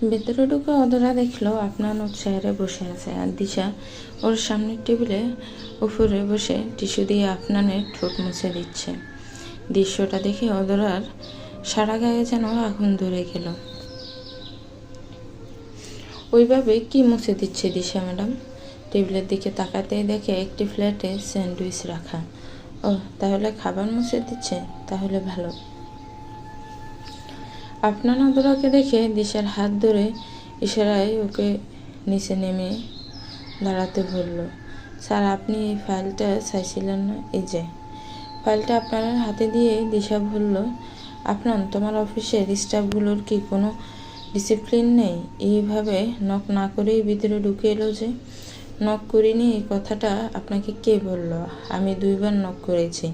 ভেতরে ঢুকে অধরা দেখলো আপনার চেয়ারে বসে আছে আর দিশা ওর সামনের টেবিলে উপরে বসে টিস্যু দিয়ে আপনানের ঠোঁট মুছে দিচ্ছে। দৃশ্যটা দেখে অধরার সারা গায়ে যেন আগুন ধরে গেল। ওইভাবে কি মুছে দিচ্ছে দিশা ম্যাডাম? টেবিলের দিকে তাকাতেই দেখে একটি প্লেটে স্যান্ডউইচ রাখা। ও, তাহলে খাবার মুছে দিচ্ছে, তাহলে ভালো। আপনার অধরাকে দেখে দিশার হাত ধরে ইশারায় ওকে নিচে নেমে দাঁড়াতে বলল। স্যার, আপনি এই ফাইলটা চাইছিলেন না? এই যে ফাইলটা আপনার হাতে দিয়ে দিশা বলল, আপনার তোমার অফিসের স্টাফগুলোর কি কোনো ডিসিপ্লিন নেই? এইভাবে নক না করেই ভিতরে ঢুকে এলো যে। নক করিনি এই কথাটা আপনাকে কে বলল? আমি 2 বার নক করেছি,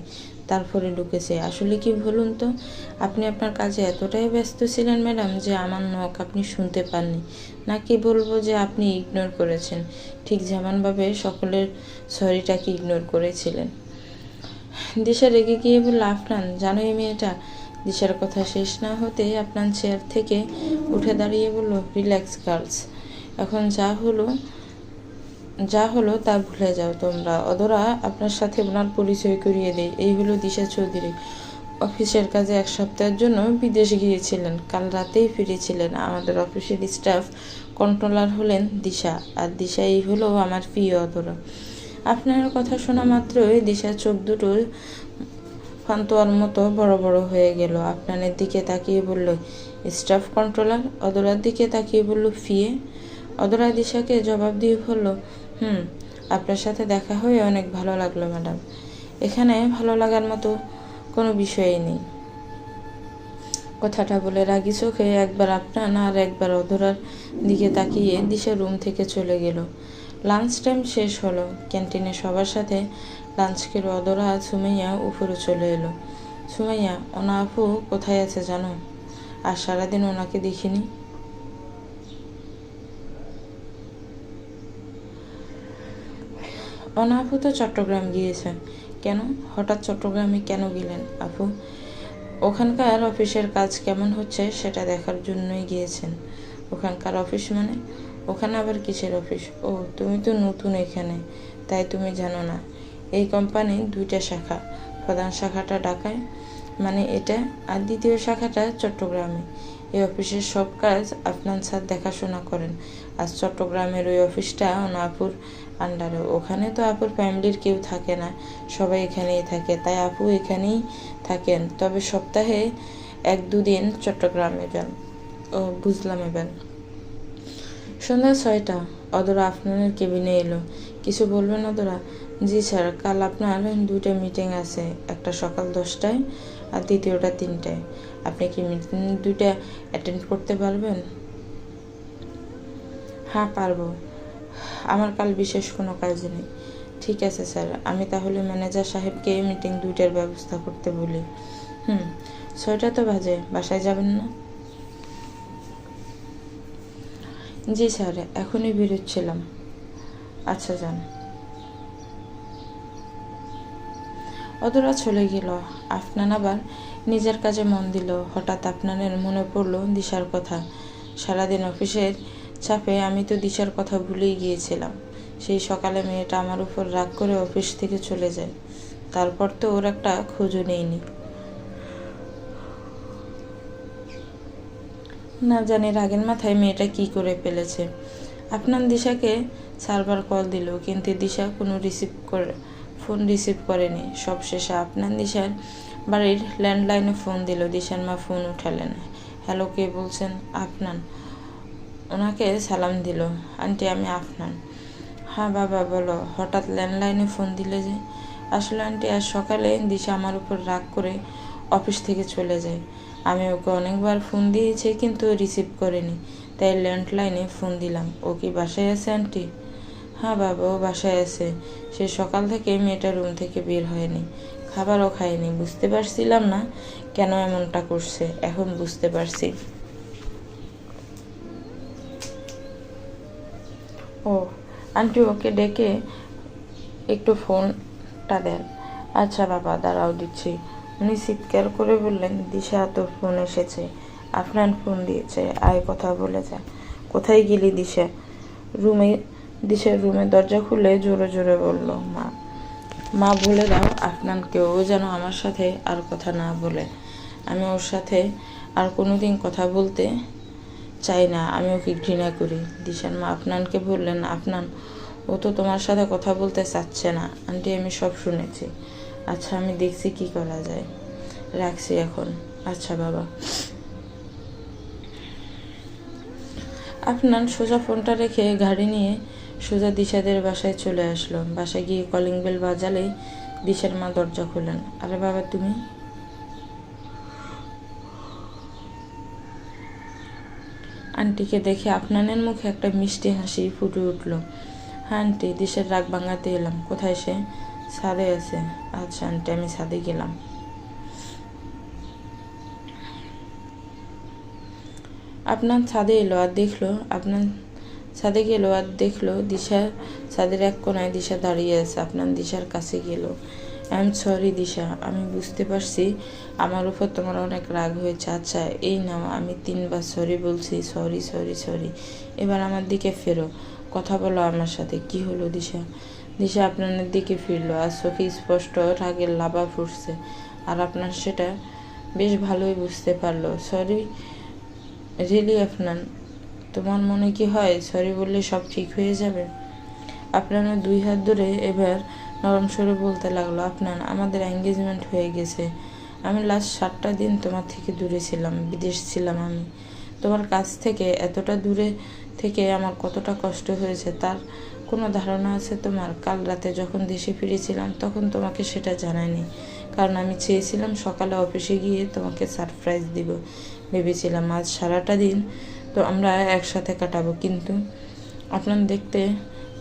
তারপরে ঢুকেছে। আসলে কি বলুন তো, আপনি আপনার কাজে এতটাই ব্যস্ত ছিলেন ম্যাডাম যে আমার নক আপনি শুনতে পাননি। নাকি বলবো যে আপনি ইগনোর করেছেন, ঠিক যেমনভাবে সকলের সরিটাকে ইগনোর করেছিলেন। দিশা রেগে গিয়ে বলল, আফনান, জানো এই মেয়েটা। দিশার কথা শেষ না হতে আপনার চেয়ার থেকে উঠে দাঁড়িয়ে বলল, রিল্যাক্স গার্লস, এখন যা হলো তা ভুলে যাও তোমরা। অধরা, আপনার সাথে ওনার পরিচয় করিয়ে দেই। এই হলো দিশা চৌধুরী। অফিসের কাজে 1 সপ্তাহের জন্য বিদেশ গিয়েছিলেন, কাল রাতেই ফিরেছিলেন। আমাদের অফিসের স্টাফ কন্ট্রোলার হলেন দিশা, আর দিশা এই হলো আমার প্রিয় অধরা। আপনার কথা শোনা মাত্রই দিশার চোখ দুটো ফান্তোয়ার মতো বড় বড় হয়ে গেল। আপনানের দিকে তাকিয়ে বলল, স্টাফ কন্ট্রোলার। অধরার দিকে তাকিয়ে বলল, ফিয়ে। অধরা দিশাকে জবাব দিয়ে বলল, আপনার সাথে দেখা হয়ে অনেক ভালো লাগলো ম্যাডাম। এখানে ভালো লাগার মতো কোনো বিষয়ই নেই। কথাটা বলে রাগি চোখে একবার আপনার আর একবার অধরার দিকে তাকিয়ে দিশা রুম থেকে চলে গেল। লাঞ্চ টাইম শেষ হলো। ক্যান্টিনে সবার সাথে লাঞ্চ করে অধরা সুমাইয়া উপরে চলে এলো। সুমাইয়া, ওনা আপু কোথায় আছে জানো? আর সারাদিন ওনাকে দেখিনি। ওনা আপু তো চট্টগ্রাম গিয়েছেন। কেন? হঠাৎ চট্টগ্রামে কেন গেলেন আপু? ওখানকার অফিসের কাজ কেমন হচ্ছে সেটা দেখার জন্যই গিয়েছেন। ওখানকার অফিস মানে? ওখানে আবার কিসের অফিস? ও, তুমি তো নতুন এখানে, তাই তুমি জানো না। এই কোম্পানির 2টা শাখা। প্রধান শাখাটা ঢাকায়, মানে এটা, আর দ্বিতীয় শাখাটা চট্টগ্রামে। এই অফিসের সব কাজ আপনার স্যার দেখাশোনা করেন। আর চট্টগ্রামের ওই অফিসটা আপুর আন্ডারে। ওখানে তো আপুর ফ্যামিলির কেউ থাকে না, সবাই এখানেই থাকে, তাই আপু এখানেই থাকেন। তবে সপ্তাহে 1-2 দিন চট্টগ্রামে যান। ও, বুঝলাম এবার। সন্ধ্যা 6টা অধরা আপনার কেবিনে এলো। কিছু বলবেন অধরা? জি স্যার, কাল আপনার 2টা মিটিং আছে, একটা সকাল 10টায় আর দ্বিতীয়টা 3টায়। আপনি কি মিটিং 2টা অ্যাটেন্ড করতে পারবেন? হ্যাঁ, পারবো। আমার কাল বিশেষ কোনো কাজ নেই। ঠিক আছে স্যার, আমি তাহলে ম্যানেজার সাহেবকে মিটিং 2টার ব্যবস্থা করতে বলি। 6টা তো বাজে, বাসায় যাবেন না? জি স্যার, এখনই বেরোচ্ছিলাম। আচ্ছা, যান। অধরা চলে গেল। আফনান আবার নিজের কাজে মন দিল। হঠাৎ আপনানের মনে পড়ল দিশার কথা। সারাদিন অফিসের চাপে আমি তো দিশার কথা ভুলেই গিয়েছিলাম। সেই সকালে মেয়েটা আমার উপর রাগ করে অফিস থেকে চলে যায়। তারপর তো ওর একটা খোঁজও নেইনি। না জানি রাগের মাথায় মেয়েটা কি করে ফেলেছে। আপনার দিশাকে 4বার কল দিল, কিন্তু দিশা কোনো ফোন রিসিভ করেনি। সবশেষে আপনার দিশার বাড়ির ল্যান্ডলাইনে ফোন দিল। দিশার মা ফোন উঠালেন। হ্যালো, কে বলছেন? আফনান। ওনাকে সালাম দিল। আন্টি, আমি আফনান। হ্যাঁ বাবা, বলো। হঠাৎ ল্যান্ডলাইনে ফোন দিলে যে? আসলে আন্টি, আজ সকালে দিশা আমার উপর রাগ করে অফিস থেকে চলে যায়। আমি ওকে অনেকবার ফোন দিয়েছি, কিন্তু রিসিভ করেনি, তাই ল্যান্ডলাইনে ফোন দিলাম। ও কি বাসায় আছে আন্টি? হ্যাঁ বাবা, ও বাসায় আছে। সে সকাল থেকে মেয়েটা রুম থেকে বের হয়নি, খাবারও খায়নি। বুঝতে পারছিলাম না কেন এমনটা করছে, এখন বুঝতে পারছি। ও, আন্টি ওকে ডেকে একটু ফোনটা দেন। আচ্ছা বাবা, দাঁড়াও দিচ্ছি। উনি চিৎকার করে বললেন, দিশা, তোর ফোন এসেছে। আফনান ফোন দিয়েছে, আয় কথা বলে যা। কোথায় গেলি দিশা? দিশার রুমে দরজা খুলে জোরে জোরে বলল, মা। মা বলে দাও আফনানকে ও যেন আমার সাথে আর কথা না বলে। আমি ওর সাথে আর কোনোদিন কথা বলতে চাই না, আমি ওকে ঘৃণা করি। দিশার মা আফনানকে বললেন, আফনান, ও তো তোমার সাথে কথা বলতে চাচ্ছে না। আন্টি, আমি সব শুনেছি। আচ্ছা, আমি দেখছি কি করা যায়। রাখছি এখন। আচ্ছা বাবা। আফনান সোজা ফোনটা রেখে গাড়ি নিয়ে সোজা দিশাদের বাসায় চলে আসলো। বাসায় গিয়ে কলিং বেল বাজালেই দিশার মা দরজা খুললেন। আরে বাবা, তুমি? আন্টিকে দেখে আফনানের মুখে একটা মিষ্টি হাসি ফুটে উঠল। হ্যাঁ আন্টি, দিশার রাগ ভাঙাতে এলাম। কোথায় সে? ছাদে আছে। আচ্ছা আন্টি, আমি ছাদে গেলাম। আপনার ছাদে এলো আর দেখলো ছাদে গেল আর দেখলো দিশা ছাদের এক কোনায় দিশা দাঁড়িয়ে আছে। আপনার দিশার কাছে গেল। আই এম সরি দিশা, আমি বুঝতে পারছি আমার উপর তোমার অনেক রাগ হয়েছে। আচ্ছা এই নাও, আমি 3বার সরি বলছি। Sorry sorry sorry. এবার আমার দিকে ফেরো, কথা বলো আমার সাথে। কি হলো দিশা? দিশা আপনার দিকে ফিরলো আর চোখে স্পষ্ট রাগের লাভা ফুটছে। আর আপনার সেটা বেশ ভালোই বুঝতে পারলো। সরি রিয়েলি আফনান, তোমার মনে কি হয় সরি বললে সব ঠিক হয়ে যাবে? আপনার 2 হাত ধরে এবার নরম স্বরে বলতে লাগলো, আপনার আমাদের এঙ্গেজমেন্ট হয়ে গেছে। আমি লাস্ট 7টা দিন তোমার থেকে দূরে ছিলাম, বিদেশ ছিলাম। আমি তোমার কাছ থেকে এতটা দূরে থেকে আমার কতটা কষ্ট হয়েছে তার কোনো ধারণা আছে তোমার? কাল রাতে যখন দেশে ফিরেছিলাম তখন তোমাকে সেটা জানাইনি, কারণ আমি চেয়েছিলাম সকালে অফিসে গিয়ে তোমাকে সারপ্রাইজ দিব। ভেবেছিলাম আজ সারাটা দিন তো আমরা একসাথে কাটাবো। কিন্তু আপনার দেখতে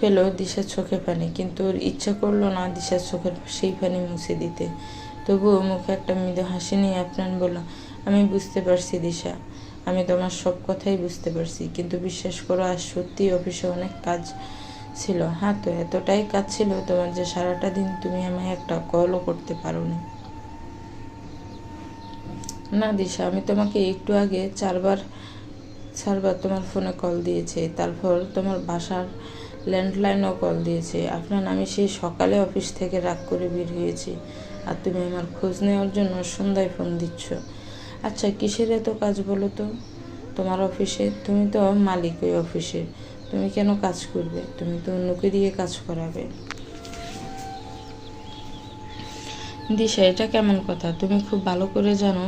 পেল দিশার চোখে পানি, কিন্তু ওর ইচ্ছা করলো না দিশার চোখের সেই পানি মুছে দিতে। তবুও মুখে একটা মৃদু হাসি নিয়ে আপনার বলল, আমি বুঝতে পারছি দিশা, আমি তোমার সব কথাই বুঝতে পারছি। কিন্তু বিশ্বাস করো, আজ সত্যিই অফিসে অনেক কাজ ছিল। হ্যাঁ, তো এতটাই কাজ ছিল তোমার যে সারাটা দিন তুমি আমায় একটা কলও করতে পারোনি। না দিশা, আমি তোমাকে একটু আগে 4বার তোমার ফোনে কল দিয়েছে, তারপর তোমার বাসার ল্যান্ডলাইনও কল দিয়েছে। আপনার আমি সেই সকালে অফিস থেকে রাগ করে বের হয়েছি, আর তুমি আমার খোঁজ নেওয়ার জন্য সন্ধ্যায় ফোন দিচ্ছ। আচ্ছা কিসের এত কাজ বলো তো তোমার অফিসে? তুমি তো মালিক ওই অফিসের, তুমি কেন কাজ করবে? তুমি তো অন্যকে দিয়ে কাজ করাবে। দিশা, এটা কেমন কথা? তুমি খুব ভালো করে জানো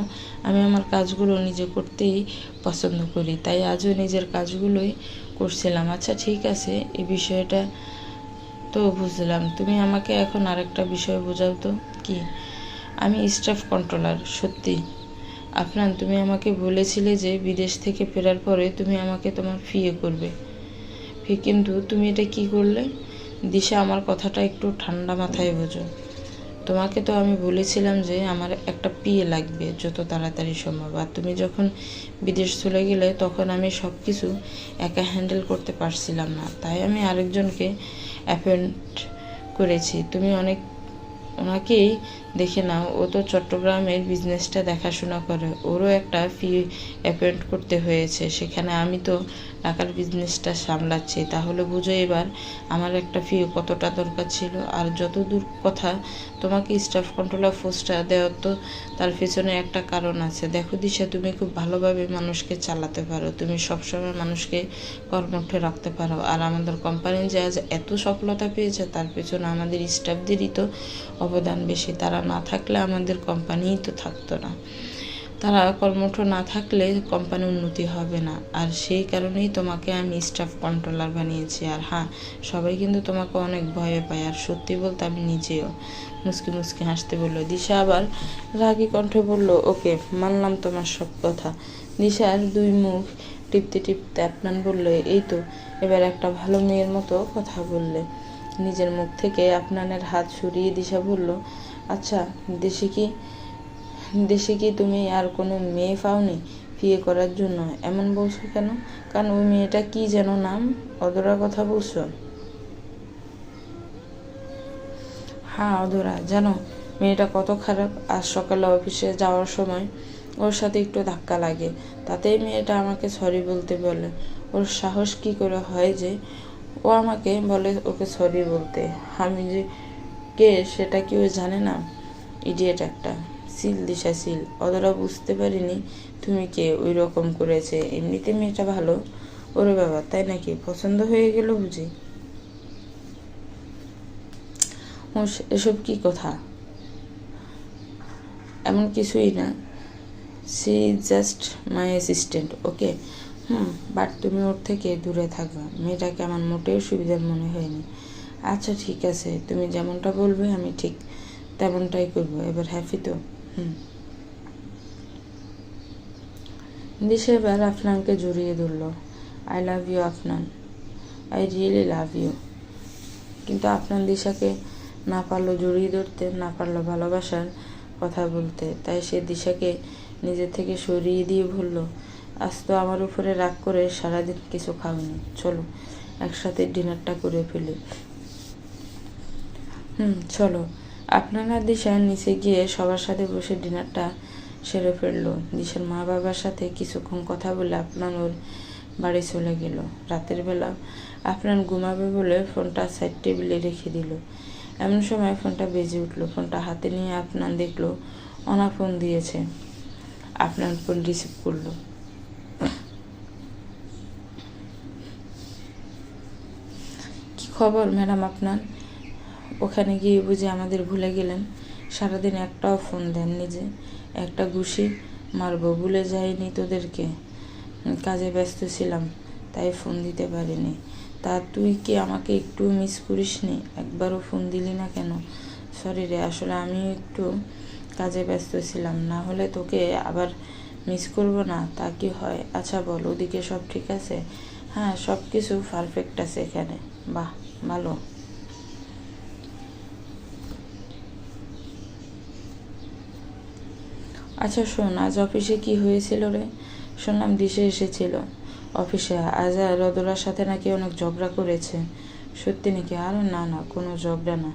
আমি আমার কাজগুলো নিজে করতেই পছন্দ করি, তাই আজও নিজের কাজগুলোই করছিলাম। আচ্ছা ঠিক আছে, এই বিষয়টা তো বুঝলাম। তুমি আমাকে এখন আরেকটা বিষয় বোঝাও তো। কি? আমি স্টাফ কন্ট্রোলার। সত্যি? আপনার তুমি আমাকে বলেছিলে যে বিদেশ থেকে ফেরার পরে তুমি আমাকে তোমার ফিয়ে করবে। কিন্তু তুমি এটা কি করলে? দিশা, আমার কথাটা একটু ঠান্ডা মাথায় বোঝো। তোমাকে তো আমি বলেছিলাম যে আমার একটা পিএ লাগবে যত তাড়াতাড়ি সম্ভব। আর তুমি যখন বিদেশ চলে গেলে তখন আমি সব কিছু একা হ্যান্ডেল করতে পারছিলাম না, তাই আমি আরেকজনকে অ্যাপয়েন্ট করেছি। তুমি ওনাকেই দেখে নাও, ও তো চট্টগ্রামের বিজনেসটা দেখাশোনা করে। ওরও একটা ফি অ্যাপয়েন্ট করতে হয়েছে সেখানে, আমি তো ঢাকার বিজনেসটা সামলাচ্ছি। তাহলে বুঝো এবার আমার একটা ফি কতটা দরকার ছিল। আর যতদূর কথা, তোমাকে স্টাফ কন্ট্রোলার পোস্টটা দেওয়ার তো তার পেছনে একটা কারণ আছে। দেখো দিশা, তুমি খুব ভালোভাবে মানুষকে চালাতে পারো, তুমি সবসময় মানুষকে কর্মঠে রাখতে পারো। আর আমাদের কোম্পানি যে আজ এত সফলতা পেয়েছে তার পেছনে আমাদের স্টাফদেরই তো অবদান বেশি। তারা না থাকলে আমাদের কোম্পানিই তো থাকতো না। তারা কর্মঠ না থাকলে কোম্পানি উন্নতি হবে না। আর সেই কারণেই তোমাকে আমি স্টাফ কন্ট্রোলার বানিয়েছি। আর হ্যাঁ, সবাই কিন্তু তোমাকে অনেক ভয় পায়। আর সত্যি বলতে আমি নিজেও। মুচকি মুচকি হাসতে বলল দিশা। আবার রাগী কণ্ঠে বলল, ওকে, মানলাম তোমার সব কথা। দিশার 2 মুখ টিপতে টিপতে আপনার বলল, এই তো এবার একটা ভালো মেয়ের মতো কথা বললে। নিজের মুখ থেকে আপনানের হাত সরিয়ে দিশা বলল, আচ্ছা দেশে কি তুমি আর কোনো মেয়ে পাওনি বিয়ে করার জন্য? এমন বলছো কেন? কারণ ওই মেয়েটা কি যেন নাম? অধরার কথা বলছো? হ্যাঁ অধরা। জানো মেয়েটা কত খারাপ? আজ সকালে অফিসে যাওয়ার সময় ওর সাথে একটু ধাক্কা লাগে, তাতেই মেয়েটা আমাকে সরি বলতে বলে। ওর সাহস কি করে হয় যে ও আমাকে বলে ওকে সরি বলতে? আমি যে কে সেটা কি ও জানে না? ইডিয়েট একটা। সিল দিশা সিল। অতটা বুঝতে পারিনি তুমি কে ওই রকম করেছে। এমনিতে মেয়েটা ভালো। ওরে বাবা, তাই নাকি? পছন্দ হয়ে গেল বুঝি? এসব কি কথা? এমন কিছুই না, she just my assistant, okay? But তুমি ওর থেকে দূরে থাকবা। মেয়েটাকে আমার মোটেও সুবিধার মনে হয়নি। আচ্ছা ঠিক আছে, তুমি যেমনটা বলবে আমি ঠিক তেমনটাই করবো। এবার হ্যাপি তো? দিশা এবার আফনানকে জড়িয়ে ধরল। I love you Afnan, I really love you. কিন্তু আফনান দিশাকে না পারলো জড়িয়ে ধরতে, না পারলো ভালোবাসার কথা বলতে। তাই সে দিশাকে নিজের থেকে সরিয়ে দিয়ে বলল, আজ তো আমার উপরে রাগ করে সারাদিন কিছু খাওনি, চলো একসাথে ডিনারটা করে ফেলি। চলো। আপনারা দিশা নিচে গিয়ে সবার সাথে বসে ডিনারটা সেরে ফেললো। দিশার মা বাবার সাথে কিছুক্ষণ কথা বলে আপনার ওর বাড়ি চলে গেল। রাতের বেলা আপনার ঘুমাবে বলে ফোনটা সাইড টেবিলে রেখে দিল। এমন সময় ফোনটা বেজে উঠলো। ফোনটা হাতে নিয়ে আপনার দেখলো অনা ফোন দিয়েছে। আপনার ফোন রিসিভ করলো। কি খবর ম্যাডাম আপনার? ওখানে গিয়ে বুঝি আমাদের ভুলে গেলেন? সারাদিন একটাও ফোন দেননি যে? একটা ঘুষি মারবো, ভুলে যাইনি তোদেরকে। কাজে ব্যস্ত ছিলাম তাই ফোন দিতে পারিনি। তা তুই কি আমাকে একটু মিস করিসনি? একবারও ফোন দিলি না কেন? সরি রে, আসলে আমি একটু কাজে ব্যস্ত ছিলাম, না হলে তোকে আবার মিস করব না তা কি হয়? আচ্ছা বল, ওদিকে সব ঠিক আছে? হ্যাঁ, সব কিছু পারফেক্ট আছে এখানে। বাহ, ভালো। আচ্ছা শোন, আজ অফিসে কি হয়েছিল রে? শুনলাম দিশা এসেছিল অফিসে। আজ আর রদরার সাথে নাকি অনেক ঝগড়া করেছে। সত্যি নাকি? আরে না না, কোনো ঝগড়া না,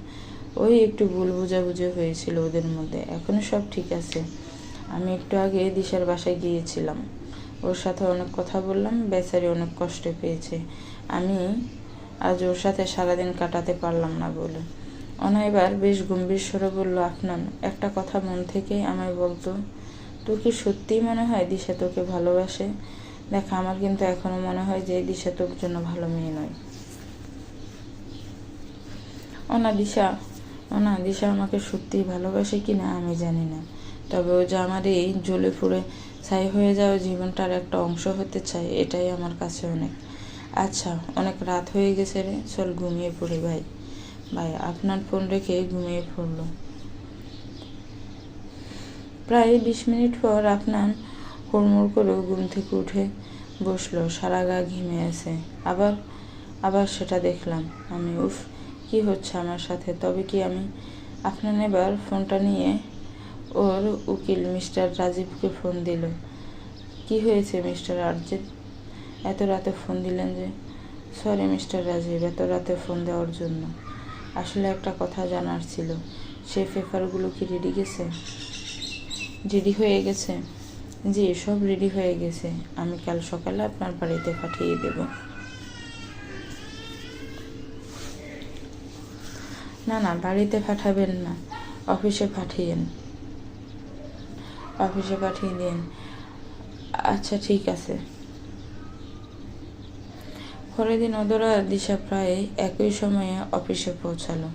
ওই একটু ভুল বোঝাবুঝি হয়েছিল ওদের মধ্যে। এখনো সব ঠিক আছে। আমি একটু আগে দিশার বাসায় গিয়েছিলাম, ওর সাথে অনেক কথা বললাম। বেচারি অনেক কষ্ট পেয়েছে। আমি আজ ওর সাথে সারাদিন কাটাতে পারলাম না বলে। অনা এবার বেশ গম্ভীর স্বরে বলল, আফনান, একটা কথা মন থেকেই আমায় বলতো, তোর কি সত্যিই মনে হয় দিশা তোকে ভালোবাসে? দেখ, আমার কিন্তু এখনো মনে হয় যে দিশা তোর জন্য ভালো মেয়ে নয়। দিশা আমাকে সত্যিই ভালোবাসে কি না আমি জানি না, তবে ও যে আমার এই জ্বলে পুড়ে ছাই হয়ে যাওয়া জীবনটার একটা অংশ হতে চায়, এটাই আমার কাছে অনেক। আচ্ছা, অনেক রাত হয়ে গেছে রে, চল ঘুমিয়ে পড়ি। ভাই আপনার ফোন রেখে ঘুমিয়ে পড়ল। প্রায় 20 মিনিট পর আপনার হুড়মুড় করে ঘুম থেকে উঠে বসলো। সারা গা ঘেমে আছে। আবার সেটা দেখলাম আমি। উফ, কি হচ্ছে আমার সাথে? তবে কি আমি? আপনার এবার ফোনটা নিয়ে ওর উকিল মিস্টার রাজীবকে ফোন দিল। কি হয়েছে মিস্টার আরজিৎ, এত রাতে ফোন দিলেন যে? সরি মিস্টার রাজীব, এত রাতে ফোন দেওয়ার জন্য। আসলে একটা কথা জানার ছিল। সেই পেপারগুলো কি রেডি হয়ে গেছে? জি, সব রেডি হয়ে গেছে। আমি কাল সকালে আপনার বাড়িতে পাঠিয়ে দেব। না না, বাড়িতে পাঠাবেন না, অফিসে পাঠিয়ে দিন। আচ্ছা ঠিক আছে। পরের দিন অদরা দিশা প্রায় একই সময়ে অফিসে পৌঁছালো।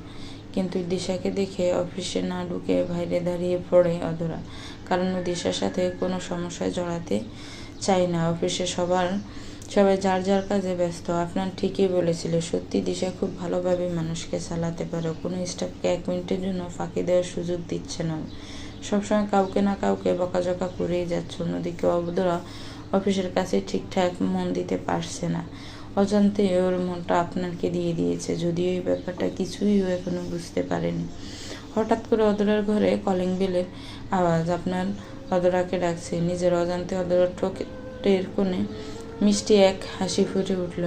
কিন্তু দিশাকে দেখে অফিসে না ঢুকে বাইরে দাঁড়িয়ে পড়ে অদরা, কারণ দিশার সাথে কোনো সমস্যায় জড়াতে চায় না। অফিসে সবাই যার যার কাজে ব্যস্ত। আপনার ঠিকই বলেছিল, সত্যি দিশা খুব ভালোভাবে মানুষকে চালাতে পারে। কোনো স্টাফকে 1 মিনিটের জন্য ফাঁকি দেওয়ার সুযোগ দিচ্ছে না। সবসময় কাউকে না কাউকে বকাঝকা করেই যাচ্ছে। অন্যদিকে অদরা অফিসের কাছে ঠিকঠাক মন দিতে পারছে না। অজান্তে ওর মনটা আপনাকে দিয়ে দিয়েছে, যদিও এই ব্যাপারটা কিছুই ও এখনো বুঝতে পারেনি। হঠাৎ করে অদরার ঘরে কলিং বেলের আওয়াজ। আপনার অদরাকে ডাকছে। নিজের অজান্তে অদরার ঠোঁটের কোণে মিষ্টি এক হাসি ফুটে উঠল।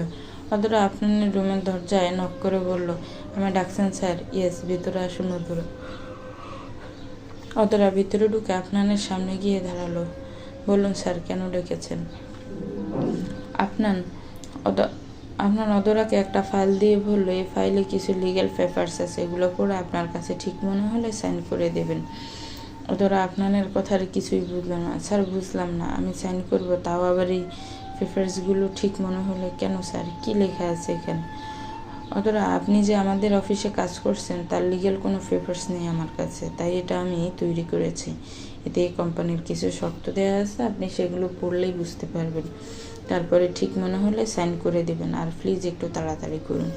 অদরা আপনার রুমের দরজায় নক করে বলল, আমায় ডাকছেন স্যার? ইয়েস, ভিতরে আসুন। অদরা ভিতরে ঢুকে আপনানের সামনে গিয়ে দাঁড়ালো। বলুন স্যার, কেন ডেকেছেন? আপনার আপনার অদরাকে একটা ফাইল দিয়ে বললো, এই ফাইলে কিছু লিগ্যাল পেপারস আছে, এগুলো পড়ে আপনার কাছে ঠিক মনে হলে সাইন করে দেবেন। অদরা আপনার কথার কিছুই বুঝলো না। স্যার, বুঝলাম না, আমি সাইন করব, তাও আবার এই পেপারসগুলো ঠিক মনে হলে? কেন স্যার, কি লেখা আছে এখানে? অতটা আপনি যে আমাদের অফিসে কাজ করছেন তার লিগ্যাল কোনো পেপারস নেই আমার কাছে, তাই এটা আমি তৈরি করেছি। এতে এই কোম্পানির কিছু শর্ত দেওয়া আছে, আপনি সেগুলো পড়লেই বুঝতে পারবেন। তারপরে ঠিক মনে হলে সাইন করে দেবেন, আর প্লিজ একটু তাড়াতাড়ি করুন।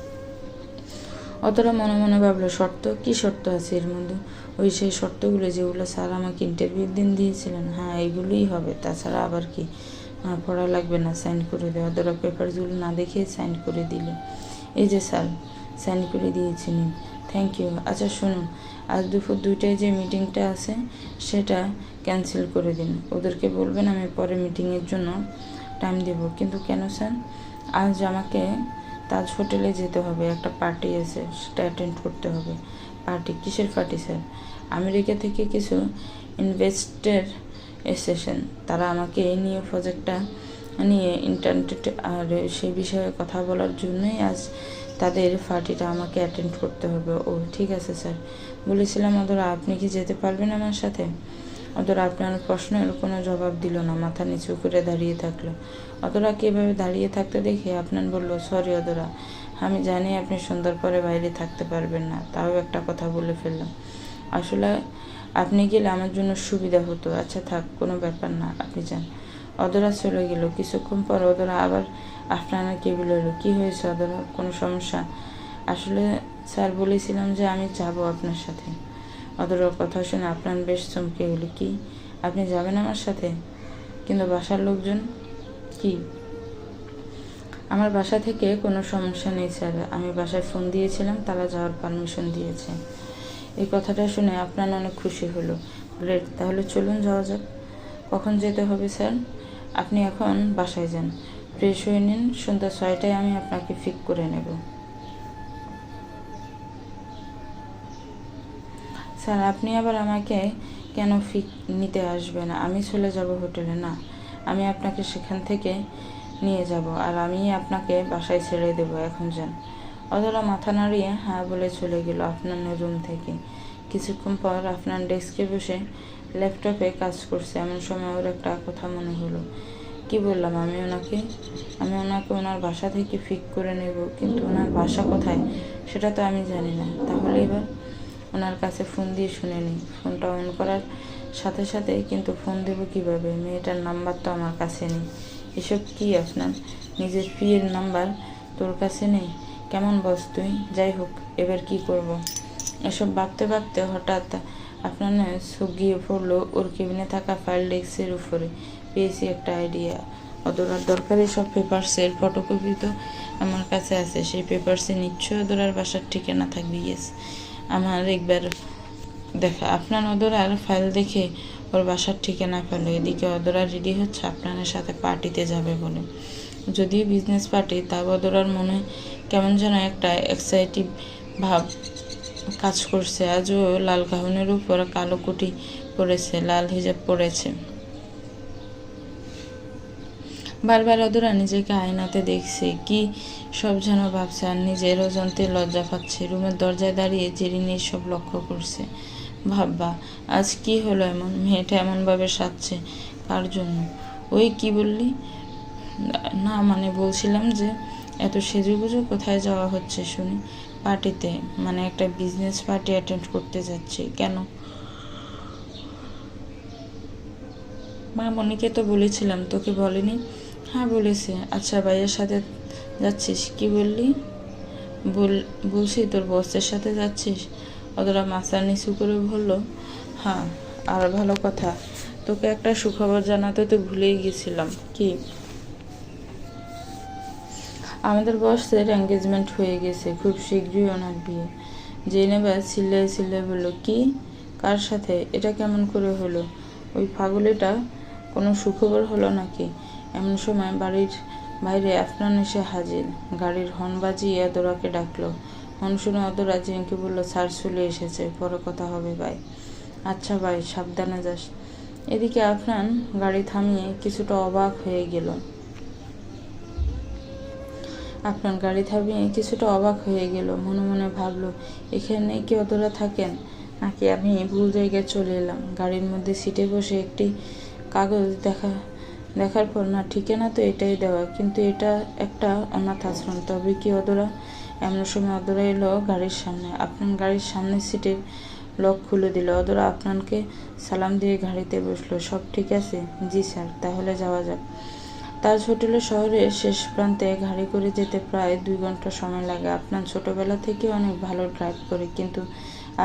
অতটা মনে মনে ভাবলো, শর্ত? কি শর্ত আছে এর মধ্যে? ওই সেই শর্তগুলো যেগুলো স্যার আমাকে ইন্টারভিউর দিন দিয়েছিলেন। হ্যাঁ, এইগুলোই হবে, তাছাড়া আবার কি? না, পড়া লাগবে না, সাইন করে দেওয়া। ধরো পেপারসগুলো না দেখে সাইন করে দিলে। এই যে স্যার, সাইন করে দিয়েছি, নিন। Thank you. আচ্ছা শুনুন, আজ দুপুর 2টায় যে মিটিংটা আছে সেটা ক্যান্সেল করে দিন। ওদেরকে বলবেন আমি পরে মিটিংয়ের জন্য টাইম দেব। কিন্তু কেন স্যার? আজ আমাকে তাজ হোটেলে যেতে হবে, একটা পার্টি আছে, সেটা অ্যাটেন্ড করতে হবে। পার্টি? কিসের পার্টি স্যার? আমেরিকা থেকে কিছু ইনভেস্টর এসেছেন, তারা আমাকে এই নিয়ে প্রজেক্টটা নিয়ে ইন্টারনেট আর সেই বিষয়ে কথা বলার জন্যই আজ তাদের পার্টিটা আমাকে অ্যাটেন্ড করতে হবে। ও ঠিক আছে স্যার। বলেছিলাম অদরা, আপনি কি যেতে পারবেন আমার সাথে? অদরা আপনার প্রশ্নের কোনো জবাব দিল না, মাথা নিচু করে দাঁড়িয়ে থাকলো। অদরাকে এভাবে দাঁড়িয়ে থাকতে দেখে আপনার বলল, সরি অদরা, আমি জানি আপনি সন্ধ্যার পরে বাইরে থাকতে পারবেন না, তাও একটা কথা বলে ফেললাম। আসলে আপনি গেলে আমার জন্য সুবিধা হতো। আচ্ছা থাক, কোনো ব্যাপার না, আপনি যান। অদরা চলে গেল। কিছুক্ষণ পর অদরা আবার আপনার কেবিল এলো। কী হয়েছে অদরা, কোনো সমস্যা? আসলে স্যার বলেছিলাম যে আমি যাব আপনার সাথে। অদরার কথা শুনে আপনার বেশ চমকে গেল। কি, আপনি যাবেন আমার সাথে? কিন্তু বাসার লোকজন? কি? আমার বাসা থেকে কোনো সমস্যা নেই স্যার, আমি বাসায় ফোন দিয়েছিলাম, তারা যাওয়ার পারমিশন দিয়েছে। এই কথাটা শুনে আপনার অনেক খুশি হলো। গ্রেট, তাহলে চলুন যাওয়া যাক। কখন যেতে হবে স্যার? আপনি এখন বাসায় যান, ফ্রেশ হয়ে নিন, সন্ধ্যা 6টায় আমি আপনাকে পিক করে নেব। স্যার, আপনি আবার আমাকে কেন পিক নিতে আসবেন? আমি চলে যাব হোটেলে? না, আমি আপনাকে সেখান থেকে নিয়ে যাব, আর আমি আপনাকে বাসায় ছেড়ে দেবো। এখন যান। অদরা মাথা নাড়িয়ে হ্যাঁ বলে চলে গেল আপনার রুম থেকে। কিছুক্ষণ পর আপনার ডেস্কে বসে ল্যাপটপে কাজ করছে, এমন সময় ওর একটা কথা মনে হলো। কি বললাম আমি ওনাকে ওনার বাসা থেকে পিক করে নেব, কিন্তু ওনার বাসা কোথায় সেটা তো আমি জানি না। তাহলে এবার ওনার কাছে ফোন দিয়ে শুনে নিই। ফোনটা অন করার সাথে সাথে, কিন্তু ফোন দেবো কীভাবে? মেয়েটার নাম্বার তো আমার কাছে নেই। এসব কি আপনার? নিজের প্রিয়ের নাম্বার তোর কাছে নেই? কেমন বস তুই? যাই হোক, এবার কি করব? এসব ভাবতে ভাবতে হঠাৎ আপনার চোখ গিয়ে পড়লো ওর কেবিনে থাকা ফাইল ডেস্কের উপরে। পেয়েছি একটা আইডিয়া। অদরার দরকারি সব পেপারসের ফটোকপি তো আমার কাছে আছে, সেই পেপারসে নিশ্চয়ই অদরার বাসার ঠিকানা থাকবে। ইয়েস, আমার একবার দেখা। আপনার অদরার ফাইল দেখে ওর বাসার ঠিকানা পেল। এদিকে অদরা রেডি হচ্ছে আপনার সাথে পার্টিতে যাবে বলে। যদিও বিজনেস পার্টি, তাও অদরার মনে কেমন যেন একটা এক্সাইটিভ ভাব কাজ করছে। আজও লাল গাউনের উপর কালো কোটি পরেছে, লাল হিজাব পরেছে। বারবার অদরা নিজেকে আয়নাতে দেখছে, কি সব যেন ভাবছে, আর নিজের অজান্তে লজ্জা পাচ্ছে। রুমের দরজায় দাঁড়িয়ে জেরিনি সব লক্ষ্য করছে। ভাববা, আজ কি হলো এমন? মেয়েটা এমনভাবে সাজছে কার জন্য? ওই কি বললি? না মানে বলছিলাম যে এত সেজেগুজে কোথায় যাওয়া হচ্ছে শুনি? পার্টিতে, মানে একটা বিজনেস পার্টি অ্যাটেন্ড করতে যাচ্ছি। কেন? মা মনিকে তো বলেছিলাম, তোকে বলেনি? হ্যাঁ বলেছে। আচ্ছা, ভাইয়ের সাথে যাচ্ছিস? কি বললি? বলছি তোর বসের সাথে যাচ্ছিস। অতটা মাথা নিচু করে বলল, হ্যাঁ। আর ভালো কথা, তোকে একটা সুখবর জানাতে তো ভুলেই গেছিলাম। কি? আমাদের বসের এঙ্গেজমেন্ট হয়ে গেছে, খুব শীঘ্রই ওনার বিয়ে। জেনেবা চিল্লায় চিল্লায় বলল, কি? কার সাথে? এটা কেমন করে হলো? ওই পাগলিটা কোনো সুখবর হলো নাকি? এমন সময় বাড়ির বাইরে আফনান এসে হাজির। গাড়ির হর্ন বাজিয়ে অদরাকে ডাকলো। হর্ন শুনে অদরা জিয়াকে বলল, স্যার চলে এসেছে, পরে কথা হবে ভাই। আচ্ছা ভাই, সাবধানে যাস। এদিকে আফরান গাড়ি থামিয়ে কিছুটা অবাক হয়ে গেল। মনে মনে ভাবল, এখানে কি অতরা থাকেন, নাকি আমি ভুল জায়গায় চলে এলাম। গাড়ির মধ্যে সিটে বসে একটি কাগজ দেখার পর, না ঠিকানা তো এটাই দেওয়া, কিন্তু এটা একটা অনাথ আশ্রম। তবে কি অদরা? এমন সময় অদরা এলো গাড়ির সামনে। আফরান গাড়ির সামনের সিটের লক খুলে দিল। অদরা আফরানকে সালাম দিয়ে গাড়িতে বসলো। সব ঠিক আছে? জি স্যার। তাহলে যাওয়া যাক। তাজ হোটেলে শহরের শেষ প্রান্তে গাড়ি করে যেতে প্রায় 2 ঘন্টা সময় লাগে। আফরান ছোটবেলা থেকে অনেক ভালো ড্রাইভ করে, কিন্তু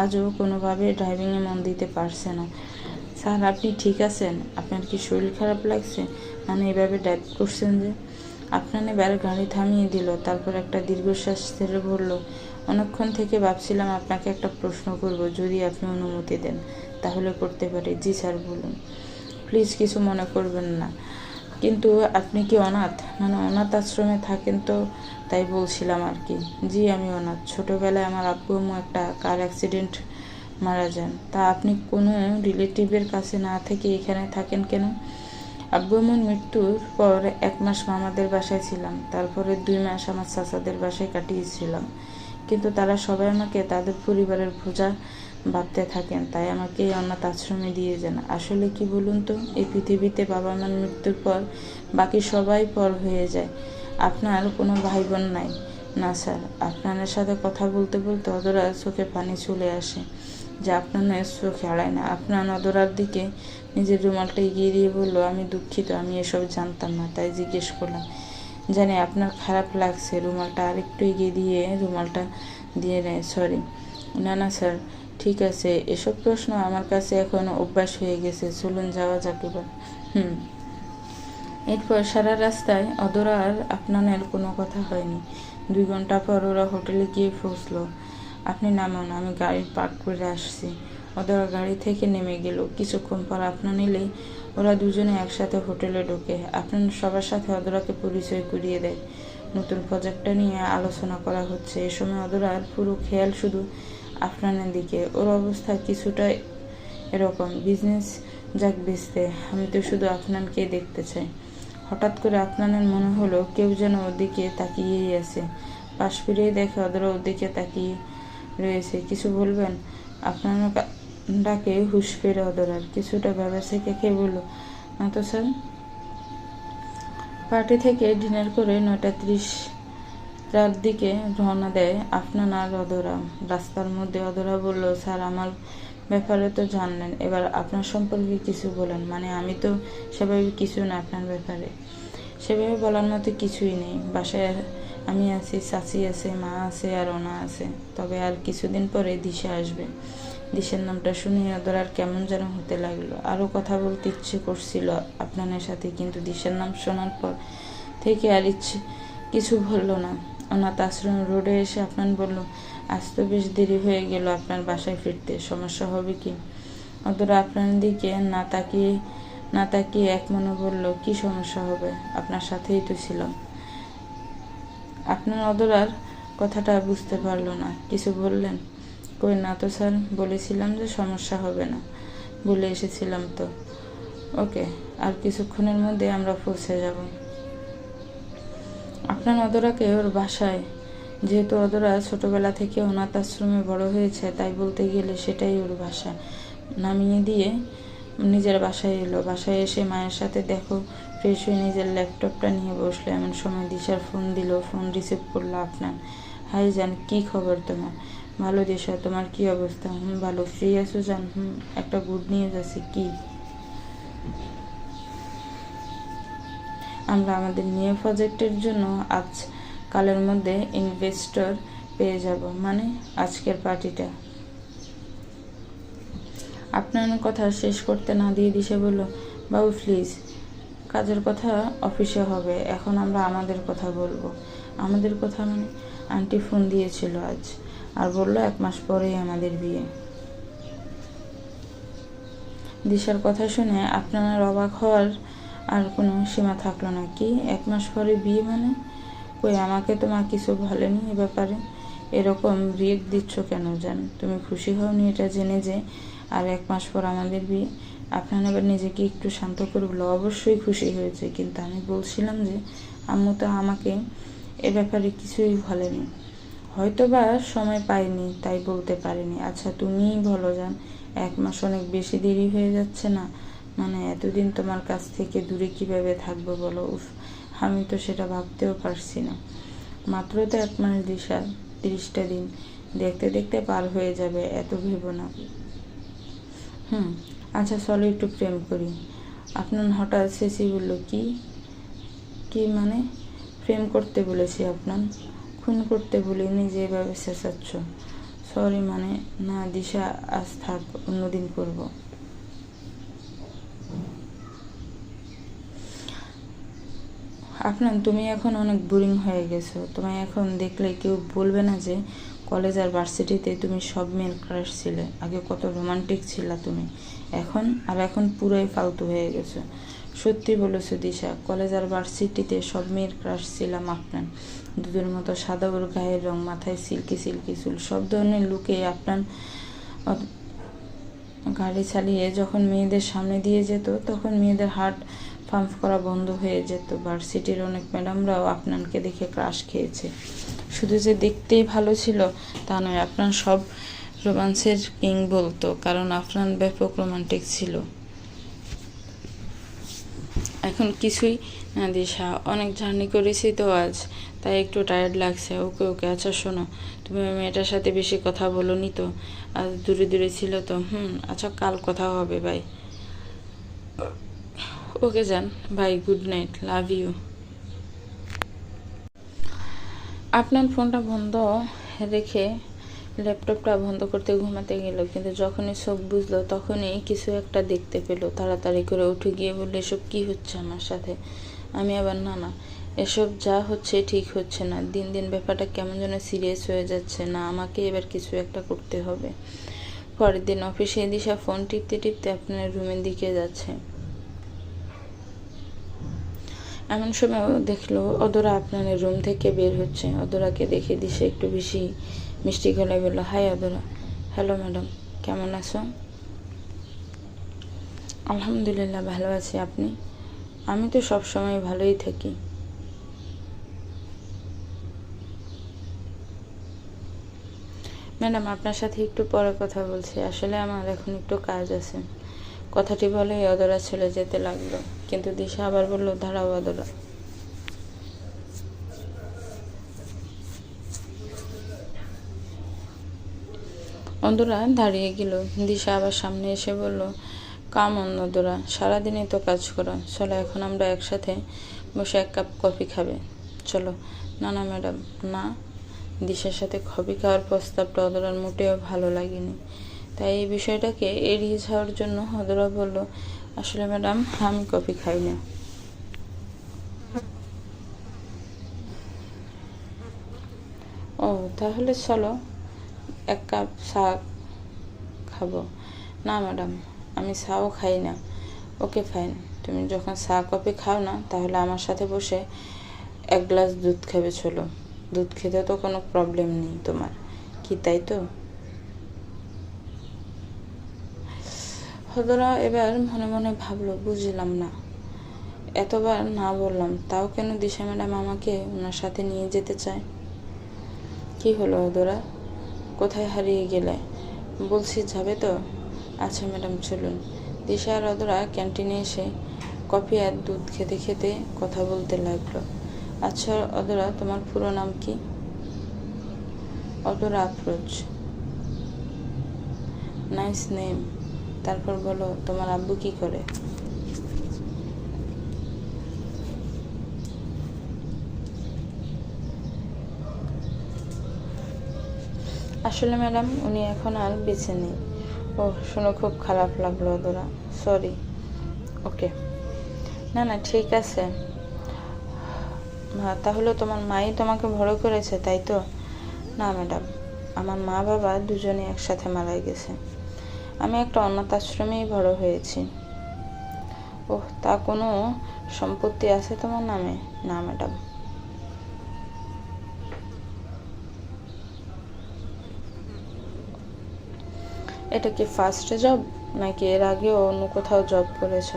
আজও কোনোভাবে ড্রাইভিংয়ে মন দিতে পারছে না। স্যার, আপনি ঠিক আছেন? আপনার কি শরীর খারাপ লাগছে? মানে এভাবে ড্রাইভ করছেন যে? আফরান এবার গাড়ি থামিয়ে দিল। তারপর একটা দীর্ঘশ্বাস ছেড়ে বলল, অনেকক্ষণ থেকে ভাবছিলাম আপনাকে একটা প্রশ্ন করব, যদি আপনি অনুমতি দেন তাহলে করতে পারি। জি স্যার, বলুন। প্লিজ কিছু মনে করবেন না, কিন্তু আপনি কি অনাথ? মানে অনাথ আশ্রমে থাকেন তো, তাই বলছিলাম আর কি। জি, আমি অনাথ। ছোটবেলায় আমার আব্বু আম্মু একটা কার অ্যাক্সিডেন্ট মারা যান। তা আপনি কোনো রিলেটিভের কাছে না থেকে এখানে থাকেন কেন? আব্বু আম্মুর মৃত্যুর পর 1 মাস মামাদের বাসায় ছিলাম, তারপরে 2 মাস আমার চাচাদের বাসায় কাটিয়েছিলাম। কিন্তু তারা সবাই আমাকে তাদের পরিবারের বোঝা ভাবতে থাকেন, তাই আমাকে এই অনাথ আশ্রমে দিয়ে যান। আসলে কি বলুন তো, এই পৃথিবীতে বাবা মার মৃত্যুর পর বাকি সবাই পর হয়ে যায়। আপনার কোনো ভাই বোন নাই? না স্যার। আপনার সাথে কথা বলতে বলতে অদরার চোখে পানি চলে আসে, যে আপনার চোখে এড়ায় না। আপনার অদরার দিকে নিজের রুমালটা এগিয়ে দিয়ে বলল, আমি দুঃখিত, আমি এসব জানতাম না, তাই জিজ্ঞেস করলাম। জানি আপনার খারাপ লাগছে। রুমালটা আরেকটু এগিয়ে দিয়ে রুমালটা দিয়ে নেয়। সরি। না না স্যার, ঠিক আছে। এসব প্রশ্ন আমার কাছে এখন অভ্যাস হয়ে গেছে। চলুন যাওয়া যাক এবার। এরপর সারা রাস্তায় অদরা আর আফনানের কোনো কথা হয়নি। 2 ঘন্টা পর ওরা হোটেলে গিয়ে পৌঁছলো। আপনি নামুন, আমি গাড়ি পার্ক করে আসছি। অদরা গাড়ি থেকে নেমে গেল। কিছুক্ষণ পর আফনান এলেই ওরা দুজনে একসাথে হোটেলে ঢোকে। আফনান সবার সাথে অদরাকে পরিচয় করিয়ে দেয়। নতুন প্রজেক্টটা নিয়ে আলোচনা করা হচ্ছে। এ সময় অদরার পুরো খেয়াল শুধু আফনানের দিকে। ওর অবস্থা কিছুটা এরকম, বিজনেস যাক বেচতে, আমি তো শুধু আফনানকে দেখতে চাই। হঠাৎ করে আফনানের মনে হলো কেউ যেন ওদিকে তাকিয়েই আছে। পাশ ফিরেই দেখে অদরা ওদিকে তাকিয়ে রয়েছে। কিছু বলবেন? আপনার ডাকে হুঁশ ফেরে অদরার। কিছুটা ভেবেছে খেয়ে বলল, না তো স্যার। পার্টি থেকে ডিনার করে 9:30 রাত দিকে রওনা দেয় আফনান আর অদরা। রাস্তার মধ্যে অদরা বলল, স্যার, আমার ব্যাপারে তো জানলেন, এবার আপনার সম্পর্কে কিছু বলেন। মানে আমি তো সেভাবে কিছু না আপনার ব্যাপারে। সেভাবে বলার মতো কিছুই নেই। বাসায় আমি আছি, চাচি আছে, মা আছে আর ওনা আছে। তবে আর কিছুদিন পরে দিশা আসবে। দিশার নামটা শুনে অদরার কেমন যেন হতে লাগলো। আরও কথা বলতে ইচ্ছে করছিল আপনানের সাথে, কিন্তু দিশার নাম শোনার পর থেকে আর ইচ্ছে কিছু বলল না। অনাথ আশ্রম রোডে এসে আফনান বলল, আজ তো বেশ দেরি হয়ে গেল আপনার বাসায় ফিরতে, সমস্যা হবে কি? অদরা আপনার দিকে না তাকিয়ে এক মনে বলল, কি সমস্যা হবে, আপনার সাথেই তো ছিলাম। আপনার অদরার কথাটা বুঝতে পারল না। কিছু বললেন? কই না তো স্যার, বলেছিলাম যে সমস্যা হবে না, বলে এসেছিলাম তো। ওকে, আর কিছুক্ষণের মধ্যে আমরা পৌঁছে যাব। আপনার অদরাকে ওর বাসায়, যেহেতু অদরা ছোটবেলা থেকে অনাথ আশ্রমে বড় হয়েছে, তাই বলতে গেলে সেটাই ওর বাসা, নামিয়ে দিয়ে নিজের বাসায় এলো। বাসায় এসে মায়ের সাথে ফ্রেশ হয়ে নিজের ল্যাপটপটা নিয়ে বসলো। এমন সময় দিশার ফোন দিল। ফোন রিসিভ করলো আফনান। হাই জান, কি খবর তোমার? ভালো দিশা, তোমার কি অবস্থা? ভালো। ফ্রি আছো জান? একটা গুড নিউজ আছে। কি? আমরা আমাদের নিউ প্রজেক্টের জন্য আজ কালের মধ্যে ইনভেস্টর পেয়ে যাব। মানে আজকের পার্টিটা। আপনার কথা শেষ করতে না দিয়ে দিশা বলল, বাবু প্লিজ, কাজের কথা অফিসে হবে, এখন আমরা আমাদের কথা বলবো। আমাদের কথা মানে? আন্টি ফোন দিয়েছিল আজ আর বলল 1 মাস পরেই আমাদের বিয়ে। দিশার কথা শুনে আপনার অবাক হওয়ার আর কোনো সীমা থাকলো না। কি 1 মাস পরে বিয়ে মানে? কই, আমাকে তো মা কিছু বলেনি এ ব্যাপারে। এরকম রিয়েক্ট দিচ্ছ কেন জান? তুমি খুশি হওনি এটা জেনে যে আর 1 মাস পর আমাদের বিয়ে? আপনার আবার নিজেকে একটু শান্ত করে বলল, অবশ্যই খুশি হয়েছে, কিন্তু আমি বলছিলাম যে আম্মু তো আমাকে এ ব্যাপারে কিছুই বলেনি, হয়তো বা সময় পাইনি তাই বলতে পারিনি। আচ্ছা তুমিই বলো জান, 1 মাস অনেক বেশি দেরি হয়ে যাচ্ছে না? মানে এতদিন তোমার কাছ থেকে দূরে কিভাবে থাকবো বলো? উফ, আমি তো সেটা ভাবতেও পারছি না। মাত্র তো 1 মাস দিশা, 30টা দিন দেখতে দেখতে পার হয়ে যাবে, এত ভেবো না। আচ্ছা চলো একটু প্রেম করি। আপনার হঠাৎ শেষি বলল, কি কি মানে? প্রেম করতে বলেছি আপনার, খুন করতে বলিনি যে এভাবে চেঁচাচ্ছ। সরি মানে না দিশা, আজ থাক, অন্যদিন করব। আপনার তুমি এখন অনেক বোরিং হয়ে গেছো। তোমায় এখন দেখলে কেউ বলবে না যে কলেজ আর ভার্সিটিতে তুমি সব মেয়ের ক্রাশ ছিলে। আগে কত রোমান্টিক ছিলা তুমি, এখন পুরোই ফালতু হয়ে গেছো। সত্যি বলেছো দিশা, কলেজ আর ভার্সিটিতে সব মেয়ের ক্রাশ ছিলাম আপনার। দুধের মতো সাদা ওর গায়ের রং, মাথায় সিল্কি সিল্কি চুল, সব ধরনের লুকে আপনার গাড়ি চালিয়ে যখন মেয়েদের সামনে দিয়ে যেত তখন মেয়েদের হার্ট পাম্প করা বন্ধ হয়ে যেত। ভার্সিটির অনেক ম্যাডামরাও আপনাকে দেখে ক্রাশ খেয়েছে। শুধু যে দেখতেই ভালো ছিল তা নয়, আপনার সব রোমান্সের কিং বলতো, কারণ আপনার ব্যাপক রোমান্টিক ছিল। এখন কিছুই না দিশা, অনেক জার্নি করেছি তো আজ, তাই একটু টায়ার্ড লাগছে। ওকে ওকে আচ্ছা শোনো, তুমি মেয়েটার সাথে বেশি কথা বলোনি তো? আজ দূরে দূরে ছিল তো? আচ্ছা কাল কথা হবে, বাই। ওকে যান, bye, good night, love you. আপনার ফোনটা বন্ধ রেখে ল্যাপটপটা বন্ধ করতে ঘুমাতে গেল, কিন্তু যখনই চোখ বুঝলো তখনই কিছু একটা দেখতে পেল। তাড়াতাড়ি করে উঠে গিয়ে বললে, এসব কি হচ্ছে আমার সাথে? আমি আবার, না না, এসব যা হচ্ছে ঠিক হচ্ছে না। দিন দিন ব্যাপারটা কেমন যেন সিরিয়াস হয়ে যাচ্ছে না, আমাকে এবার কিছু একটা করতে হবে। পরের দিন অফিসে দিশা ফোন টিপতে টিপতে আপনার রুমের দিকে যাচ্ছে। এমন সময় দেখলো অদরা আপনার রুম থেকে বের হচ্ছে। অদরাকে দেখে দিশা একটু বেশি মিষ্টি গলায় বলল, হাই অদরা। হ্যালো ম্যাডাম, কেমন আছো? আলহামদুলিল্লাহ ভালো আছি, আপনি? আমি তো সবসময় ভালোই থাকি। ম্যাডাম আপনার সাথে একটু পরে কথা বলছি, আসলে আমার এখন একটু কাজ আছে। কথাটি বলেই অদরা চলে যেতে লাগলো, কিন্তু দিশা আবার বলল, দাঁড়াও অদরা। অদরা দাঁড়িয়ে গেল। দিশা আবার সামনে এসে বলল, কাম অন অদরা, সারাদিনই তো কাজ করো, চলো এখন আমরা একসাথে বসে 1 কাপ কফি খাবে, চলো। না না ম্যাডাম, না। দিশার সাথে কফি খাওয়ার প্রস্তাবটা অদরার মোটেও ভালো লাগেনি, তাই এই বিষয়টাকে এড়িয়ে যাওয়ার জন্য অদরা বলল, আসলে ম্যাডাম আমি কফি খাই না। ও তাহলে চলো 1 কাপ চা খাবো। না ম্যাডাম, আমি চাও খাই না। ওকে ফাইন, তুমি যখন চা কফি খাও না তাহলে আমার সাথে বসে 1 গ্লাস দুধ খাবে, চলো। দুধ খেতে তো কোনো প্রবলেম নেই তোমার, কি তাই তো? অদরা এবার মনে মনে ভাবলো, বুঝলাম না, এতবার না বললাম তাও কেন দিশা ম্যাডাম আমাকে ওনার সাথে নিয়ে যেতে চায়। কি হলো অদরা, কোথায় হারিয়ে গেলে? বলছি যাবে তো? আচ্ছা ম্যাডাম চলুন। দিশা আর অদরা ক্যান্টিনে এসে কফি আর দুধ খেতে খেতে কথা বলতে লাগলো। আচ্ছা অদরা, তোমার পুরো নাম কি? অদরা আফরোজ। Nice name. তারপর বলো, তোমার আব্বু কি করে? আসলে ম্যাডাম উনি এখন আর বেঁচে নেই। ও শুনে খুব খারাপ লাগলো অদরা, সরি। ওকে, না না ঠিক আছে। তাহলে তোমার মাই তোমাকে বড় করেছে তাই তো? না ম্যাডাম, আমার মা বাবা দুজনে একসাথে মারা গেছে, আমি একটা অনাথ আশ্রমেই বড় হয়েছি। ওহ, তা কোনো সম্পত্তি আছে তোমার নামে? না ম্যাডাম। এটা কি ফার্স্ট জব নাকি এর আগেও অন্য কোথাও জব করেছ?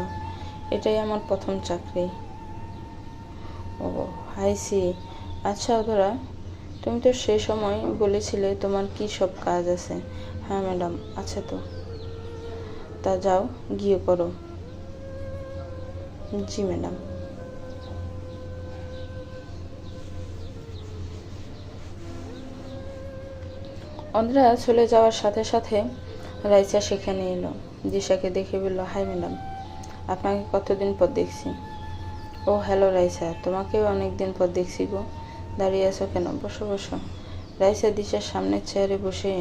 এটাই আমার প্রথম চাকরি। ও, আই সি। আচ্ছা অধরা, তুমি তো সে সময় বলেছিলে তোমার কি সব কাজ আছে। হ্যাঁ ম্যাডাম, আছে তো। তা যাও, গিয়ে করো। জি ম্যাডাম। অধরা চলে যাওয়ার সাথে সাথে রাইসা সেখানে এলো। দিশাকে দেখে বলল, হাই ম্যাডাম, আপনাকে কতদিন পর দেখছি। ও হ্যালো রাইসা, তোমাকেও অনেক দিন পর দেখছি গো। দাঁড়িয়ে আছো কেন? বসো বসো। রাইসা দিশার সামনের চেয়ারে বসে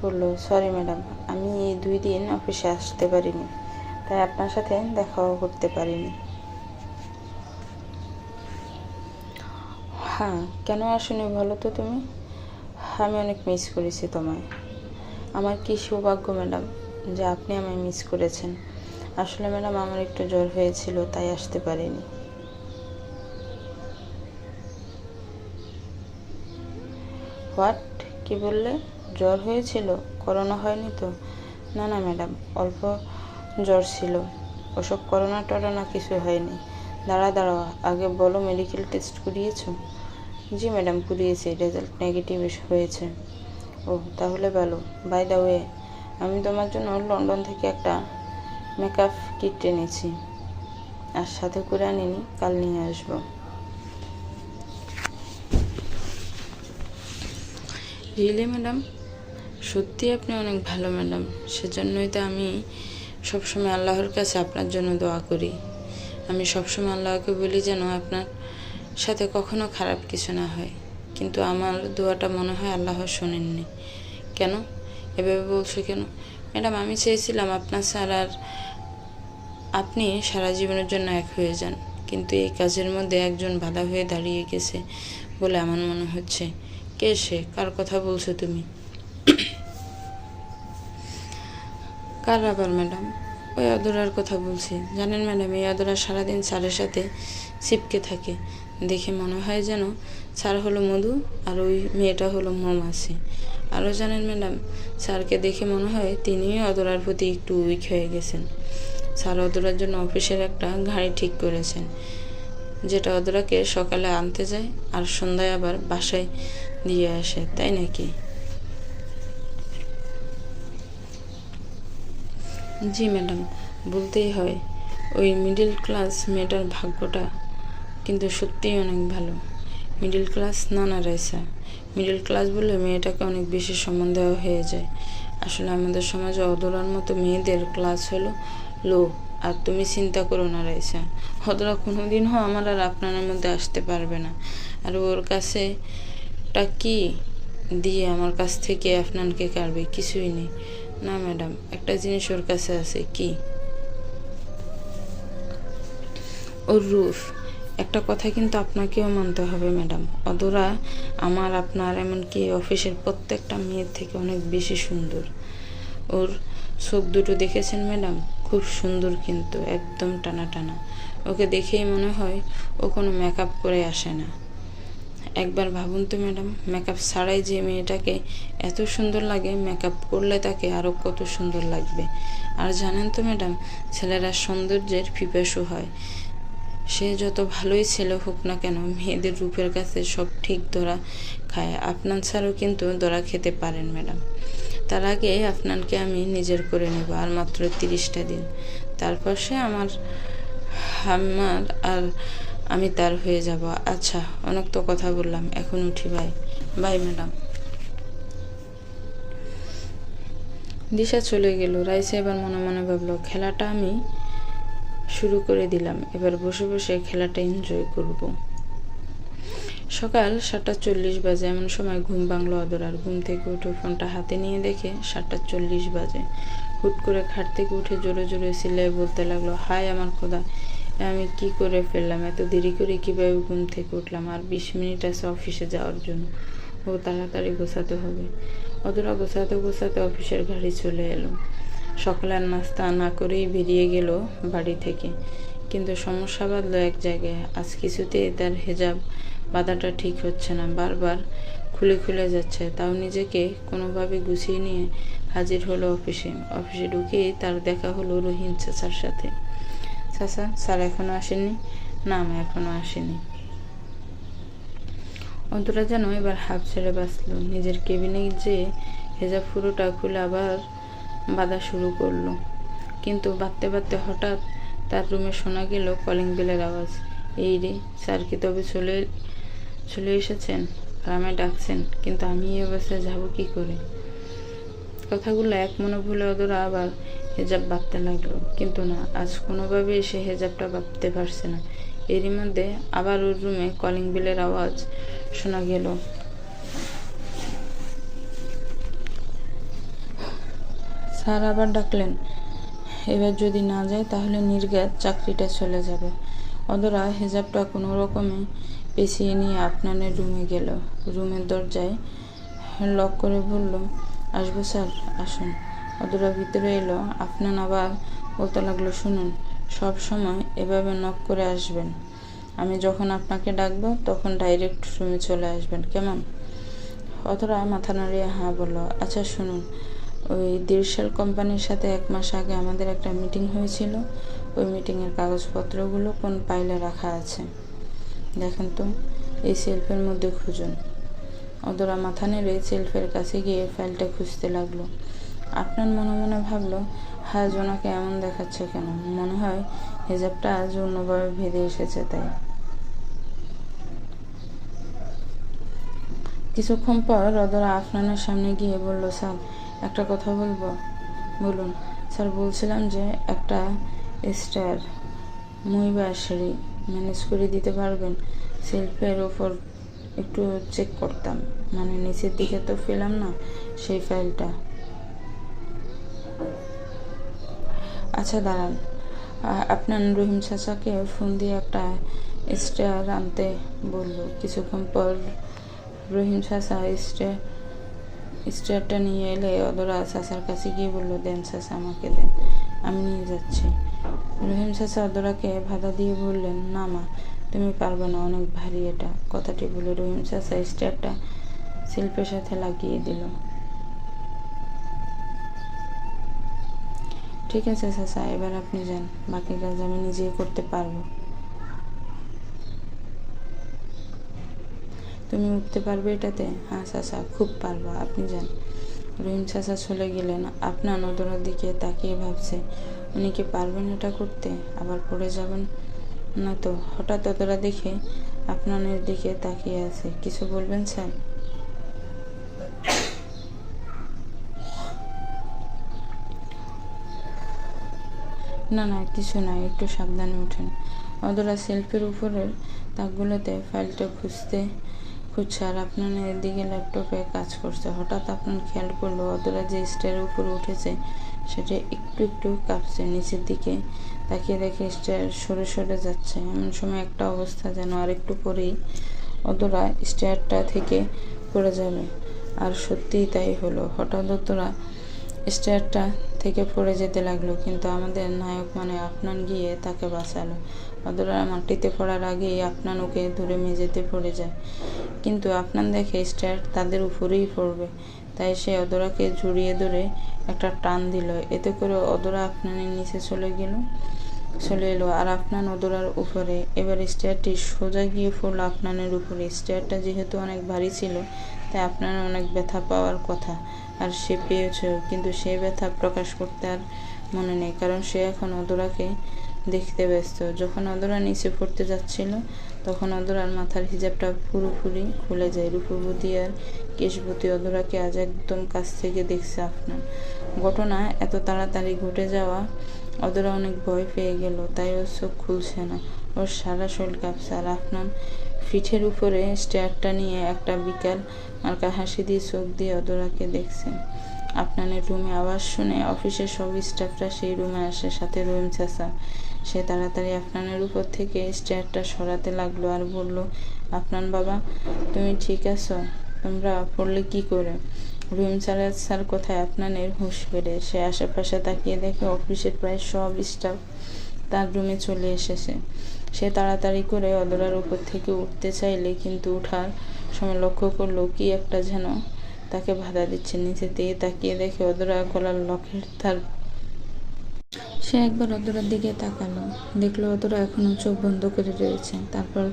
বলল, সরি ম্যাডাম, আমি এই 2 দিন অফিসে আসতে পারিনি, তাই আপনার সাথে দেখাও করতে পারিনি। হ্যাঁ, কেন আসুনি বলো তো তুমি? আমি অনেক মিস করেছি তোমায়। আমার কি সৌভাগ্য ম্যাডাম যে আপনি আমায় মিস করেছেন। আসলে ম্যাডাম আমার একটু জ্বর হয়েছিল, তাই আসতে পারিনি। হোয়াট? কি বললে? জ্বর হয়েছিল? করোনা হয়নি তো? না না ম্যাডাম, অল্প জ্বর ছিল, ওসব করোনা টরোনা কিছু হয়নি। দাঁড়াও, আগে বলো মেডিকেল টেস্ট করিয়েছো? জি ম্যাডাম, করিয়েছি, রেজাল্ট নেগেটিভ হয়েছে। ও তাহলে ভালো। বাই দ্য ওয়ে, আমি তোমার জন্য লন্ডন থেকে একটা মেকআপ কিট এনেছি, আর সাথে করে আনিনি, কাল নিয়ে আসবো। Really madam? সত্যি আপনি অনেক ভালো ম্যাডাম, সেজন্যই তো আমি সবসময় আল্লাহর কাছে আপনার জন্য দোয়া করি। আমি সবসময় আল্লাহকে বলি যেন আপনার সাথে কখনো খারাপ কিছু না হয়, কিন্তু আমার দোয়াটা মনে হয় আল্লাহ শোনেননি। কেন এভাবে বলছো কেন? ম্যাডাম আমি চেয়েছিলাম আপনার আপনি সারা জীবনের জন্য এক হয়ে যান, কিন্তু এই কাজের মধ্যে একজন বাধা হয়ে দাঁড়িয়ে গেছে বলে আমার মনে হচ্ছে। কে সে? কার কথা বলছো তুমি? কার আবার ম্যাডাম? ওই অধরার কথা বলছি। জানেন ম্যাডাম, এই অধরা সারাদিন স্যারের সাথে ছিপকে থাকে। দেখে মনে হয় যেন স্যার হলো মধু আর ওই মেয়েটা হলো মৌমাছি। আরও জানেন ম্যাডাম, স্যারকে দেখে মনে হয় তিনিও অধরার প্রতি একটু উইক হয়ে গেছেন। স্যার অধরার জন্য অফিসের একটা গাড়ি ঠিক করেছেন, যেটা অধরাকে সকালে আনতে যায় আর সন্ধ্যায় আবার বাসায় দিয়ে আসে, তাই নাকি? জি ম্যাডাম, বলতেই হয় ওই মিডিল ক্লাস মেয়েটার ভাগ্যটা কিন্তু সত্যিই অনেক ভালো। মিডিল ক্লাস না না রাইসা, মিডিল ক্লাস বলে মেয়েটাকে অনেক বেশি সম্মান দেওয়া হয়ে যায়। আসলে আমাদের সমাজে অধরার মতো মেয়েদের ক্লাস হলো লো। আর তুমি চিন্তা করো না রাইসা, অধরা কোনোদিনও আমার আর আপনার মধ্যে আসতে পারবে না। আর ওর কাছে কি দিয়ে আমার কাছ থেকে আপনাকে কাড়বে? কিছুই নেই। না ম্যাডাম, একটা জিনিস ওর কাছে আছে। কি? ওর রূপ। একটা কথা কিন্তু আপনাকেও মানতে হবে ম্যাডাম, অধরা আমার, আপনার, এমনকি অফিসের প্রত্যেকটা মেয়ের থেকে অনেক বেশি সুন্দর। ওর চোখ দুটো দেখেছেন ম্যাডাম? খুব সুন্দর, কিন্তু একদম টানা টানা। ওকে দেখেই মনে হয় ও কোনো মেকআপ করে আসে না। একবার ভাবুন তো ম্যাডাম, মেকআপ ছাড়াই যে মেয়েটাকে এত সুন্দর লাগে, মেকআপ করলে তাকে আরও কত সুন্দর লাগবে। আর জানেন তো ম্যাডাম, ছেলেরা সৌন্দর্যের পিপাসু হয়। সে যত ভালোই ছেলে হোক না কেন, মেয়েদের রূপের কাছে সব ঠিক ধরা খায়। আপনার ছাড়াও কিন্তু ধরা খেতে পারেন ম্যাডাম। তার আগে আপনাকে আমি নিজের করে নেব, আর মাত্র 30টা দিন, তারপর সে আমার আর আমি তার হয়ে যাব। আচ্ছা, অনেক তো কথা বললাম, এখন উঠি। বাই। Bye madam. দিশা চলে গেল। রাইসা এবার মনে মনে ভাবলো, খেলাটা আমি শুরু করে দিলাম, এবার বসে বসে খেলাটা এনজয় করব। সকাল 7:40 বাজে। এমন সময় ঘুম ভাঙল অধরার। ঘুম থেকে উঠে ফোনটা হাতে নিয়ে দেখে 7:40 বাজে। হুট করে খাট থেকে উঠে জোরে জোরে চিল্লায় বলতে লাগলো, হায় আমার খোদা, আমি কি করে ফেললাম? এত দেরি করে কিভাবে ঘুম থেকে উঠলাম? আর 20 মিনিট আছে অফিসে যাওয়ার জন্য। ও তাড়াতাড়ি গোছাতে হবে। অধরা গোছাতে গোছাতে অফিসের গাড়ি চলে এলো। সকালের নাস্তা না করেই বেরিয়ে গেল বাড়ি থেকে। কিন্তু সমস্যা বাঁধলো এক জায়গায়। আজ কিছুতেই তার হেজাব বাঁধাটা ঠিক হচ্ছে না, বারবার খুলে খুলে যাচ্ছে। তাও নিজেকে কোনোভাবে গুছিয়ে নিয়ে হাজির হলো অফিসে ঢুকেই তার দেখা হলো রহিম চাচার সাথে। চাচা, স্যার এখনো আসেননি? না মা, এখনো আসেনি। অন্তরা যেন এবার হাফ ছেড়ে বাঁচল। নিজের কেবিনে যে হেজাব পুরোটা খুলে আবার বাঁধা শুরু করলো, কিন্তু বাঁধতে বাঁধতে হঠাৎ তার রুমে শোনা গেল কলিং বেলের আওয়াজ। এই রে, স্যার কি তবে চলে এসেছেন? আর আমায় ডাকছেন, কিন্তু আমি এই অবস্থায় যাবো কি করে? কথাগুলো এক মনে ভুলে অদরা আবার হেজাব বাঁধতে লাগলো, কিন্তু না, আজ কোনোভাবেই সে হেজাবটা বাঁধতে পারছে না। এরই মধ্যে আবার ওর রুমে কলিং বেলের আওয়াজ শোনা গেল। স্যার আবার ডাকলেন। এবার যদি না যায় তাহলে নির্ঘাত চাকরিটা চলে যাবে। অদরা হেজাবটা কোনো রকমে পেঁচিয়ে নিয়ে আপনানের রুমে গেল। রুমের দরজায় লক করে বলল, আসবো স্যার? আসুন। অদরা ভিতরে এলো। আপনান আবার বলতে লাগলো, শুনুন, সব সময় এভাবে নক করে আসবেন। আমি যখন আপনাকে ডাকবো তখন ডাইরেক্ট রুমে চলে আসবেন, কেমন? অদরা মাথা নাড়িয়ে হ্যাঁ বলল। আচ্ছা শুনুন, ওই দিরশাল কোম্পানির সাথে 1 মাস আগে আমাদের একটা মিটিং হয়েছিল। ওই মিটিংয়ের কাগজপত্রগুলো কোন পাইলে রাখা আছে দেখেন তো, এই সেলফের মধ্যে খুঁজুন। অদরা মাথা নেড়ে সেলফের কাছে গিয়ে ফাইলটা খুঁজতে লাগলো। আপনার মনে মনে ভাবলো, আজ ওনাকে এমন দেখাচ্ছে কেন? মনে হয় হেজাবটা আজ অন্যভাবে ভেদে এসেছে তাই। কিছুক্ষণ পর অদরা আফনানের সামনে গিয়ে বলল, স্যার একটা কথা বলবো? বলুন। স্যার বলছিলাম যে একটা স্টার মুইবা সিঁড়ি ম্যানেজ করে দিতে পারবেন? সেলফের ওপর একটু চেক করতাম, মানে নিচের দিকে তো পেলাম না সেই ফাইলটা। আচ্ছা দাঁড়ান, আপনার রহিম চাচাকে ফোন দিয়ে একটা স্টার আনতে বলল। কিছুক্ষণ পর রহিম চাচা স্টারটা নিয়ে এলে অদরা চাচার কাছে গিয়ে বলল, দেন চাচা, আমাকে দেন, আমি নিয়ে যাচ্ছি। রহিম চাচা অদরাকে বাধা দিয়ে বললেন, না মা, তুমি পারবে না, অনেক ভারী এটা। কথাটি বলে রহিম চাচা স্টারটা শিল্পের সাথে লাগিয়ে দিল। ঠিক আছে চাচা, এবার আপনি যান, বাকি কাজ আমি নিজেই করতে পারবো। তুমি উঠতে পারবে এটাতে? হ্যাঁ চাচা, খুব পারবো, আপনি যান। রহিম চাচা চলে গেলেন। আপনার অদরার দিকে তাকিয়ে ভাবছে, উনি কি পারবেন এটা করতে? আবার পড়ে যাবেন না তো? হঠাৎ অদরা দেখে আপনানের দিকে তাকিয়ে আছে। কিছু বলবেন স্যার? না না, কিছু না, একটু সাবধানে উঠেন। অদরা সেলফের উপরের তাকগুলোতে ফাইলটা খুঁজছে আর আপনার দিকে ল্যাপটপে কাজ করছে। হঠাৎ আপনার খেয়াল করলো অদরা যে স্টারের উপরে উঠেছে সেটা একটু একটু কাঁপছে। নিচের দিকে তাকিয়ে দেখে স্টার সরে সরে যাচ্ছে। এমন সময় একটা অবস্থা যেন আর একটু পরেই অদরা স্টারটা থেকে পড়ে যাবে। আর সত্যিই তাই হলো। হঠাৎ অদরা স্টারটা থেকে পড়ে যেতে লাগলো, কিন্তু আমাদের নায়ক মানে আপনান গিয়ে তাকে বাঁচালো। অদরা মাটিতে পড়ার আগেই আপনান ওকে ধরে মেঝেতে পড়ে যায়, কিন্তু আপনান দেখে স্টার তাদের উপরেই পড়বে, তাই সে অদরাকে জড়িয়ে ধরে একটা টান দিল। এতে করে অদরা আপনানের নিচে চলে এলো আর আপনান অদরার উপরে। এবার স্টারটি সোজা গিয়ে পড়লো আপনানের উপরে। স্টারটা যেহেতু অনেক ভারী ছিল তাই আপনার অনেক ব্যথা পাওয়ার কথা, আর সে পেয়েছেও, কিন্তু সেই ব্যথা প্রকাশ করতে আর মনে নেই, কারণ সে এখন অদরাকে দেখতে ব্যস্ত। যখন অদরা নিচে পড়তে যাচ্ছিল তখন অদরার মাথার হিজাবটা পুরোপুরি খুলে যায়। রূপবতী আর কেশবতী অদরাকে আজ একদম কাছ থেকে দেখছে আপনার। ঘটনা এত তাড়াতাড়ি ঘটে যাওয়া অদরা অনেক ভয় পেয়ে গেল, তাই ওর চোখ খুলছে না, ওর সারা শরীর কাঁপছে। আর আপনার পিঠের উপরে স্টারটা নিয়ে একটা বিকাল মার্কা হাসি দিয়ে চোখ দিয়ে অদরাকে দেখছে। আপনানের রুমে আওয়াজ শুনে অফিসের সব স্টাফরা সেই রুমে আসে, সাথে রহিম চাচা। সে তাড়াতাড়ি আপনানের উপর থেকে স্টারটা সরাতে লাগলো আর বলল, আপনান বাবা, তুমি ঠিক আছো? তোমরা পড়লে কি করে? রহিম স্যার কোথায়? আপনানের হুঁশ ফেরে সে আশেপাশে তাকিয়ে দেখে অফিসের প্রায় সব স্টাফ তার রুমে চলে এসেছে। সে তাড়াতাড়ি করে অদরার উপর থেকে উঠতে চাইলে, কিন্তু উঠার সময় লক্ষ্য করলো কি একটা যেন তাকে বাধা দিচ্ছে। নিচে দিয়ে তাকিয়ে দেখে অদরা গলার লকেট তার। সে একবার অদরার দিকে তাকালো, দেখলো অদরা এখনো চোখ বন্ধ করে রয়েছে। তারপর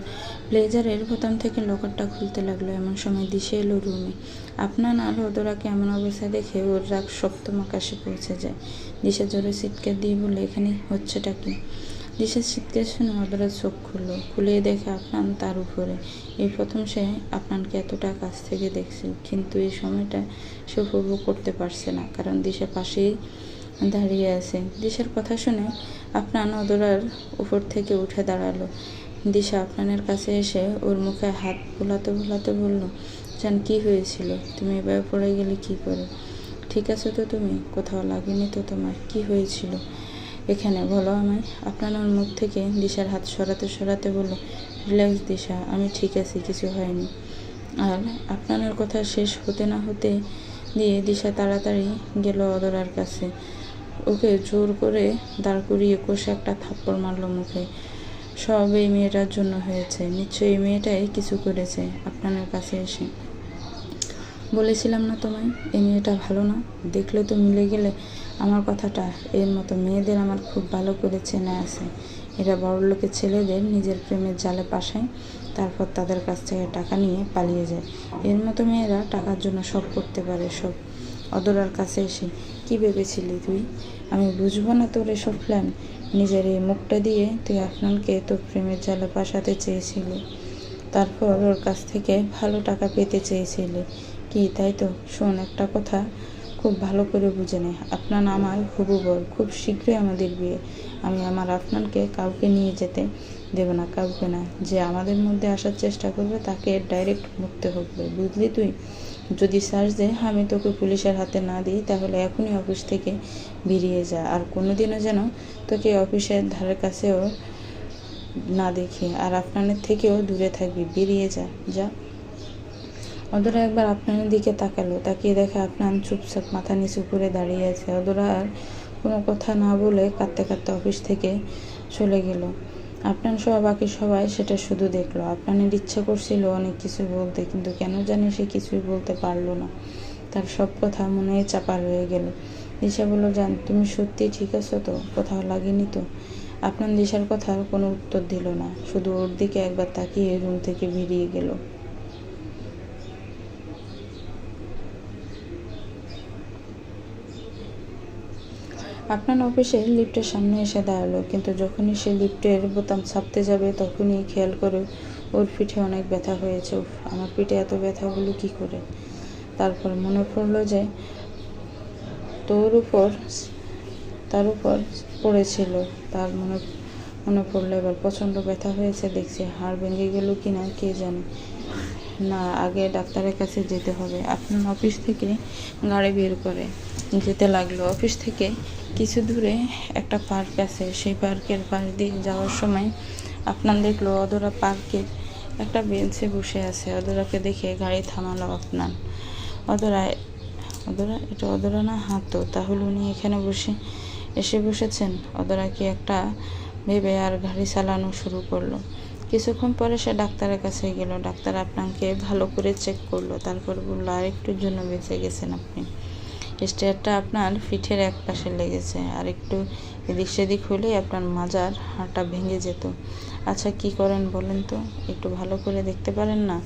ব্লেজারের বোতাম থেকে লকেটটা খুলতে লাগলো। এমন সময় দিশে এলো রুমে। আপনার আর অদরাকে এমন অবস্থা দেখে ওর রাগ সপ্তম আকাশে পৌঁছে যায়। দিশা জোরে চিৎকার দিয়ে বলে, এখানে হচ্ছেটা কি? দিশার চিৎকার শুনে অদরা চোখ খুলে দেখে আপনার তার উপরে। এই প্রথম সে আপনাকে এতটা কাছ থেকে দেখছে, কিন্তু এই সময়টা সে উপভোগ করতে পারছে না, কারণ দিশা পাশেই দাঁড়িয়ে আছে। দিশার কথা শুনে আপনার অদরার উপর থেকে উঠে দাঁড়ালো। দিশা আপনার কাছে এসে ওর মুখে হাত বোলাতে বোলাতে বলল, জান কি হয়েছিল? তুমি এভাবে পড়ে গেলে কি করে? ঠিক আছে তো তুমি? কোথাও লাগেনি তো তোমার? কি হয়েছিল এখানে বলো আমায়। আপনার মুখ থেকে দিশার হাত সরাতে সরাতে বলল, রিল্যাক্স দিশা, আমি ঠিক আছি, কিছু হয়নি। আর আপনার কথা শেষ হতে না হতে দিয়ে দিশা তাড়াতাড়ি গেল অদরার কাছে। ওকে জোর করে দাঁড় করিয়ে কষে একটা থাপ্পড় মারল মুখে। সব এই মেয়েটার জন্য হয়েছে, নিশ্চয়ই এই মেয়েটাই কিছু করেছে। আপনার কাছে এসে বলেছিলাম না তোমায় এই মেয়েটা ভালো না? দেখলে তো মিলে গেলে আমার কথাটা। এর মতো মেয়েদের আমার খুব ভালো করে চেনা আছে। এরা বড়লোকের ছেলেদের নিজের প্রেমের জালে পাশায়, তারপর তাদের কাছ থেকে টাকা নিয়ে পালিয়ে যায়। এর মতো মেয়েরা টাকার জন্য সব করতে পারে। সব অদরার কাছে এসে কি ভেবেছিলি তুই? আমি বুঝবো না তোর এসব প্ল্যান? নিজের এই মুখটা দিয়ে তুই আপনাকে তোর প্রেমের জালে পাশাতে চেয়েছিলি, তারপর ওর কাছ থেকে ভালো টাকা পেতে চেয়েছিলি কি, তাই তো? শোন, একটা কথা খুব ভালো করে বুঝে নে, আপনার আমার হবু বর। খুব শীঘ্রই আমাদের বিয়ে। আমি আমার আপনাকে কাউকে নিয়ে যেতে দেব না, কাউকে না। যে আমাদের মধ্যে আসার চেষ্টা করবে তাকে ডাইরেক্ট মুক্তি হবে, বুঝলি তুই? যদি চাস যে আমি তোকে পুলিশের হাতে না দিই, তাহলে এখনই অফিস থেকে বেরিয়ে যা। আর কোনোদিনও যেন তোকে অফিসের ধারের কাছেও না দেখি, আর আপনার থেকেও দূরে থাকবি। বেরিয়ে যা, যা। অদরা একবার আপনার দিকে তাকালো, তাকিয়ে দেখে আপনার চুপচাপ মাথা নিচু করে দাঁড়িয়ে আছে। অদরা আর কোনো কথা না বলে কাঁদতে কাঁদতে অফিস থেকে চলে গেল। আপনার সহ বাকি সবাই সেটা শুধু দেখলো। আপনার ইচ্ছা করছিল অনেক কিছু বলতে, কিন্তু কেন জানি সে কিছুই বলতে পারলো না। তার সব কথা মনে চাপা রয়ে গেল। দিশা বলল, জান তুমি সত্যি ঠিক আছো তো? কোথাও লাগেনি তো? আপনার দিশার কথার কোনো উত্তর দিল না, শুধু ওর দিকে একবার তাকিয়ে রুম থেকে বেরিয়ে গেল। আপনার অফিসের লিফটের সামনে এসে দাঁড়ালো, কিন্তু যখনই সে লিফটের বোতাম চাপতে যাবে তখনই খেয়াল করে ওর পিঠে অনেক ব্যথা হয়েছে। উফ, আমার পিঠে এত ব্যথা হলো কী করে? তারপর মনে পড়লো যে তার উপর পড়েছিল। তার মনে পড়লো এবার প্রচণ্ড ব্যথা হয়েছে, দেখছি হাড় ভেঙে গেল কি না কে জানে। না, আগে ডাক্তারের কাছে যেতে হবে। আপনার অফিস থেকে গাড়ি বের করে যেতে লাগলো। অফিস থেকে কিছু দূরে একটা পার্ক আছে। সেই পার্কের পাশ দিয়ে যাওয়ার সময় আপনার দেখলো অদরা পার্কের একটা বেঞ্চে বসে আছে। অদরাকে দেখে গাড়ি থামালো আপনার। অদরা এটা অদরা না? হ্যাঁ তো, তাহলে উনি এখানে এসে বসেছেন। অদরাকে একটা ভেবে আর গাড়ি চালানো শুরু করলো। কিছুক্ষণ পরে সে ডাক্তারের কাছে গেল। ডাক্তার আপনাকে ভালো করে চেক করলো, তারপর বললো আর একটুর জন্য বেঁচে গেছেন আপনি। স্টেয়ারটা আপনার পিঠের এক পাশে লেগেছে, আর একটু এদিক সেদিক হলেই আপনার মাজার হাড়টা ভেঙে যেত। আচ্ছা কি করেন বলেন তো? একটু ভালো করে দেখতে পারেন না?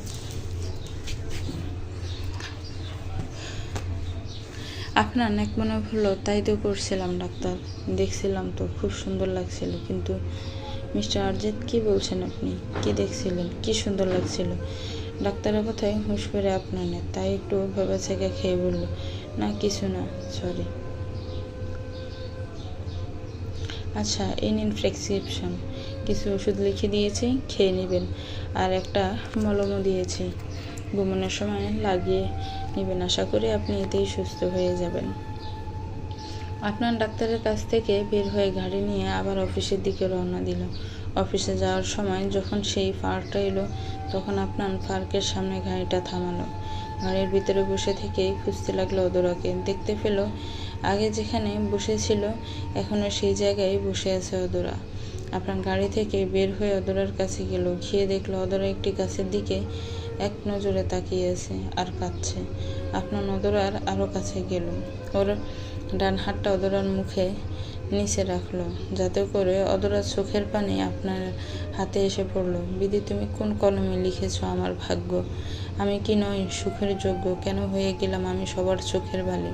আপনার এক মনে হলো, তাই তো করছিলাম ডাক্তার, দেখছিলাম তো, খুব সুন্দর লাগছিল। কিন্তু মিস্টার আরজিৎ, কি বলছেন আপনি? কি দেখছিলেন? কি সুন্দর লাগছিল? ডাক্তারের কথায় হুঁশ করে আপনার তাই একটু ভেবে থেকে খেয়ে বলল, না কিছু না, সরি। আচ্ছা এই নিন প্রেসক্রিপশন, কিছু ওষুধ লিখে দিয়েছি, খেয়ে নেবেন। আর একটা মলমও দিয়েছি, ঘুমানোর সময় লাগিয়ে নেবেন। আশা করি আপনি এতেই সুস্থ হয়ে যাবেন। আপনার ডাক্তারের কাছ থেকে বের হয়ে গাড়ি নিয়ে আবার অফিসের দিকে রওনা দিল। অফিসে যাওয়ার সময় যখন সেই পার্কটা এলো, তখন আপনার পার্কের সামনে গাড়িটা থামালো। গাড়ির ভিতরে বসে থেকেই খুঁজতে লাগলো অদরাকে। দেখতে পেল আগে যেখানে বসেছিল এখনও সেই জায়গায় বসে আছে অদরা। আপনার গাড়ি থেকে বের হয়ে অদরার কাছে গেল। গিয়ে দেখলো অদরা একটি গাছের দিকে এক নজরে তাকিয়ে আছে আর কাঁদছে। আপনার অদরার আরও কাছে গেল, ওর ডান হাতটা অদরার মুখে নিচে রাখলো, যাতে করে অদরার চোখের পানি আপনার হাতে এসে পড়লো। বিধি, তুমি কোন কলমে লিখেছ আমার ভাগ্য? আমি কি নই সুখের যোগ্য? কেন হয়ে গেলাম আমি সবার চোখের বালি?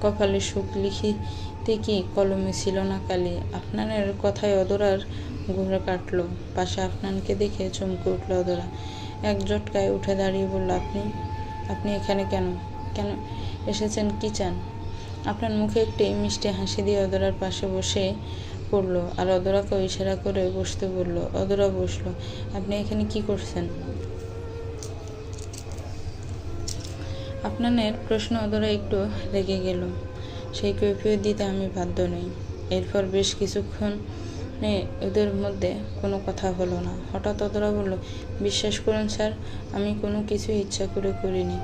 কপালে সুখ লিখিতে কি কলমে ছিল না কালি? আপনার কথায় অদরার ঘুরে কাটলো। পাশে আফনানকে দেখে চমকে উঠল অদরা। এক ঝটকায় উঠে দাঁড়িয়ে বলল, আপনি এখানে কেন কেন এসেছেন? কি চান? আপনার মুখে একটি মিষ্টি হাসি দিয়ে অদরার পাশে বসে পড়ল আর অদরাকে ইশারা করে বসতে বলল। অদরা বসল। আপনি এখানে কি করছেন? আপনার প্রশ্ন অদরা একটু রেগে গেল। সেই কৈফিয়ত দিতে আমি বাধ্য নই। এরপর বেশ কিছুক্ষণ ওদের মধ্যে কোনো কথা হলো না। হঠাৎ অদরা বলল, বিশ্বাস করুন স্যার, আমি কোনো কিছু ইচ্ছা করে করিনি।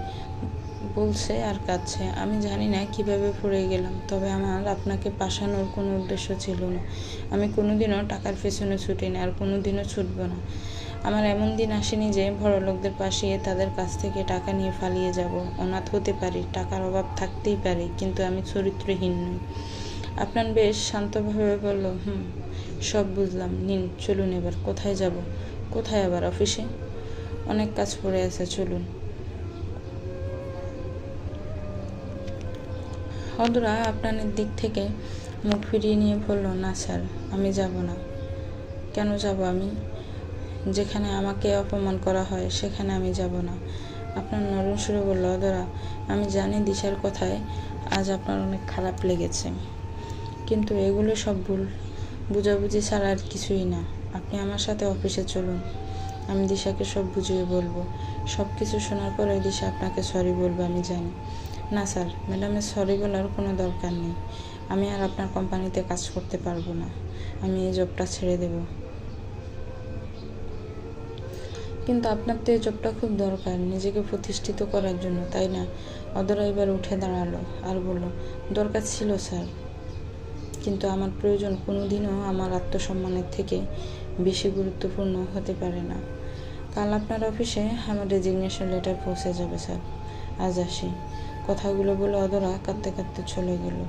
বলছে আর কাঁদছে। আমি জানি না কিভাবে পড়ে গেলাম, তবে আমার আপনাকে পাশানোর কোনো উদ্দেশ্য ছিল না। আমি কোনোদিনও টাকার পেছনে ছুটিনি, আর কোনোদিনও ছুটব না। আমার এমন দিন আসেনি যে বড়লোকদের পাশে তাদের কাছ থেকে টাকা নিয়ে পালিয়ে যাব। অনাথ হতে পারি, টাকার অভাব থাকতেই পারে, কিন্তু আমি চরিত্রহীন নই। আপনার বেশ শান্তভাবে বলল, সব বুঝলাম। নিন, চলুন এবার। কোথায় যাব? কোথায় আবার? অফিসে? অনেক কাজ পড়ে আছে, চলুন। অদরা আপনার দিক থেকে মুখ ফিরিয়ে নিয়ে বলল, না স্যার, আমি যাব না। কেন যাব আমি? যেখানে আমাকে অপমান করা হয় সেখানে আমি যাব না। আপনার নরম সুরে বলল, অদরা, আমি জানি দিশার কথায় আজ আপনার অনেক খারাপ লেগেছে, কিন্তু এগুলো সব ভুল বুঝাবুঝি ছাড়া আর কিছুই না। আপনি আমার সাথে অফিসে চলুন। আমি দিশাকে সব বুঝিয়ে বলবো। সব কিছু শোনার পরে দিশা আপনাকে সরি বলবে, আমি জানি। না স্যার, ম্যাডামের সরি বলার কোনো দরকার নেই। আমি আর আপনার কোম্পানিতে কাজ করতে পারবো না। আমি এই জবটা ছেড়ে দেব। কিন্তু আপনার তো এই জবটা খুব দরকার, নিজেকে প্রতিষ্ঠিত করার জন্য, তাই না? অদরা এবার উঠে দাঁড়ালো আর বলল, দরকার ছিল স্যার, কিন্তু আমার প্রয়োজন কোনোদিনও আমার আত্মসম্মানের থেকে বেশি গুরুত্বপূর্ণ হতে পারে না। কাল আপনার অফিসে আমার রেজিগনেশন লেটার পৌঁছে যাবে স্যার। আজ আসি। কথাগুলো বলে অদরা কাঁদতে কাঁদতে চলে গেল।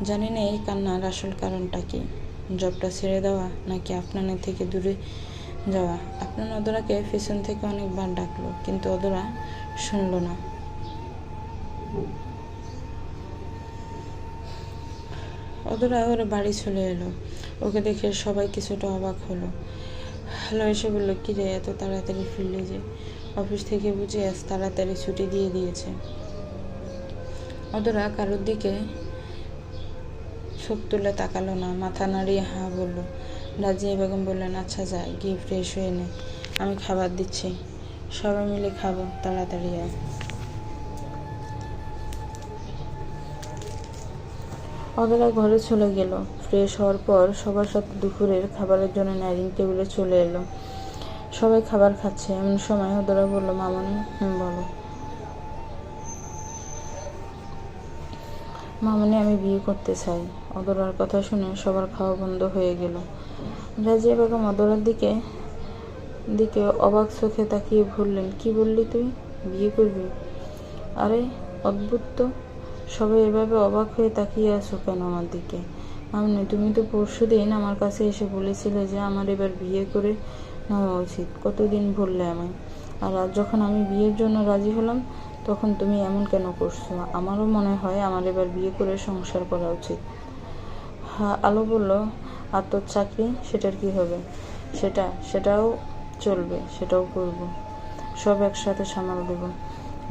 জানি না এই কান্নার আসল কারণটা কি, জবটা ছেড়ে দেওয়া নাকি আপনার থেকে দূরে যাওয়া। আপনার অদরাকে পেছন থেকে অনেকবার ডাকলো, কিন্তু অদরা শুনল না। অদরা ওর বাড়ি চলে এলো। ওকে দেখে সবাই কিছুটা অবাক হলো। হ্যালো এসে বললো, কি রে, এত তাড়াতাড়ি ফিরলি যে? অফিস থেকে বুঝে আজ তাড়াতাড়ি ছুটি দিয়ে দিয়েছে। অদরা কারোর দিকে চোখ তুলে তাকালো না, মাথা নাড়িয়ে হ্যাঁ বলল। রাজিয়া বেগম বললেন, আচ্ছা যা, গিয়ে ফ্রেশ হয়ে নে, আমি খাবার দিচ্ছি, সবাই মিলে খাবো, তাড়াতাড়ি আয়। অদরা ঘরে চলে গেল। ফ্রেশ হওয়ার পর সবার সাথে দুপুরের খাবারের জন্য ডাইনিং টেবিলে চলে এলো। সবাই খাবার খাচ্ছে, এমন সময় অদরা বলল, মামনি। বলো। মামনি, আমি বিয়ে করতে চাই। অদরার কথা শুনে সবার খাওয়া বন্ধ হয়ে গেল। রাজিয়া বেগম অদরার দিকে অবাক চোখে তাকিয়ে বললেন, কি বললি তুই? বিয়ে করবি? আরে অদ্ভুত তো, সবাই এভাবে অবাক হয়ে তাকিয়ে আছো কেন আমার দিকে? মামনি, তুমি তো পরশুদিন আমার কাছে এসে বলেছিলে যে আমার এবার বিয়ে করে নেওয়া উচিত। কতদিন বললে আমায়, আর আজ যখন আমি বিয়ের জন্য রাজি হলাম তখন তুমি এমন কেন করছো? আমারও মনে হয় আমার এবার বিয়ে করে সংসার করা উচিত। হ্যাঁ, আলো বলল, আর তোর চাকরি, সেটার কি হবে? সেটাও চলবে, সেটাও করব, সব একসাথে সামাল দেব।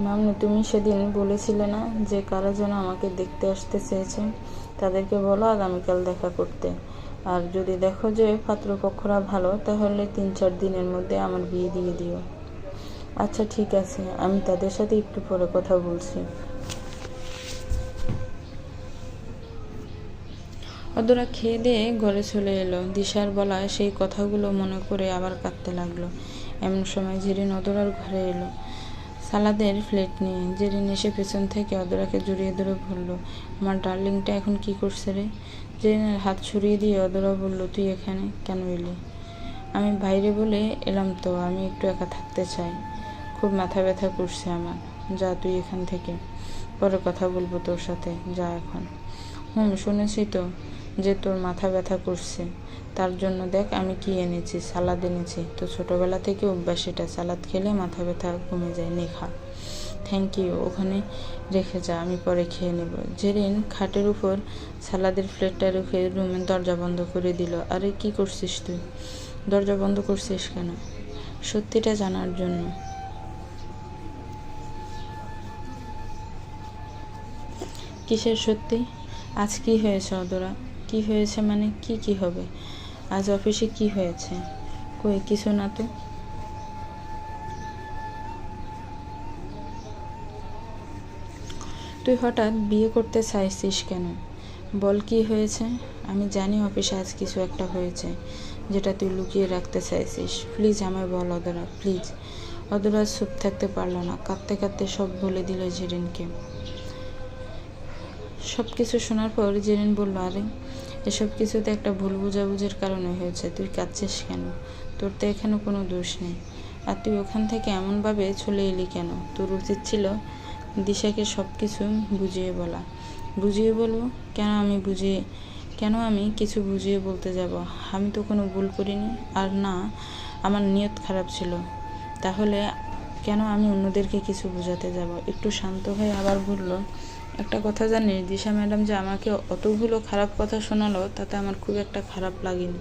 মামনি, তুমি সেদিন বলেছিলে না যে কারা যেন আমাকে দেখতে আসতে চেয়েছে, তাদেরকে বলো আগামীকাল দেখা করতে। আর যদি দেখো যে পাত্রপক্ষরা ভালো, তাহলে 3-4 দিনের মধ্যে আমার বিয়ে দিয়ে দিও। আচ্ছা ঠিক আছে, আমি তাদের সাথে একটু পরে কথা বলছি। অদরা খেয়ে দিয়ে ঘরে চলে এলো। দিশার বলা সেই কথাগুলো মনে করে আবার কাঁদতে লাগলো। এমন সময় জেরিন অদরার ঘরে এলো সালাদের প্লেট নিয়ে। জেরিন এসে পেছন থেকে অদরাকে জড়িয়ে ধরে বলল, আমার ডার্লিংটা এখন কি করছে রে? জেরিনের হাত ছড়িয়ে দিয়ে অদরা বলল, তুই এখানে কেন এলি? আমি বাইরে বলে এলাম তো, আমি একটু একা থাকতে চাই। খুব মাথা ব্যথা করছে আমার। যা তুই এখান থেকে, পরে কথা বলবো তোর সাথে, যা এখন। শুনেছি তো যে তোর মাথা ব্যথা করছে, তার জন্য দেখ আমি কি এনেছি, সালাদ এনেছি। তো ছোটোবেলা থেকে অভ্যাস এটা, সালাদ খেলে মাথা ব্যথা কমে যায়, নে খা। থ্যাংক ইউ, ওখানে রেখে যা, আমি পরে খেয়ে নেব। জেরিন খাটের উপর সালাদের প্লেটটা রেখে রুমের দরজা বন্ধ করে দিল। আরে কি করছিস তুই? দরজা বন্ধ করছিস কেন? সত্যিটা জানার জন্য। কিসের সত্যি? আজ কি হয়েছে অদরা? কি হয়েছে মানে কি হবে? আজ অফিসে কি হয়েছে? কই কিছু না তো। তুই হঠাৎ বিয়ে করতে চাইছিস কেন? বল কি হয়েছে? আমি জানি অফিসে আজ কিছু একটা হয়েছে যেটা তুই লুকিয়ে রাখতে চাইছিস। প্লিজ আমায় বল অদরা, প্লিজ। অদরা চুপ থাকতে পারলো না, কাঁদতে কাঁদতে সব বলে দিল জেরিনকে। সব কিছু শোনার পর জেরিন বলল, আরে এসব কিছুতে একটা ভুল বোঝাবুঝির কারণে হয়েছে, তুই কাঁদছিস কেন? তোর তো এখানে কোনো দোষ নেই। আর তুই ওখান থেকে এমনভাবে চলে এলি কেন? তোর উচিত ছিল দিশাকে সব কিছু বুঝিয়ে বলা। বুঝিয়ে বলবো? কেন আমি কিছু বুঝিয়ে বলতে যাব? আমি তো কোনো ভুল করিনি। আর না, আমার নিয়ত খারাপ ছিল। তাহলে কেন আমি অন্যদেরকে কিছু বোঝাতে যাব? একটু শান্ত হয়ে আবার বলল, একটা কথা জানিস, দিশা ম্যাডাম যে আমাকে অতগুলো খারাপ কথা শোনালো, তাতে আমার খুব একটা খারাপ লাগেনি।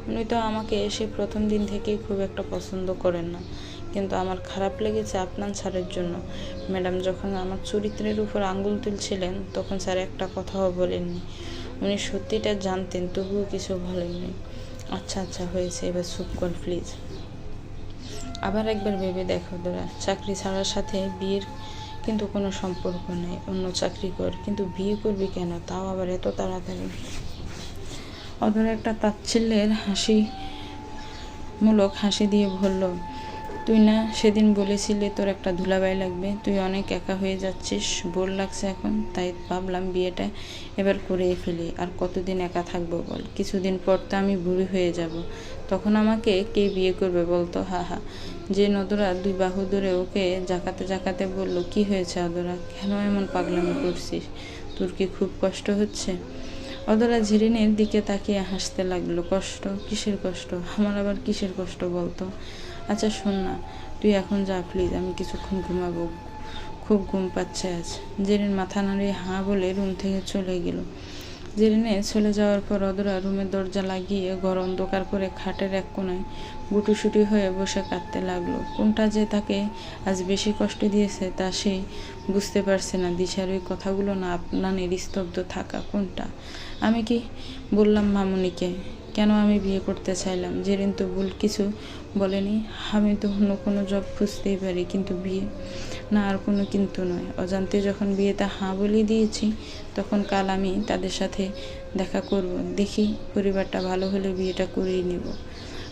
উনি তো আমাকে এসে প্রথম দিন থেকেই খুব একটা পছন্দ করেন না, কিন্তু আমার খারাপ লেগেছে আপনার স্যারের জন্য। ম্যাডাম যখন আমার চরিত্রের উপর আঙ্গুল তুলছিলেন, তখন স্যার একটা কথাও বলেননি। উনি সত্যিটা জানতেন, তবুও কিছু বলেননি। আচ্ছা আচ্ছা হয়েছে, এবার চুপ কর প্লিজ। আবার একবার ভেবে দেখো তোরা, চাকরি ছাড়ার সাথে বিয়ের কিন্তু কোনো সম্পর্ক নেই। অন্য চাকরি কর, কিন্তু বিয়ে করবি কেন, তাও আবার এত তাড়াতাড়ি? অদরা একটা তাচ্ছিল্যের মূলক হাসি দিয়ে বলল, তুই না সেদিন বলেছিলি তোর একটা ধুলাবাই লাগবে? তুই অনেক একা হয়ে যাচ্ছিস, বোর লাগছে এখন, তাই ভাবলাম বিয়েটা এবার করেই ফেলি। আর কতদিন একা থাকবো বল? কিছুদিন পর তো আমি বুড়ি হয়ে যাব, তখন আমাকে কে বিয়ে করবে বলতো? হা হা। যে নদরা দুই বাহু ধরে ওকে জাকাতে জাকাতে বলল, কি হয়েছে অদরা, কেন এমন পাগলামি করছিস? তোর কি খুব কষ্ট হচ্ছে? অদরা ঝিরিনের দিকে তাকিয়ে হাসতে লাগলো। কষ্ট? কিসের কষ্ট? আমার আবার কিসের কষ্ট বলতো? আচ্ছা শোন না, তুই এখন যা প্লিজ, আমি কিছুক্ষণ ঘুমাবো, খুব ঘুম পাচ্ছে আজ। জেরিন মাথা নাড়িয়ে হাঁ বলে রুম থেকে চলে গেল। জেরিনে চলে যাওয়ার পর অদরা রুমের দরজা লাগিয়ে ঘর অন্ধকার করে খাটের এক কোণায় গুটুসুটি হয়ে বসে কাঁদতে লাগলো। কোনটা যে তাকে আজ বেশি কষ্ট দিয়েছে তা সে বুঝতে পারছে না। দিশার ওই কথাগুলো না আপনার স্তব্ধ থাকা, কোনটা? আমি কি বললাম মামুনিকে? কেন আমি বিয়ে করতে চাইলাম? জেরিন তো ভুল কিছু বলেনি। আমি তো অন্য কোনো জব খুঁজতেই পারি, কিন্তু বিয়ে না, আর কোনো কিন্তু নয়। অজান্তে যখন বিয়েতে হাঁ বলে দিয়েছি, তখন কাল আমি তাদের সাথে দেখা করব, দেখি পরিবারটা ভালো হলে বিয়েটা করেই নেব।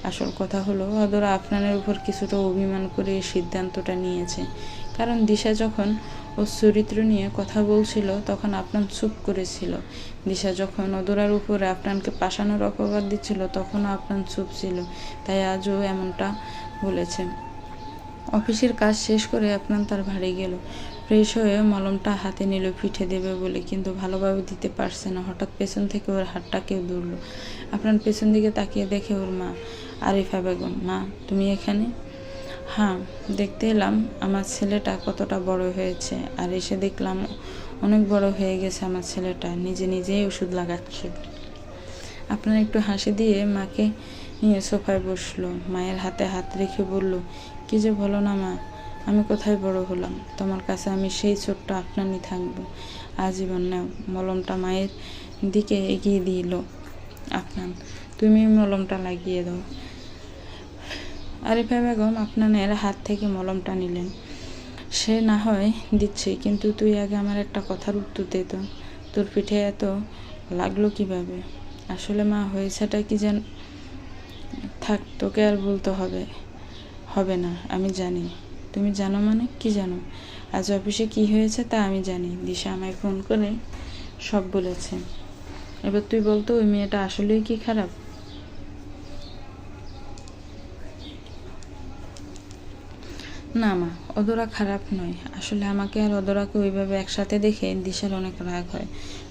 আসল কথা হলো অদরা আপনার উপর কিছুটা অভিমান করে এই সিদ্ধান্তটা নিয়েছে। কারণ দিশা যখন ওর চরিত্র নিয়ে কথা বলছিল, তখন আপনার চুপ করেছিল। দিশা যখন অদরার উপরে আপনাকে পাশানোর অপবাদ দিচ্ছিল, তখনও আপনার চুপ ছিল। তাই আজও এমনটা বলেছে। অফিসের কাজ শেষ করে আপনার তার বাড়ি গেল, ফ্রেশ হয়ে মলমটা হাতে নিল পিঠে দেবে বলে, কিন্তু ভালোভাবে দিতে পারছে না। হঠাৎ পেছন থেকে ওর হাতটা কেউ ধরল। আপনার পেছন দিকে তাকিয়ে দেখে ওর মা, আরিফা বেগম। মা, তুমি এখানে? হ্যাঁ, দেখতে এলাম আমার ছেলেটা কতটা বড় হয়েছে। আর এসে দেখলাম অনেক বড় হয়ে গেছে আমার ছেলেটা, নিজেই ওষুধ লাগাচ্ছে। আপনার একটু হাসি দিয়ে মাকে নিয়ে সোফায় বসলো। মায়ের হাতে হাত রেখে বলল, কি যে বলো না মা, আমি কোথায় বড় হলাম? তোমার কাছে আমি সেই ছোট্ট আপনারই থাকবো আজীবন। নাও। মলমটা মায়ের দিকে এগিয়ে দিল আপনার, তুমি মলমটা লাগিয়ে দাও। আরিফা বেগম আপনানের হাত থেকে মলমটা নিলেন। সে না হয় দিচ্ছে, কিন্তু তুই আগে আমার একটা কথার উত্তর দে তো, তোর পিঠে এত লাগলো কিভাবে? আসলে মা, হয়েছেটা কি যেন, থাক, তোকে আর বলতে হবে না, আমি জানি। তুমি জানো মানে? কি জানো? আজ অফিসে কি হয়েছে তা আমি জানি। দিশা আমায় ফোন করে সব বলেছে। এবার তুই বলতো, ওই মেয়েটা আসলেই কি খারাপ? না মা, অদরা খারাপ নয়। আসলে আমাকে আর অদরাকে ওইভাবে একসাথে দেখে দিশার অনেক রাগ হয়,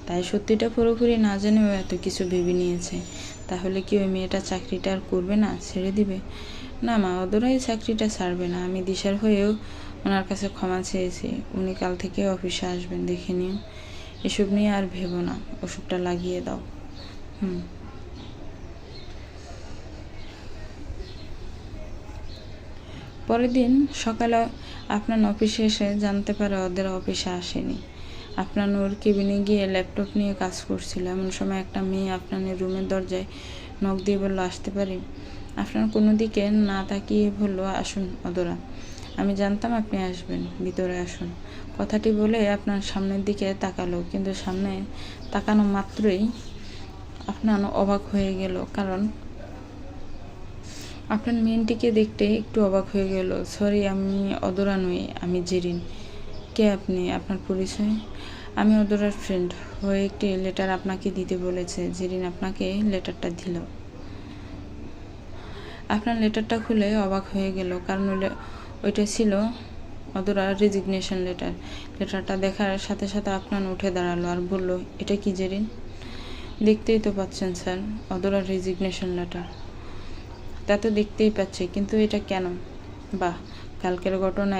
তাই সত্যিটা পুরোপুরি না জেনেও এত কিছু ভেবে নিয়েছে। তাহলে কি ওই মেয়েটা চাকরিটা আর করবে না, ছেড়ে দিবে? না মা, অদরাই চাকরিটা ছাড়বে না। আমি দিশার হয়েও ওনার কাছে ক্ষমা চেয়েছি। উনি কাল থেকে অফিসে আসবেন, দেখে নিও। এসব নিয়ে আর ভেবো না, ওষুধটা লাগিয়ে দাও। পরের দিন সকালে আপনার অফিসে এসে জানতে পারে ওদের অফিসে আসেনি। আপনার ওর কেবিনে গিয়ে ল্যাপটপ নিয়ে কাজ করছিল। এমন সময় একটা মেয়ে আপনার রুমের দরজায় নখ দিয়ে বলল, আসতে পারি? আপনার কোনো দিকে না তাকিয়ে বলল, আসুন অদরা, আমি জানতাম আপনি আসবেন, ভিতরে আসুন। কথাটি বলে আপনার সামনের দিকে তাকালো, কিন্তু সামনে তাকানো মাত্রই আপনার অবাক হয়ে গেল, কারণ আপনার মেয়েটিকে দেখতে একটু অবাক হয়ে গেল। সরি, আমি অদরা নই, আমি জেরিন। কে আপনি? আপনার পরিচয়? আমি অদরার ফ্রেন্ড হয়ে একটি লেটার আপনাকে দিতে বলেছে। জেরিন আপনাকে লেটারটা দিল। আপনার লেটারটা খুলে অবাক হয়ে গেল, কারণ ওইটা ছিল অদরার রেজিগনেশন লেটার। লেটারটা দেখার সাথে সাথে আপনার উঠে দাঁড়ালো আর বলল, এটা কি জেরিন? দেখতেই তো পাচ্ছেন স্যার, অদরার রেজিগনেশন লেটার। তা তো দেখতেই পাচ্ছি, কিন্তু এটা কেন? বাহ, কালকের ঘটনা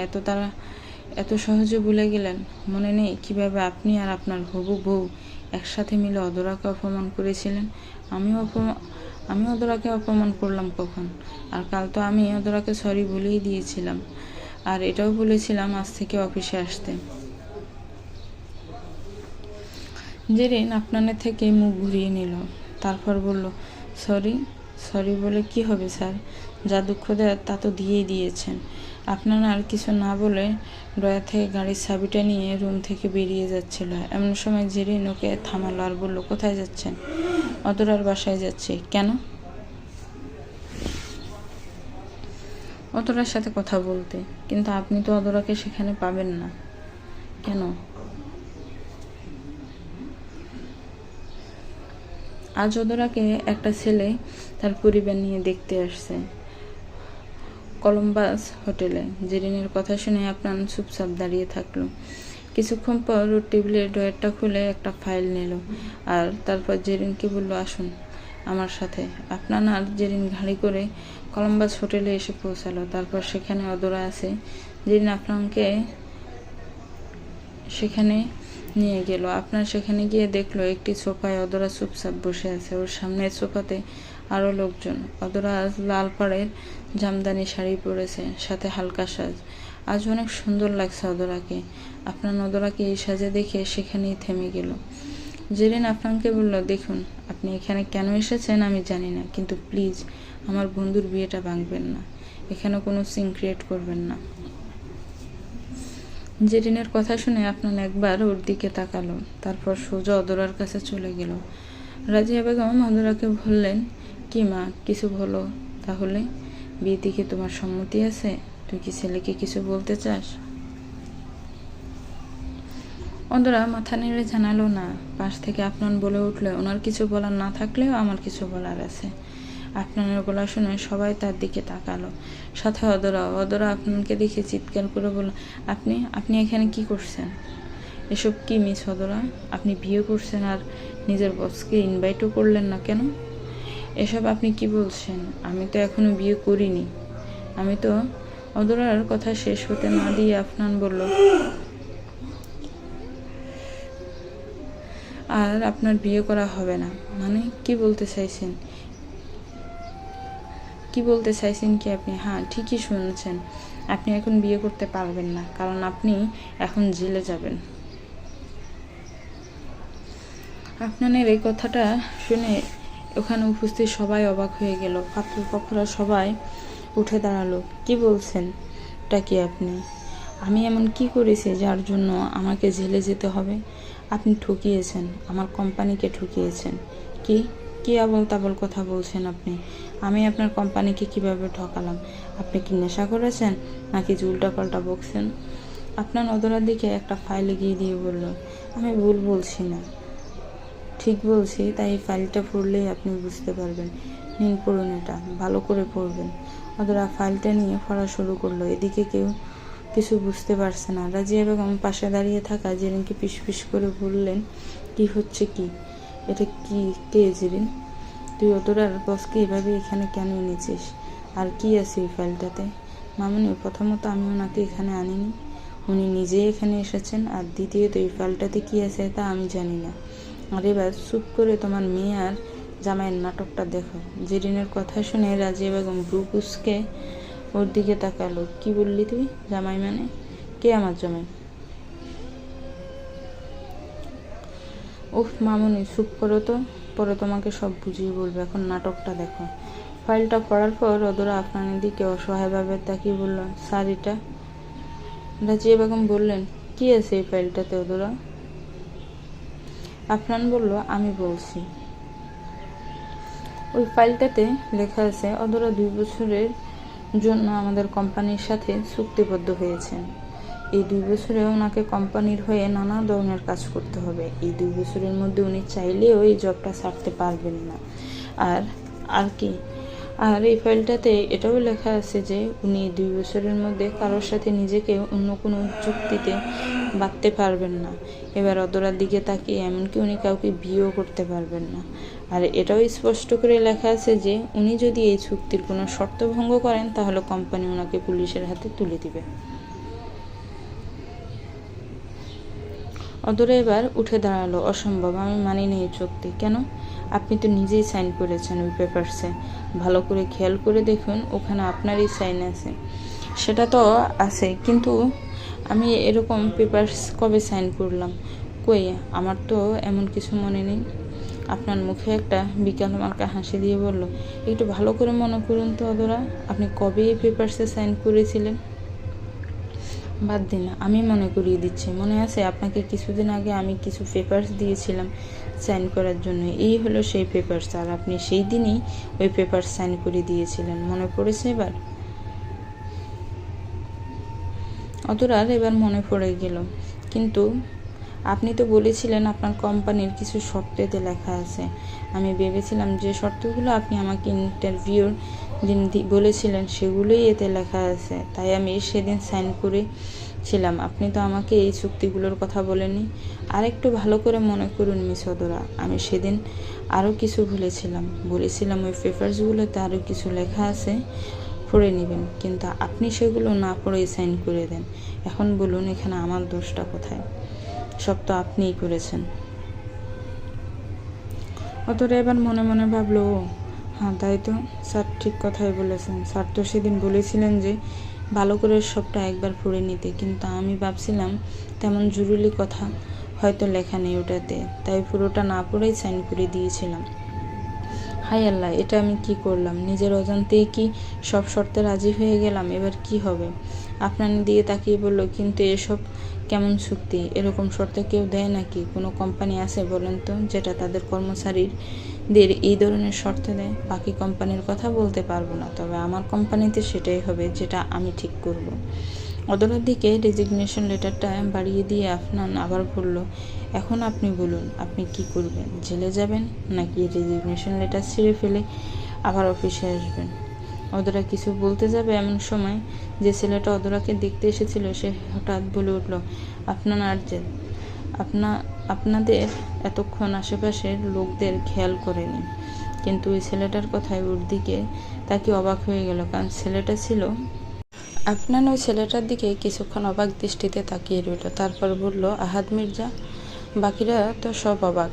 এত সহজে ভুলে গেলেন। মনে নেই কিভাবে আপনি আর আপনার হবু বউ একসাথে মিলে অদরাকে অপমান করেছিলেন? আমি অদরাকে অপমান করলাম কখন? আর কাল তো আমি অদরাকে সরি বলেই দিয়েছিলাম, আর এটাও বলেছিলাম আজ থেকে অফিসে আসতে। জেরিন আপনার থেকে মুখ ঘুরিয়ে নিল, তারপর বলল, সরি বলে কি হবে স্যার? যা দুঃখ দেয় তা তো দিয়েই দিয়েছেন। আপনার আর কিছু না বলে ড্রয়ার থেকে গাড়ির চাবিটা নিয়ে রুম থেকে বেরিয়ে যাচ্ছিল। এমন সময় জেরিন ওকে থামালো আর বলল, কোথায় যাচ্ছেন? অদরার বাসায় যাচ্ছি। কেন? অদরার সাথে কথা বলতে। কিন্তু আপনি তো অদরাকে সেখানে পাবেন না। কেন? আজ অদরাকে একটা ছেলে তার পরিবার নিয়ে দেখতে আসছে কলম্বাস হোটেলে। জেরিনের কথা শুনে আপনার চুপচাপ দাঁড়িয়ে থাকলো। কিছুক্ষণ পর ওর টেবিলের ড্রয়ারটা খুলে একটা ফাইল নিল, আর তারপর জেরিনকে বলল, আসুন আমার সাথে। আপনার আর জেরিন গাড়ি করে কলম্বাস হোটেলে এসে পৌঁছালো। তারপর সেখানে অদরা আছে। জেরিন আপনাকে সেখানে নিয়ে গেল। আপনার সেখানে গিয়ে দেখলো একটি সোফায় অদরা চুপচাপ বসে আছে। ওর সামনের সোফাতে আরও লোকজন। অদরা আজ লাল পাড়ের জামদানি শাড়ি পরেছে, সাথে হালকা সাজ। আজ অনেক সুন্দর লাগছে অদরাকে। আপনার অদরাকে এই সাজে দেখে সেখানেই থেমে গেল। জেরিন আপনাকে বলল, দেখুন, আপনি এখানে কেন এসেছেন আমি জানি না, কিন্তু প্লিজ আমার বন্ধুর বিয়েটা ভাঙবেন না। এখানে কোনো সিন ক্রিয়েট করবেন না। জেরিনের কথা শুনে আপনার একবার ওর দিকে তাকালো, তারপর সোজা অদরার কাছে চলে গেল। রাজিয়া বেগম অদরাকে বললেন, কি মা, কিছু বলো তাহলে। বিয়ে থেকে তোমার সম্মতি আছে? তুই কি ছেলেকে কিছু বলতে চাস? অদরা মাথা নেড়ে জানালো না। পাশ থেকে আপনার বলে উঠলে, ওনার কিছু বলার না থাকলেও আমার কিছু বলার আছে। আপনার গলা শুনে সবাই তার দিকে তাকালো, সাথে অদরা আপনাকে দেখে চিৎকার করে বলল, আপনি এখানে কি করছেন? এসব কি মিস অদরা? আপনি বিয়ে করছেন আর নিজের বসকে ইনভাইটও করলেন না কেন? এসব আপনি কি বলছেন? আমি তো এখনো বিয়ে করিনি। আমি তো অদরার কথা শেষ হতে না দিয়ে আপনার বলল, আর আপনার বিয়ে করা হবে না মানে কি বলতে চাইছেন? কি আপনি? হ্যাঁ, ঠিকই শুনছেন। আপনি এখন বিয়ে করতে পারবেন না, কারণ আপনি এখন জেলে যাবেন। আপনার এই কথাটা শুনে ওখানে উপস্থিত সবাই অবাক হয়ে গেল। পাত্রপক্ষরা সবাই উঠে দাঁড়ালো। কি বলছেন? টা কি আপনি? আমি এমন কি করেছি যার জন্য আমাকে জেলে যেতে হবে? আপনি ঠকিয়েছেন, আমার কোম্পানিকে ঠকিয়েছেন। কি আবল তাবল কথা বলছেন আপনি? আমি আপনার কোম্পানিকে কিভাবে ঠকালাম? আপনি কি নেশা করেছেন নাকি উল্টাপাল্টা বকছেন? আপনার অদরার দিকে একটা ফাইল এগিয়ে দিয়ে বলল, আমি ভুল বলছি না, ঠিক বলছি। তাই এই ফাইলটা পড়লেই আপনি বুঝতে পারবেন। নিন, পড়ুন, এটা ভালো করে পড়বেন। অদরা ফাইলটা নিয়ে পড়া শুরু করলো। এদিকে কেউ কিছু বুঝতে পারছে না। রাজিয়া বেগম পাশে দাঁড়িয়ে থাকা জেরিনকে পিস করে বললেন, কি হচ্ছে কি? এটা কি? কে জেরিন? তুই অদরার বসকে এভাবে এখানে কেন এনেছিস? আর কি আছে এই ফাইলটাতে? মামুনি, প্রথমত আমি ওনাকে এখানে আনিনি, উনি নিজেই এখানে এসেছেন। আর দ্বিতীয়ত এই ফাইলটাতে কি আছে তা আমি জানি না। আর এবার চুপ করে তোমার মেয়ে আর জামাইয়ের নাটকটা দেখো। জেরিনের কথা শুনে রাজিয়া বেগম ব্রু কুঁচকে ওর দিকে তাকালো। কি বললি তুই? জামাই মানে? কে আমার জামাই? উফ মামুনি, চুপ করো তো, পরে তোমাকে সব বুঝিয়ে বলবে, এখন নাটকটা দেখো। ফাইলটা পড়ার পর অদরা আফনানের দিকে অসহায়ভাবে তাকিয়ে বলল, স্যার এটা? রাজিয়া বেগম বললেন, কি আছে এই ফাইলটাতে অদরা? আফনান বলল, আমি বলছি। ওই ফাইলটাতে লেখা আছে অদরা 2 বছরের জন্য আমাদের কোম্পানির সাথে চুক্তিবদ্ধ হয়েছেন। এই 2 বছরে ওনাকে কোম্পানির হয়ে নানা ধরনের কাজ করতে হবে। এই 2 বছরের মধ্যে উনি চাইলেও এই জবটা ছাড়তে পারবেন না। আর কি? আর এই ফাইলটাতে এটাও লেখা আছে যে উনি 2 বছরের মধ্যে কারোর সাথে নিজেকে অন্য কোনো চুক্তিতে বাঁধতে পারবেন না। এবার অদরার দিকে তাকিয়ে, এমনকি উনি কাউকে বিয়েও করতে পারবেন না। আর এটাও স্পষ্ট করে লেখা আছে যে উনি যদি এই চুক্তির কোনো শর্ত ভঙ্গ করেন তাহলে কোম্পানি ওনাকে পুলিশের হাতে তুলে দিবে। অদরা এবার উঠে দাঁড়ালো। অসম্ভব, আমি মানি না এই চুক্তি। কেন? আপনি তো নিজেই সাইন করেছেন ওই পেপারসে। ভালো করে খেয়াল করে দেখুন, ওখানে আপনারই সাইন আছে। সেটা তো আছে, কিন্তু আমি এরকম পেপারস কবে সাইন করলাম? কই, আমার তো এমন কিছু মনে নেই। আপনার মুখে একটা বিকাল মার্কা হাসি দিয়ে বলল, একটু ভালো করে মনে করুন তো অদরা, আপনি কবে এই পেপারসে সাইন করেছিলেন? বাদ দিন, আমি মনে করিয়ে দিচ্ছি। মনে আছে আপনাকে কিছুদিন আগে আমি কিছু পেপারস দিয়েছিলাম সাইন করার জন্য? এই হলো সেই পেপারস, আর আপনি সেই দিনই ওই পেপার সাইন করে দিয়েছিলেন। মনে পড়েছে এবার? অতরার এবার মনে পড়ে গেল। কিন্তু আপনি তো বলেছিলেন আপনার কোম্পানির কিছু শর্তেতে লেখা আছে। আমি ভেবেছিলাম যে শর্তগুলো আপনি আমাকে ইন্টারভিউর দিন বলেছিলেন সেগুলোই এতে লেখা আছে, তাই আমি সেদিন সাইন করেছিলাম। আপনি তো আমাকে এই চুক্তিগুলোর কথা বলেননি। আর একটু ভালো করে মনে করুন মিস অদরা, আমি সেদিন আরও কিছু বলেছিলাম ওই পেপারসগুলোতে আরও কিছু লেখা আছে, পড়ে নেবেন, কিন্তু আপনি সেগুলো না পড়েই সাইন করে দেন। এখন বলুন, এখানে আমার দোষটা কোথায়? সব তো আপনিই করেছেন। অতটা এবার মনে মনে ভাবলো, হ্যাঁ তাই তো, স্যার ঠিক কথাই বলেছেন। স্যার তো সেদিন বলেছিলেন যে ভালো করে সবটা একবার পড়ে নিতে, কিন্তু আমি ভাবছিলাম তেমন জরুরি কথা হয়তো লেখা নেই ওটাতে, তাই পুরোটা না পড়েই সাইন করে দিয়েছিলাম। হাই আল্লাহ, এটা আমি কি করলাম? নিজের অজান্তেই কি সব শর্তে রাজি হয়ে গেলাম? এবার কি হবে? আপনার দিকে তাকিয়ে বলল, কিন্তু এসব কেমন চুক্তি? এরকম শর্তে কেউ দেয় নাকি? কোনো কোম্পানি আছে বলেন তো যেটা তাদের কর্মচারীদের এই ধরনের শর্ত দেয়? বাকি কোম্পানির কথা বলতে পারবো না, তবে আমার কোম্পানিতে সেটাই হবে যেটা আমি ঠিক করব। অদলার দিকে রেজিগনেশন লেটারটা বাড়িয়ে দিয়ে আফনান আবার বলল, এখন আপনি বলুন, আপনি কি করবেন? জেলে যাবেন নাকি রেজিগনেশন লেটার ছিঁড়ে ফেলে আবার অফিসে আসবেন? অদরা কিছু বলতে যাবে এমন সময় যে ছেলেটা অদরাকে দেখতে এসেছিল সে হঠাৎ বলে উঠল, আপনার আর্জেল, আপনাদের এতক্ষণ আশেপাশের লোকদের খেয়াল করেনি। কিন্তু ওই ছেলেটার কথায় ওর দিকে তাকে অবাক হয়ে গেল, কারণ ছেলেটা ছিল আপনার। ওই ছেলেটার দিকে কিছুক্ষণ অবাক দৃষ্টিতে তাকিয়ে রইল, তারপর বলল, আহাদ মির্জা। বাকিরা তো সব অবাক।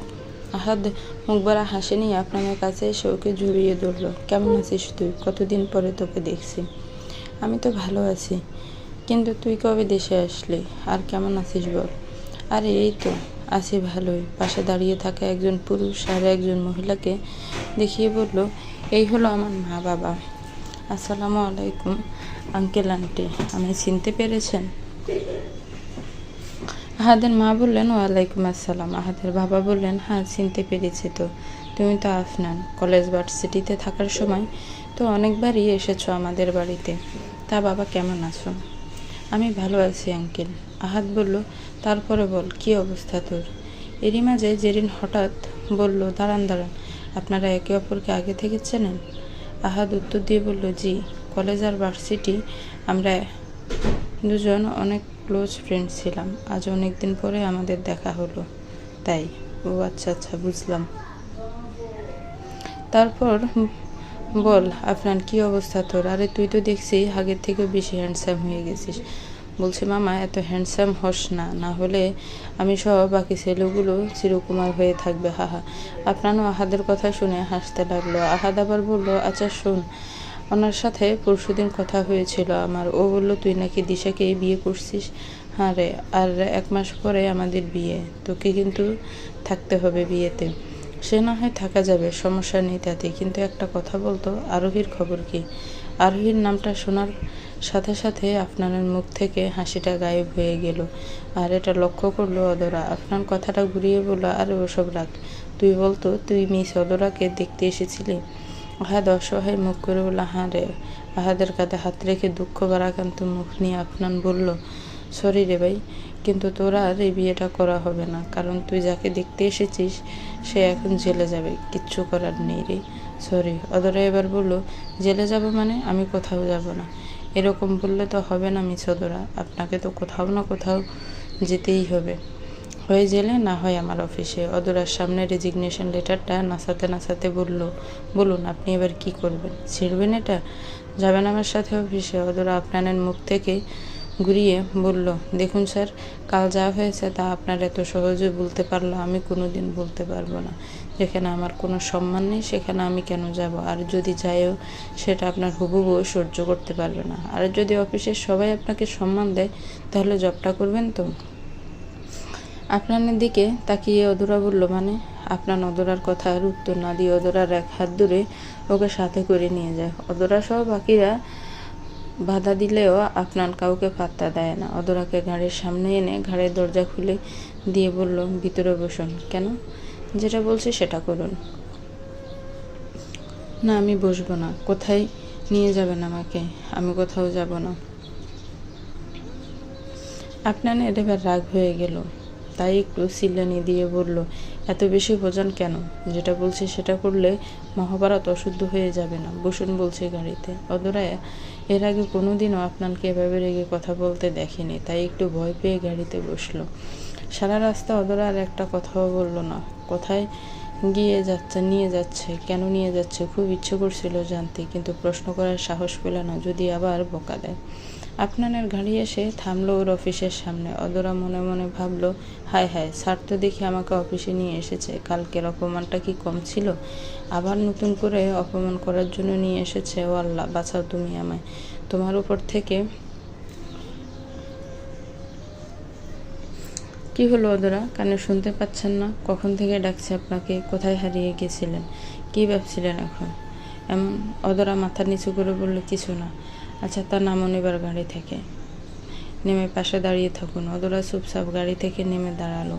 আহাদ মুখবারা হাসি নিয়ে আপনার কাছে এসে ওকে জড়িয়ে ধরল। কেমন আছিস তুই? কতদিন পরে তোকে দেখছি। আমি তো ভালো আছি, কিন্তু তুই কবে দেশে আসলি? আর কেমন আছিস বল? আরে এই তো আছি ভালোই। পাশে দাঁড়িয়ে থাকা একজন পুরুষ আর একজন মহিলাকে দেখিয়ে বলল, এই হলো আমার মা বাবা। আসসালামু আলাইকুম আঙ্কেল আন্টি, আমি চিনতে পেরেছেন? আহাদের মা বললেন, ওয়ালাইকুম আসসালাম। আহাদের বাবা বললেন, হ্যাঁ চিনতে পেরেছি তো, তুমি তো আফনান। কলেজ ভার্সিটিতে থাকার সময় তো অনেকবারই এসেছো আমাদের বাড়িতে। তা বাবা কেমন আছো? আমি ভালো আছি আঙ্কেল। আহাদ বলল, তারপরে বল, কি অবস্থা তোর? এরই মাঝে জেরিন হঠাৎ বলল, দাঁড়ান, আপনারা একে অপরকে আগে থেকে চেনেন? আহাদ উত্তর দিয়ে বলল, জি, কলেজ আর ভার্সিটি আমরা দুজন অনেক ক্লোজ ফ্রেন্ড ছিলাম, আজ অনেক দিন পরে আমাদের দেখা হলো। তাই? ও আচ্ছা আচ্ছা, বুঝলাম। তারপর বল আফরান, কি অবস্থা তোর? আরে তুই তো দেখছি আগের থেকেও বেশি হ্যান্ডসাম হয়ে গেছিস। বলছি মামা, এত হ্যান্ডসাম হস না, না হলে আমি সহ বাকি ছেলেগুলো চিরকুমার হয়ে থাকবে। হাহা। আফরানও আহাদের কথা শুনে হাসতে লাগলো। আহাদ আবার বলল, আচ্ছা শোন, ওনার সাথে পরশুদিন কথা হয়েছিল আমার। ও বলল তুই নাকি দিশাকে বিয়ে করছিস। হ্যাঁ রে, আর 1 মাস পরে আমাদের বিয়ে। তোকে কিন্তু থাকতে হবে বিয়েতে। সে না হয় থাকা যাবে, সমস্যা নেই তাতে, কিন্তু একটা কথা বলতো, আরোহীর খবর কি? আরোহীর নামটা শোনার সাথে সাথে আফনানের মুখ থেকে হাসিটা গায়েব হয়ে গেল। আর এটা লক্ষ্য করলো অদরা। আফনান কথাটা ঘুরিয়ে বলল, আরে ওসব রাখ, তুই বলতো তুই মিস অদরাকে দেখতে এসেছিলি? আহাদ অসহায় মুখ করে বলল, হ্যাঁ রে। আহাদের কাঁধে হাত রেখে দুঃখ বারাকান্ত মুখ নিয়ে আফনান বলল, সরি রে ভাই, কিন্তু তোরা আর এই বিয়েটা করা হবে না, কারণ তুই যাকে দেখতে এসেছিস সে এখন জেলে যাবে, কিচ্ছু করার নেই রে। সরি। অদরা এবার বলল, জেলে যাব মানে? আমি কোথাও যাব না। এরকম বললে তো হবে না মিস অদরা, আপনাকে তো কোথাও না কোথাও যেতেই হবে, হয় জেলে না হয় আমার অফিসে। অদরার সামনে রেজিগনেশন লেটারটা নাচাতে নাচাতে বলল, বলুন আপনি এবার কি করবেন? ছিড়বেন এটা? যাবেন আমার সাথে অফিসে? অদরা আফনানের মুখ থেকে ঘুরিয়ে বলল, দেখুন স্যার, কাল যা হয়েছে তা আপনার এত সহজে বলতে পারলো, আমি কোনো দিন বলতে পারবো না। যেখানে আমার কোনো সম্মান নেই সেখানে আমি কেন যাব? আর যদি যাইও সেটা আপনার হবু বউ সহ্য করতে পারবে না। আর যদি অফিসের সবাই আপনাকে সম্মান দেয় তাহলে জবটা করবেন তো? আপনার দিকে তাকিয়ে অদরা বলল, মানে? আপনার অদরার কথার উত্তর না দিয়ে অদরার এক হাত ধরে ওকে সাথে করে নিয়ে যায়। অদরা সহ বাকিরা বাধা দিলেও আপনার কাউকে পাত্তা দেয় না। অদরাকে গাড়ির সামনে এনে ঘাড়ের দরজা খুলে দিয়ে বলল, ভিতরে বসুন। কেন? যেটা বলছি সেটা করুন। না, আমি বসবো না। কোথায় নিয়ে যাবেন আমাকে? আমি কোথাও যাব না। আপনার এবার রাগ হয়ে গেল, তাই একটু চিল্লানি দিয়ে বলল, এত বেশি ভোজন কেন? যেটা বলছি সেটা করলে মহাভারত অশুদ্ধ হয়ে যাবে না? বসুন বলছে গাড়িতে। অদরা এর আগে কোনোদিনও আপনাকে এভাবে রেগে কথা বলতে দেখেনি, তাই একটু ভয় পেয়ে গাড়িতে বসলো। সারা রাস্তা অদরা আর একটা কথাও বলল না। কোথায় নিয়ে যাচ্ছে, কেন নিয়ে যাচ্ছে খুব ইচ্ছে করছিল জানতে, কিন্তু প্রশ্ন করার সাহস পেল না, যদি আবার বকা দেয়। আপনানের গাড়ি এসে থামলো ওর অফিসের সামনে। অদরা মনে মনে ভাবলো, হায় হায়, স্যার তো দেখি আমাকে অফিসে নিয়ে এসেছে। কালকের অপমানটা কি কম ছিল? আবার নতুন করে অপমান করার জন্য নিয়ে এসেছে। ও আল্লাহ, বাঁচাও তুমি আমায় তোমার উপর থেকে। কি হলো অদরা, কানে শুনতে পাচ্ছেন না? কখন থেকে ডাকছে আপনাকে, কোথায় হারিয়ে গেছিলেন? কি ভাবছিলেন এখন এমন? অদরা মাথা নিচু করে বলল, কিছু না। আচ্ছা তা নামুন এবার গাড়ি থেকে। নেমে পাশে দাঁড়িয়ে থাকুন। অদরা চুপচাপ গাড়ি থেকে নেমে দাঁড়ালো।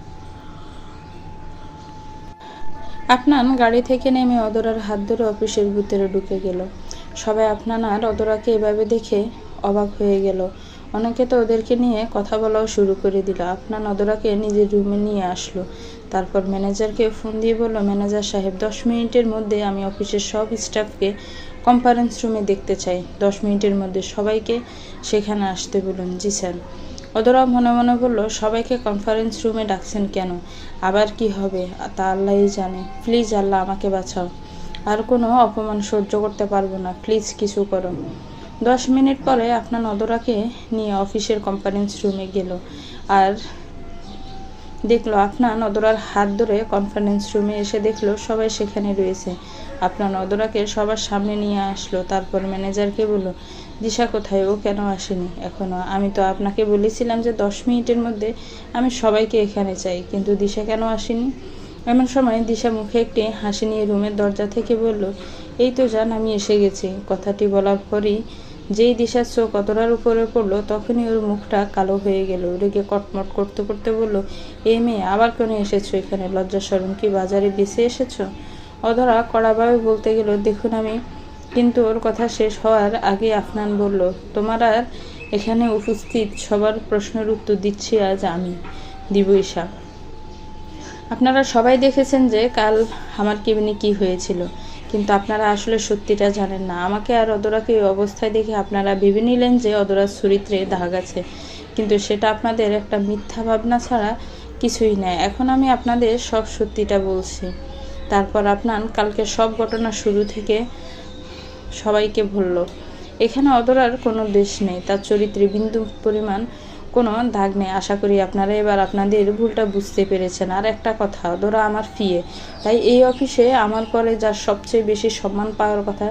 আপনান গাড়ি থেকে নেমে অদরার হাত ধরে অফিসের ভিতরে ঢুকে গেল। সবাই আপনান আর অদরাকে এভাবে দেখে অবাক হয়ে গেল। অনেকে তো ওদেরকে নিয়ে কথা বলাও শুরু করে দিল। আপনান অদরাকে নিজের রুমে নিয়ে আসলো। তারপর ম্যানেজারকে ফোন দিয়ে বলল, ম্যানেজার সাহেব, 10 মিনিটের মধ্যে আমি অফিসের সব স্টাফকে কনফারেন্স রুমে দেখতে চাই। 10 মিনিটের মধ্যে সবাইকে সেখানে আসতে বলুন। জি স্যার। অদরা মনে মনে বলল, সবাইকে কনফারেন্স রুমে ডাকছেন কেন? আবার কি হবে তা আল্লাহই জানে। প্লিজ আল্লাহ আমাকে বাঁচাও, আর কোনো অপমান সহ্য করতে পারবো না, প্লিজ কিছু করো। 10 মিনিট পরে আপনার অদরাকে নিয়ে অফিসের কনফারেন্স রুমে গেল আর দেখলো আপনার অদরার হাত ধরে কনফারেন্স রুমে এসে দেখলো সবাই সেখানে রয়েছে। আপনার অদরাকে সবার সামনে নিয়ে আসলো। তারপর ম্যানেজারকে বলল, দিশা কোথায়? ও কেন আসেনি এখনো? আমি তো আপনাকে বলেছিলাম যে 10 মিনিটের মধ্যে আমি সবাইকে এখানে চাই, কিন্তু দিশা কেন আসেনি? এমন সময় দিশা মুখে একটি হাসি নিয়ে রুমের দরজা থেকে বলল, এই তো জান, আমি এসে গেছি। কথাটি বলার পরই যেই দিশার চোখ অদরার উপরে পড়লো, তখনই ওর মুখটা কালো হয়ে গেল। রেগে কটমট করতে করতে বলল, এ মেয়ে, আবার কেন এসেছো এখানে? লজ্জা শরম কি বাজারে বেঁচে এসেছো? অদরা কড়াভাবে বলতে গেল, দেখুন আমি। কিন্তু ওর কথা শেষ হওয়ার আগে আফনান বলল, তোমার আর এখানে উপস্থিত সবার প্রশ্নের উত্তর দিচ্ছি আজ আমি, দিবইশা। আপনারা সবাই দেখেছেন যে কাল আমার কেবিনে কি হয়েছিল। কিন্তু আপনারা আসলে সত্যিটা জানেন না। আমাকে আর অদরাকে এই অবস্থায় দেখে আপনারা ভেবে নিলেন যে অদরার চরিত্রে দাগ আছে, কিন্তু সেটা আপনাদের একটা মিথ্যা ভাবনা ছাড়া কিছুই নয়। এখন আমি আপনাদের সব সত্যিটা বলছি, তারপর আপনার কালকে সব ঘটনা শুরু থেকে সবাইকে বলল। এখানে অদরার কোনো দোষ নেই, তার চরিত্রে বিন্দু পরিমাণ কোনো দাগ নেই। আশা করি আপনারা এবার আপনাদের ভুলটা বুঝতে পেরেছেন। আর একটা কথা, অদরা আমার ফিয়ে, তাই এই অফিসে আমার পরে যার সবচেয়ে বেশি সম্মান পাওয়ার কথা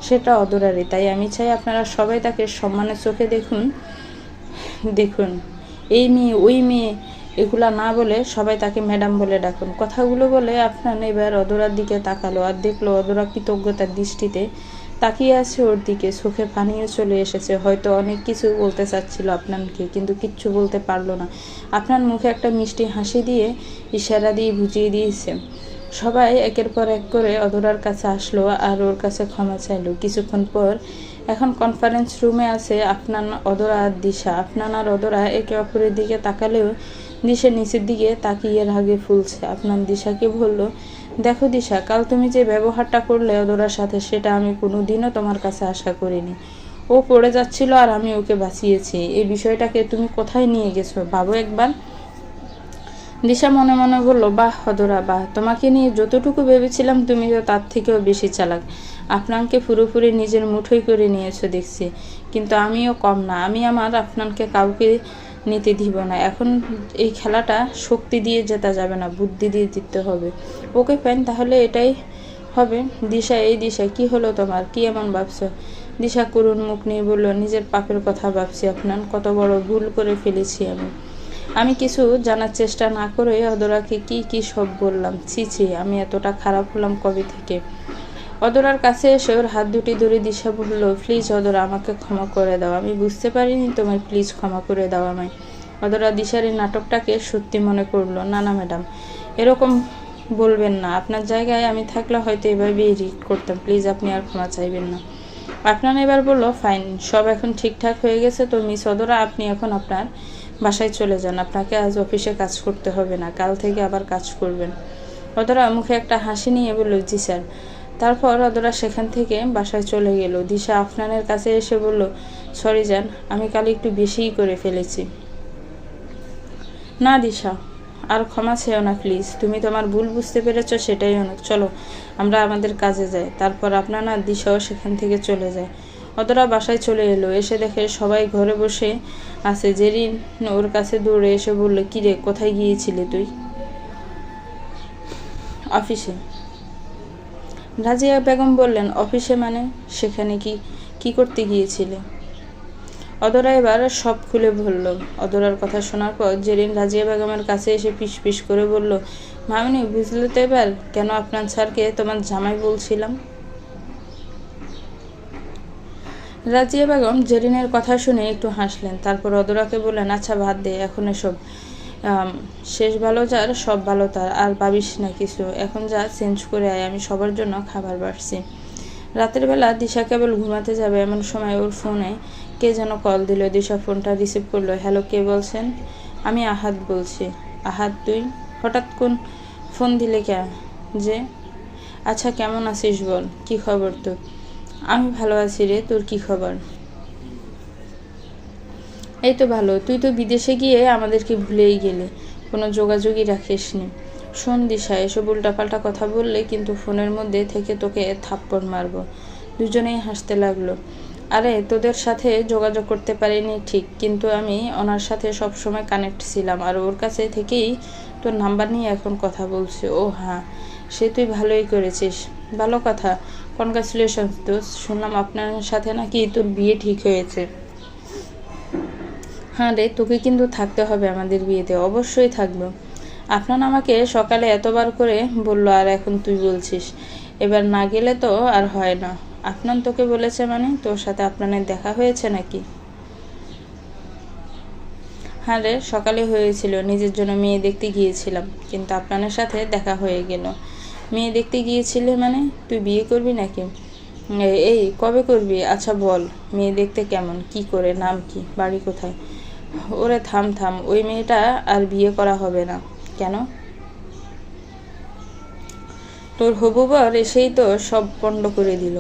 সেটা অদরারই। তাই আমি চাই আপনারা সবাই তাকে সম্মানের চোখে দেখুন। এই মেয়ে ওই মেয়ে এগুলা না বলে সবাই তাকে ম্যাডাম বলে ডাকুন। কথাগুলো বলে আপনার এবার অদরার দিকে তাকালো আর দেখলো অদরা কৃতজ্ঞতার দৃষ্টিতে তাকিয়ে আছে ওর দিকে। চোখে পানিও চলে এসেছে। হয়তো অনেক কিছু বলতে চাচ্ছিল আপনাকে, কিন্তু কিচ্ছু বলতে পারলো না। আপনার মুখে একটা মিষ্টি হাসি দিয়ে ইশারা দিয়ে বুঝিয়ে দিয়েছে। সবাই একের পর এক করে অদরার কাছে আসলো আর ওর কাছে ক্ষমা চাইলো। কিছুক্ষণ পর এখন কনফারেন্স রুমে আছে আপনার, অদরা আর দিশা। আপনার আর অদরা একে অপরের দিকে তাকালেও দিশা নিচের দিকে তাকিয়ে রাগে ফুলছে। আপনার দিশাকে বলল, দেখো দিশা, কাল তুমি যে ব্যবহারটা করলে অদরার সাথে সেটা আমি কোনোদিনও তোমার কাছে আশা করিনি। ও পড়ে যাচ্ছিল আর আমি ওকে বাঁচিয়েছি। এই বিষয়টাকে তুমি কোথায় নিয়ে গেছো ভাবো একবার। দিশা মনে মনে বলল, বাহ অদরা বাহ, তোমাকে নিয়ে যতটুকু ভেবেছিলাম তুমি তো তার থেকেও বেশি চালাক। আপনাকে পুরোপুরি নিজের মুঠোই করে নিয়েছো দেখছি। কিন্তু আমিও কম না। আমি আমার আপনাকে কাউকে নিতে দিব না। এখন এই খেলাটা শক্তি দিয়ে জেতা যাবে না, বুদ্ধি দিয়ে জিততে হবে। ওকে ফাইন, তাহলে এটাই হবে। দিশা, এই দিশা, কি হলো তোমার? কি এমন ভাবছো? দিশা করুণ মুখ নিয়ে বলল, নিজের পাপের কথা ভাবছি আপনার। কত বড় ভুল করে ফেলেছি আমি কিছু জানার চেষ্টা না করে অদরাকে কি সব বললাম। ছি, আমি এতটা খারাপ হলাম কবে থেকে। অদরার কাছে এসে ওর হাত দুটি ধরে দিশা বলল, প্লিজ অদরা, আমাকে ক্ষমা করে দাও। আমি বুঝতে পারিনি তোমায়, প্লিজ ক্ষমা করে দাও আমায়। অদরা দিশার এই নাটকটাকে সত্যি মনে করলো। না ম্যাডাম, এরকম বলবেন না। আপনার জায়গায় আমি থাকলে হয়তো এভাবেই রিয়েক্ট করতাম। প্লিজ আপনি আর ক্ষমা চাইবেন না। আপনার এবার বলল, ফাইন, সব এখন ঠিকঠাক হয়ে গেছে তো মিস অদরা, আপনি এখন আপনার বাসায় চলে যান। আপনাকে আজ অফিসে কাজ করতে হবে না, কাল থেকে আবার কাজ করবেন। অদরা মুখে একটা হাসি নিয়ে বলল, জি স্যার। তারপর অদরা সেখান থেকে বাসায় চলে গেল। দিশা আফনানের কাছে এসে বলল, সরি জান, আমি কাল একটু বেশিই করে ফেলেছি। না দিশা, আর ক্ষমা চেও না প্লিজ। তুমি তোমার ভুল বুঝতে পেরেছ, সেটাই অনেক। চলো আমরা আমাদের কাজে যাই। তারপর আপনার না দিশাও সেখান থেকে চলে যায়। অদরা বাসায় চলে এলো। এসে দেখে সবাই ঘরে বসে আছে। জেরিন ওর কাছে দৌড়ে এসে বলল, কিরে, কোথায় গিয়েছিলি তুই? অফিসে। রাজিয়া বেগম বললেন, অফিসে মানে? সেখানে কি করতে গিয়েছিলে? অদরা এবার সব খুলে বলল। অদরার কথা শোনার পর জেরিন রাজিয়া বেগমের কাছে এসে পিস করে বলল, মামনি, বুঝলে তো এবার কেন আপনার স্যারকে তোমার জামাই বলছিলাম? রাজিয়া বেগম জেরিনের কথা শুনে একটু হাসলেন। তারপর অদরাকে বললেন, আচ্ছা বাদ দে এখন এসব। শেষ ভালো যার সব ভালো তার, আর ভাবিস না কিছু। এখন যা, চেঞ্জ করে আয়, আমি সবার জন্য খাবার বাড়ছি। রাতের বেলা দিশা কেবল ঘুমাতে যাবে এমন সময় ওর ফোনে কে যেন কল দিল। দিশা ফোনটা রিসিভ করলো। হ্যালো, কে বলছেন? আমি আহাদ বলছি। আহাদ, তুই হঠাৎ কোন ফোন দিলে কে যে? আচ্ছা, কেমন আছিস বল, কি খবর তোর? আমি ভালো আছি রে, তোর কি খবর? এই তো ভালো। তুই তো বিদেশে গিয়ে আমাদেরকে ভুলেই গেলি, কোনো যোগাযোগই রাখিসনি। শোন দিশা, এসব উল্টাপাল্টা কথা বললে কিন্তু ফোনের মধ্যে থেকে তোকে থাপ্পড় মারবো। দুজনেই হাসতে লাগলো। আরে, তোদের সাথে যোগাযোগ করতে পারিনি ঠিক, কিন্তু আমি ওনার সাথে সবসময় কানেক্ট ছিলাম আর ওর কাছে থেকেই তোর নাম্বার নিয়ে এখন কথা বলছি। ও হ্যাঁ, সে তুই ভালোই করেছিস। ভালো কথা, কনগ্রাচুলেশনস দোস্ত। শুনলাম আপনার সাথে নাকি তোর বিয়ে ঠিক হয়েছে। হ্যাঁ রে, তোকে কিন্তু থাকতে হবে আমাদের বিয়েতে। অবশ্যই থাকবো। আপনার আমাকে সকালে এতবার করে বললো আর এখন তুই বলছিস। এবার না গেলে তো আর হয় না। আপনার তোকে বলেছে মানে? তোর সাথে আপনার দেখা হয়েছে নাকি? হ্যাঁ রে, সকালে হয়েছিল। নিজের জন্য মেয়ে দেখতে গিয়েছিলাম, কিন্তু আপনার সাথে দেখা হয়ে গেল। মেয়ে দেখতে গিয়েছিলে মানে? তুই বিয়ে করবি নাকি? এই কবে করবি? আচ্ছা বল, মেয়ে দেখতে কেমন, কি করে, নাম কি, বাড়ি কোথায়? ওরে থাম, ওই মেয়েটা আর বিয়ে করা হবে না। কেন? তোর হবু বর এসেই তো সব পণ্ড করে দিল।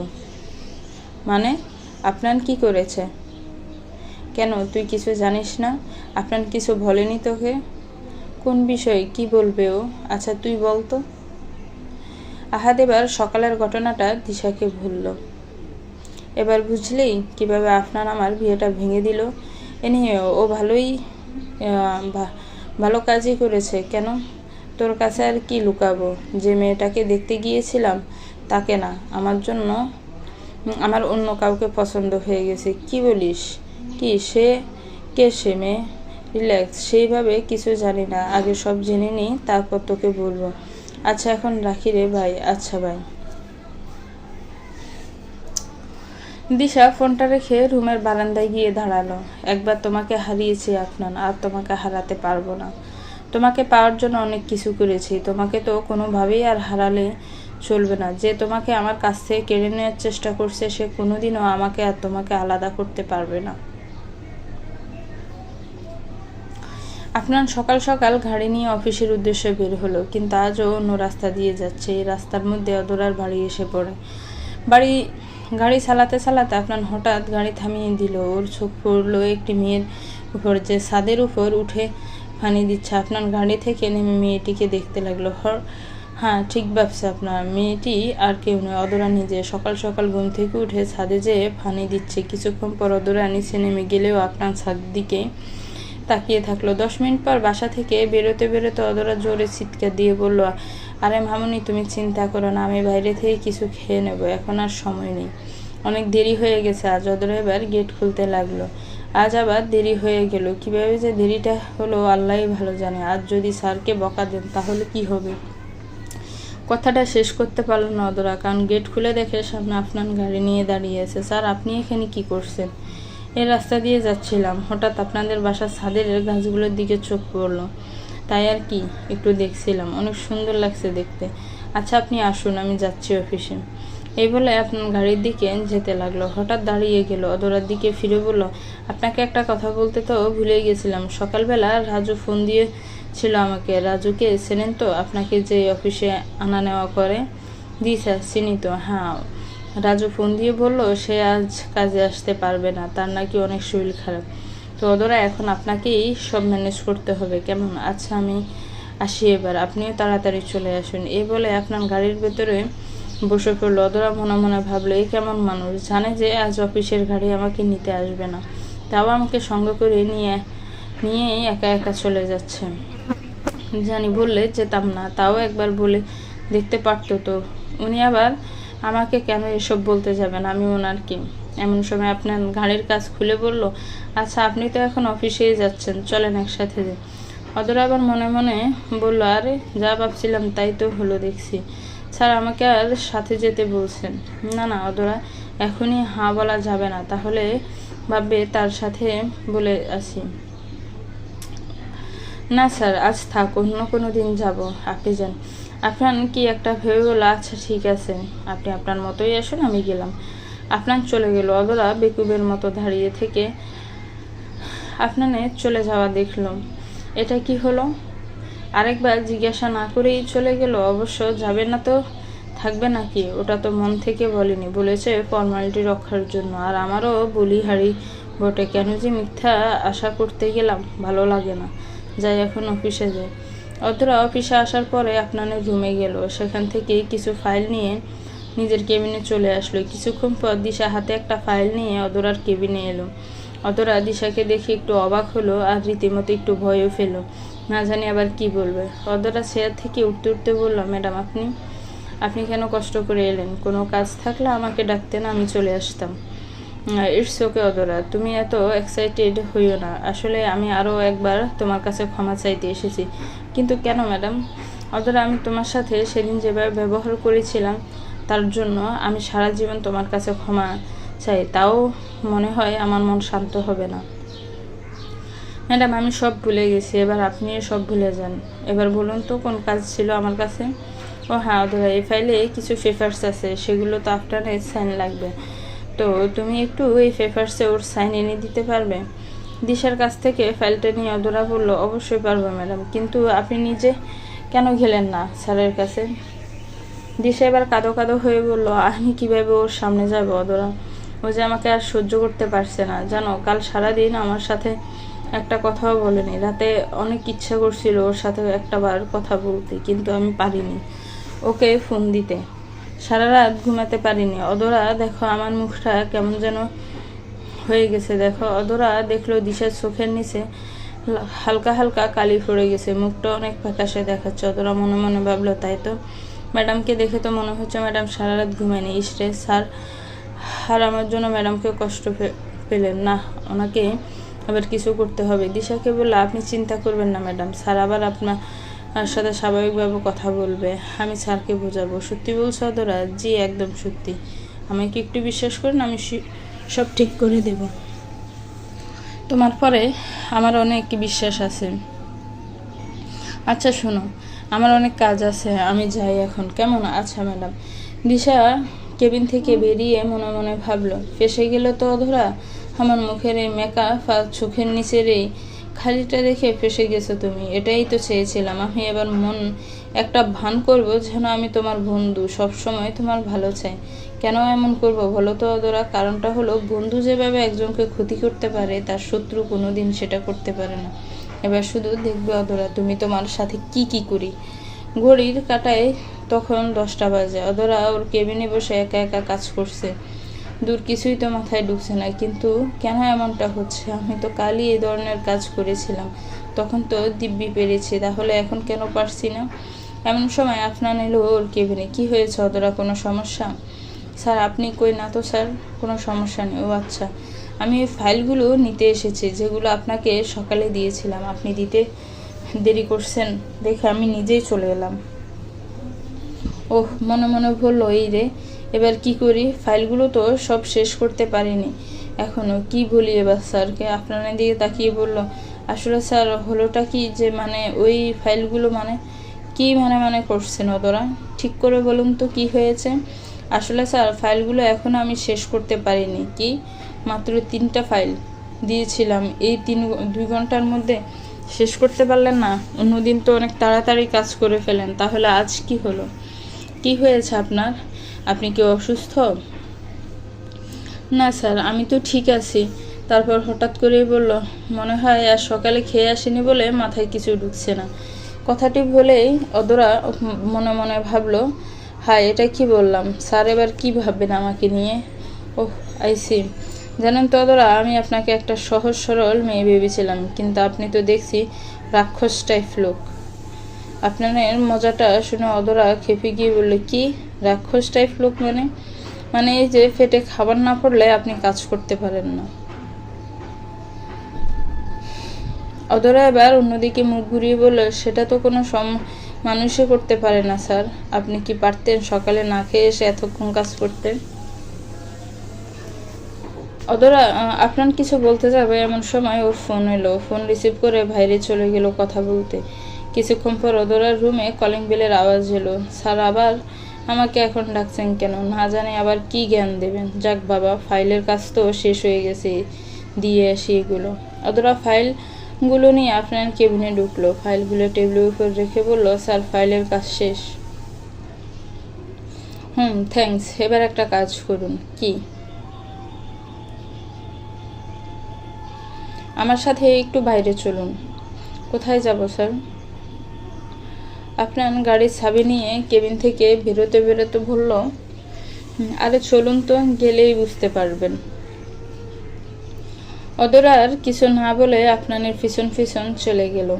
মানে আপনার কি করেছে? কেন, তুই কিছু জানিস না? আপনার কিছু বলেনি তোকে? কোন বিষয়ে কি বলবে ও? আচ্ছা তুই বল তো। আহাদ এবার সকালের ঘটনাটা দিশাকে বলল। এবার বুঝলি কিভাবে আপনার আমার বিয়েটা ভেঙে দিল? এ নিয়ে ও ভালো কাজই করেছে। কেন, তোর কাছে আর কি লুকাবো? যে মেয়েটাকে দেখতে গিয়েছিলাম তাকে না, আমার অন্য কাউকে পছন্দ হয়ে গেছে। কি বলিস? কি সে? কে সে মেয়ে? রিল্যাক্স, সেইভাবে কিছু জানি না, আগে সব জেনে নিই তারপর তোকে বলবো। আচ্ছা এখন রাখি রে ভাই। আচ্ছা ভাই। দিশা ফোনটা রেখে রুমের বারান্দায় গিয়ে দাঁড়ালো। একবার তোমাকে হারিয়েছি আফনান, আর তোমাকে হারাতে পারবো না। তোমাকে পাওয়ার জন্য অনেক কিছু করেছি, তোমাকে তো কোনোভাবেই আর হারালে চলবে না। যে তোমাকে আমার কাছ থেকে কেড়ে নেওয়ার চেষ্টা করছে সে কোনোদিনও আমাকে আর তোমাকে আলাদা করতে পারবে না। আফনান সকাল সকাল গাড়ি নিয়ে অফিসের উদ্দেশ্যে বের হলো, কিন্তু আজও অন্য রাস্তা দিয়ে যাচ্ছে। এই রাস্তার মধ্যে অদরার বাড়ি এসে পড়ে। গাড়ি চালাতে চালাতে আফনান হঠাৎ গাড়ি থামিয়ে দিল। ওর চোখ পড়লো একটি মেয়ের উপর, যে ছাদের উপর উঠে পানি দিচ্ছে। আফনান গাড়ি থেকে নেমে মেয়েটিকে দেখতে লাগলো। হ্যাঁ, ঠিক ভাবছে আপনার, মেয়েটি আর কেউ নয়, অদরা নিজে। সকাল সকাল ঘুম থেকে উঠে ছাদে যেয়ে পানি দিচ্ছে। কিছুক্ষণ পর অদরা নিচে নেমে গেলেও আপনার ছাদের দিকে তাকিয়ে থাকলো। 10 মিনিট পর বাসা থেকে বেরোতে বেরোতে অদরা জোরে চিৎকার দিয়ে বলল, আরে মামুনি, তুমি চিন্তা করো না, আমি বাইরে থেকে কিছু খেয়ে নেব, এখন আর সময় নেই, অনেক দেরি হয়ে গেছে। আজ অদরা এবার গেট খুলতে লাগলো। আজ আবার দেরি হয়ে গেল। কিভাবে যে দেরিটা হলো আল্লাহই ভালো জানে। আজ যদি স্যারকে বকা দেন তাহলে কি হবে? কথাটা শেষ করতে পারল না অদরা, কারণ গেট খুলে দেখে সামনে আফনান গাড়ি নিয়ে দাঁড়িয়ে আছে। স্যার, আপনি এখানে কি করছেন? এই রাস্তা দিয়ে যাচ্ছিলাম, হঠাৎ আপনাদের বাসার ছাদের গাছগুলোর দিকে চোখ পড়লো, তাই আর কি একটু দেখছিলাম, অনেক সুন্দর লাগছে দেখতে। আচ্ছা আপনি আসুন, আমি যাচ্ছি অফিসে। এই বলে আপনার গাড়ির দিকে যেতে লাগলো। হঠাৎ দাঁড়িয়ে গেল, অদরার দিকে ফিরে বলল, আপনাকে একটা কথা বলতে তো ভুলে গেছিলাম। সকালবেলা রাজু ফোন দিয়েছিল আমাকে। রাজুকে চেনেন তো? আপনাকে যে অফিসে আনা নেওয়া করে। জি স্যার, চিনি তো। হ্যাঁ, রাজু ফোন দিয়ে বলল সে আজ কাজে আসতে পারবে না, তার নাকি অনেক শরীর খারাপ। তো অদরা, এখন আপনাকেই সব ম্যানেজ করতে হবে, কেমন? আচ্ছা আমি আসি এবার, আপনিও তাড়াতাড়ি চলে আসুন। এই বলে আপনার গাড়ির ভেতরে বসে পড়লো। অদরা মনে মনে ভাবলো, এই কেমন মানুষ, জানে যে আজ অফিসের গাড়ি আমাকে নিতে আসবে না, তাও আমাকে সঙ্গে করে নিয়েই একা একা চলে যাচ্ছে। জানি বললে যেতাম না, তাও একবার বলে দেখতে পারতো তো। উনি আবার আমাকে কেন এসব বলতে যাবেন? আমি ওনার কি? এমন সময় আপনার গাড়ির কাজ খুলে বলল, আচ্ছা আপনি তো এখন অফিসেই যাচ্ছেন, চলেন একসাথে যাই। অদরা আবার মনে মনে বলল, আরে যা ভাবছিলাম তাই তো হলো দেখছি। স্যার আমাকে আর সাথে যেতে বলছেন? না না অদরা, এখনই হ্যাঁ বলা যাবে না, তাহলে ভাববে তার সাথে বলে আসি। না স্যার, আজ থাক, অন্য কোনো দিন যাব, আপনি যান। আপনার কি একটা ভেবে বলল, আচ্ছা ঠিক আছে, আপনি আপনার মতোই আসুন, আমি গেলাম। আপনার চলে গেল। অদরা বেকুবের মতো দাঁড়িয়ে থেকে আপনার চলে যাওয়া দেখল। এটা কি হলো? আরেকবার জিজ্ঞাসা না করেই চলে গেল। অবশ্য যাবে না তো থাকবে নাকি? ওটা তো মন থেকে বলেনি, বলেছে ফর্মালিটি রক্ষার জন্য। আর আমারও বলিহারি বটে, কেন যে মিথ্যা আশা করতে গেলাম, ভালো লাগে না। যাই এখন অফিসে যাই। অদরা অফিসে আসার পরে আপনার রুমে গেল। সেখান থেকে কিছু ফাইল নিয়ে নিজের কেবিনে চলে আসলো। কিছুক্ষণ পর দিশা হাতে একটা ফাইল নিয়ে অদরার কেবিনে এলো। অদরা দিশাকে দেখে একটু অবাক হলো, আর রীতিমতো একটু ভয়ও ফেলো, না জানি আবার কি বলবে। অদরা চেয়ার থেকে উঠতে উঠতে বলল, ম্যাডাম আপনি কেন কষ্ট করে এলেন? কোনো কাজ থাকলে আমাকে ডাকতেন, আমি চলে আসতাম। ইটস ওকে অদরা, তুমি এত এক্সাইটেড হইও না। আসলে আমি আরও একবার তোমার কাছে ক্ষমা চাইতে এসেছি। কিন্তু কেন ম্যাডাম? অদরা, আমি তোমার সাথে সেদিন যেভাবে ব্যবহার করেছিলাম তার জন্য আমি সারা জীবন তোমার কাছে ক্ষমা চাই, তাও মনে হয় আমার মন শান্ত হবে না। ম্যাডাম আমি সব ভুলে গেছি, এবার আপনিও সব ভুলে যান। এবার বলুন তো কোন কাজ ছিল আমার কাছে? ও হ্যাঁ অদরা, এই ফাইলে কিছু পেপারস আছে, সেগুলো তো আপনার সাইন লাগবে, তো তুমি একটু এই পেপারসে ওর সাইন এনে দিতে পারবে? দিশার কাছ থেকে ফাইলটা নিয়ে অদরা বলল, অবশ্যই পারবো ম্যাডাম, কিন্তু আপনি নিজে কেন গেলেন না স্যারের কাছে? দিশা এবার কাঁদো কাঁদো হয়ে বলল, আমি কিভাবে ওর সামনে যাবো অদরা? ও যে আমাকে আর সহ্য করতে পারছে না জানো। কাল সারাদিন আমার সাথে একটা কথাও বলেনি। রাতে অনেক ইচ্ছা করছিল ওর সাথে একটা বার কথা বলতে, কিন্তু আমি পারিনি ওকে ফোন দিতে। সারা রাত ঘুমাতে পারিনি। অদরা দেখো আমার মুখটা কেমন যেন হয়ে গেছে। দেখো অদরা দেখলো দিশার চোখের নিচে হালকা হালকা কালি পড়ে গেছে, মুখটা অনেক ফ্যাকাশে দেখাচ্ছে। অদরা মনে মনে ভাবলো, তাই তো, ম্যাডামকে দেখে তো মনে হচ্ছে ম্যাডাম সারা রাত ঘুমায়নি। ইসরে স্যার আর আমার জন্য ম্যাডামকে কষ্ট পেলেন না, ওনাকে আবার কিছু করতে হবে। দিশাকে বললো, আপনি চিন্তা করবেন না ম্যাডাম, স্যার আবার আপনার সাথে স্বাভাবিকভাবে কথা বলবে, আমি স্যারকে বোঝাবো। সত্যি বলছো অদরা? জি একদম সত্যি, আমাকে একটু বিশ্বাস করুন, আমি সব ঠিক করে দেব। তোমার পরে আমার অনেক বিশ্বাস আছে। আচ্ছা শোনো, আমার অনেক কাজ আছে, আমি যাই এখন, কেমন? আচ্ছা ম্যাডাম। দিশা কেবিন থেকে বেরিয়ে মনে মনে ভাবলো, ফেসে গেল তো অধরা, আমার মুখের এই মেকআপ আর চোখের নিচের এই খালিটা দেখে ফেসে গেছো তুমি। এটাই তো চেয়েছিলাম। আমি এবার একটা ভান করব যেন আমি তোমার বন্ধু, সব সময় তোমার ভালো চাই। কেন এমন করব বলো তো অদরা? কারণটা হলো, বন্ধু যেভাবে একজনকে ক্ষতি করতে পারে, তার শত্রু কোনোদিন সেটা করতে পারে না। এবার শুধু দেখবে অদরা, তুমি তোমার সাথে কি কি করি। ঘড়ির কাঁটায় তখন 10টা বাজে। অদরা ওর কেবিনে বসে একা একা কাজ করছে। দূর কিছুই তো মাথায় ঢুকছে না, কিন্তু কেন এমনটা হচ্ছে? আমি তো কালই এই ধরনের কাজ করেছিলাম, তখন তো দিব্যি পেরেছি, তাহলে এখন কেন পারছি না? এমন সময় আফনান এলো ওর কেবিনে। কি হয়েছে অদরা, কোনো সমস্যা? স্যার আপনি কই? না তো স্যার, কোনো সমস্যা নেই। ও আচ্ছা, আমি ওই ফাইলগুলো নিতে এসেছি যেগুলো আপনাকে সকালে দিয়েছিলাম, আপনি দিতে দেরি করছেন দেখে আমি নিজেই চলে এলাম। ওহ, মনে মনে বললো, এই রে, এবার কি করি? ফাইলগুলো তো সব শেষ করতে পারিনি এখনো, কি বলি এবার স্যারকে? আপনার দিকে তাকিয়ে বলল, আসলে স্যার হলোটা কি যে ওই ফাইলগুলো কি করছেন অদরা? ঠিক করে বলুন তো কি হয়েছে? আসলে স্যার ফাইলগুলো এখনো আমি শেষ করতে পারিনি। কি? মাত্র 3টা ফাইল দিয়েছিলাম, এই 2 ঘন্টার মধ্যে শেষ করতে পারলেন না? অন্যদিন তো অনেক তাড়াতাড়ি কাজ করে ফেলেন, তাহলে আজ কি হলো? কি হয়েছে আপনার? আপনি কি অসুস্থ? না স্যার, আমি তো ঠিক আছি। তারপর হঠাৎ করেই বলল, মনে হয় আর সকালে খেয়ে আসেনি বলে মাথায় কিছু ঢুকছে না। কথাটি বলেই অদরা মনে মনে ভাবলো, হায় এটা কি বললাম, স্যার এবার কি ভাববেন আমাকে নিয়ে? ওহ আইসি। জানেন তো অদরা, আমি আপনাকে একটা সহজ সরল মেয়ে ভেবেছিলাম, কিন্তু আপনি তো দেখছি রাক্ষস টাইপ লোক। আপনার মজাটা শুনে অদরা খেপে গিয়ে বলল, কি রাক্ষস টাইপ লোক? এই যে পেটে খাবার না পড়লে আপনি কাজ করতে পারেন না। অদরা এবার অন্যদিকে মুখ ঘুরিয়ে বলল, সেটা তো কোনো মানুষই করতে পারে না স্যার। আপনি কি পারতেন সকালে না খেয়ে এসে এতক্ষণ কাজ করতে? অদরা আপনার কিছু বলতে যাবে এমন সময় ওর ফোন এলো। ফোন রিসিভ করে বাইরে চলে গেল কথা বলতে। কিছুক্ষণ পর অদরার রুমে কলিং বেলের আওয়াজ এলো। স্যার আবার আমাকে এখন ডাকছেন কেন? না জানি আবার কি জ্ঞান দেবেন। যাক বাবা, ফাইলের কাজ তো শেষ হয়ে গেছে, দিয়ে আসি এগুলো। অদরা ফাইলগুলো নিয়ে আপনার কেবিনে ঢুকলো। ফাইলগুলো টেবিলের উপর রেখে বলল, স্যার ফাইলের কাজ শেষ। থ্যাঙ্কস। এবার একটা কাজ করুন। কি? আমার সাথে একটু বাইরে চলুন। কোথায় যাব স্যার? আপনার গাড়ির চাবি নিয়ে কেবিন থেকে বেরোতে বেরোতে বলল, আরে চলুন তো, গেলেই বুঝতে পারবেন। অদরার কিছু না বলে আপনানের পিছন পিছন চলে গেল।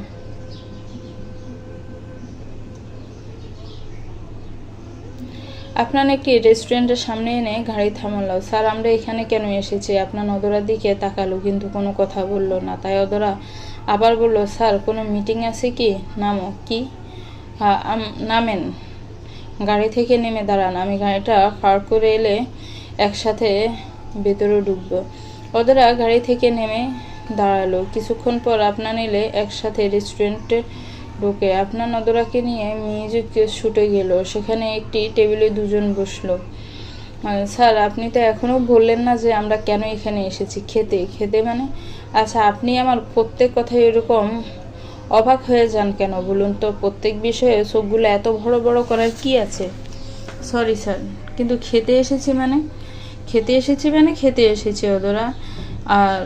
আপনার একটি রেস্টুরেন্টের সামনে এনে গাড়ি থামালো। স্যার আমরা এখানে কেন এসেছি? আপনার অদরার দিকে তাকালো, কিন্তু কোনো কথা বলল না। তাই অদরা আবার বলল, স্যার কোনো মিটিং আছে কি? নামো। কি? নামেন। গাড়ি থেকে নেমে দাঁড়ান। আমি গাড়িটা পার্ক করে এলে একসাথে ভেতরে ঢুকবো। অদরা গাড়ি থেকে নেমে দাঁড়ালো। কিছুক্ষণ পর আপনার এলে একসাথে রেস্টুরেন্টে ঢুকে আপনার অদরাকে নিয়ে মিউজিক শুটে গেল। সেখানে একটি টেবিলে 2জন বসলো। স্যার আপনি তো এখনো বললেন না যে আমরা কেন এখানে এসেছি? খেতে। খেতে আচ্ছা, আপনি আমার প্রত্যেক কথায় এরকম অবাক হয়ে যান কেন বলুন তো? প্রত্যেক বিষয়ে চোখগুলো এত বড় বড় করার কি আছে? সরি স্যার, কিন্তু খেতে এসেছি খেতে এসেছি অদরা। আর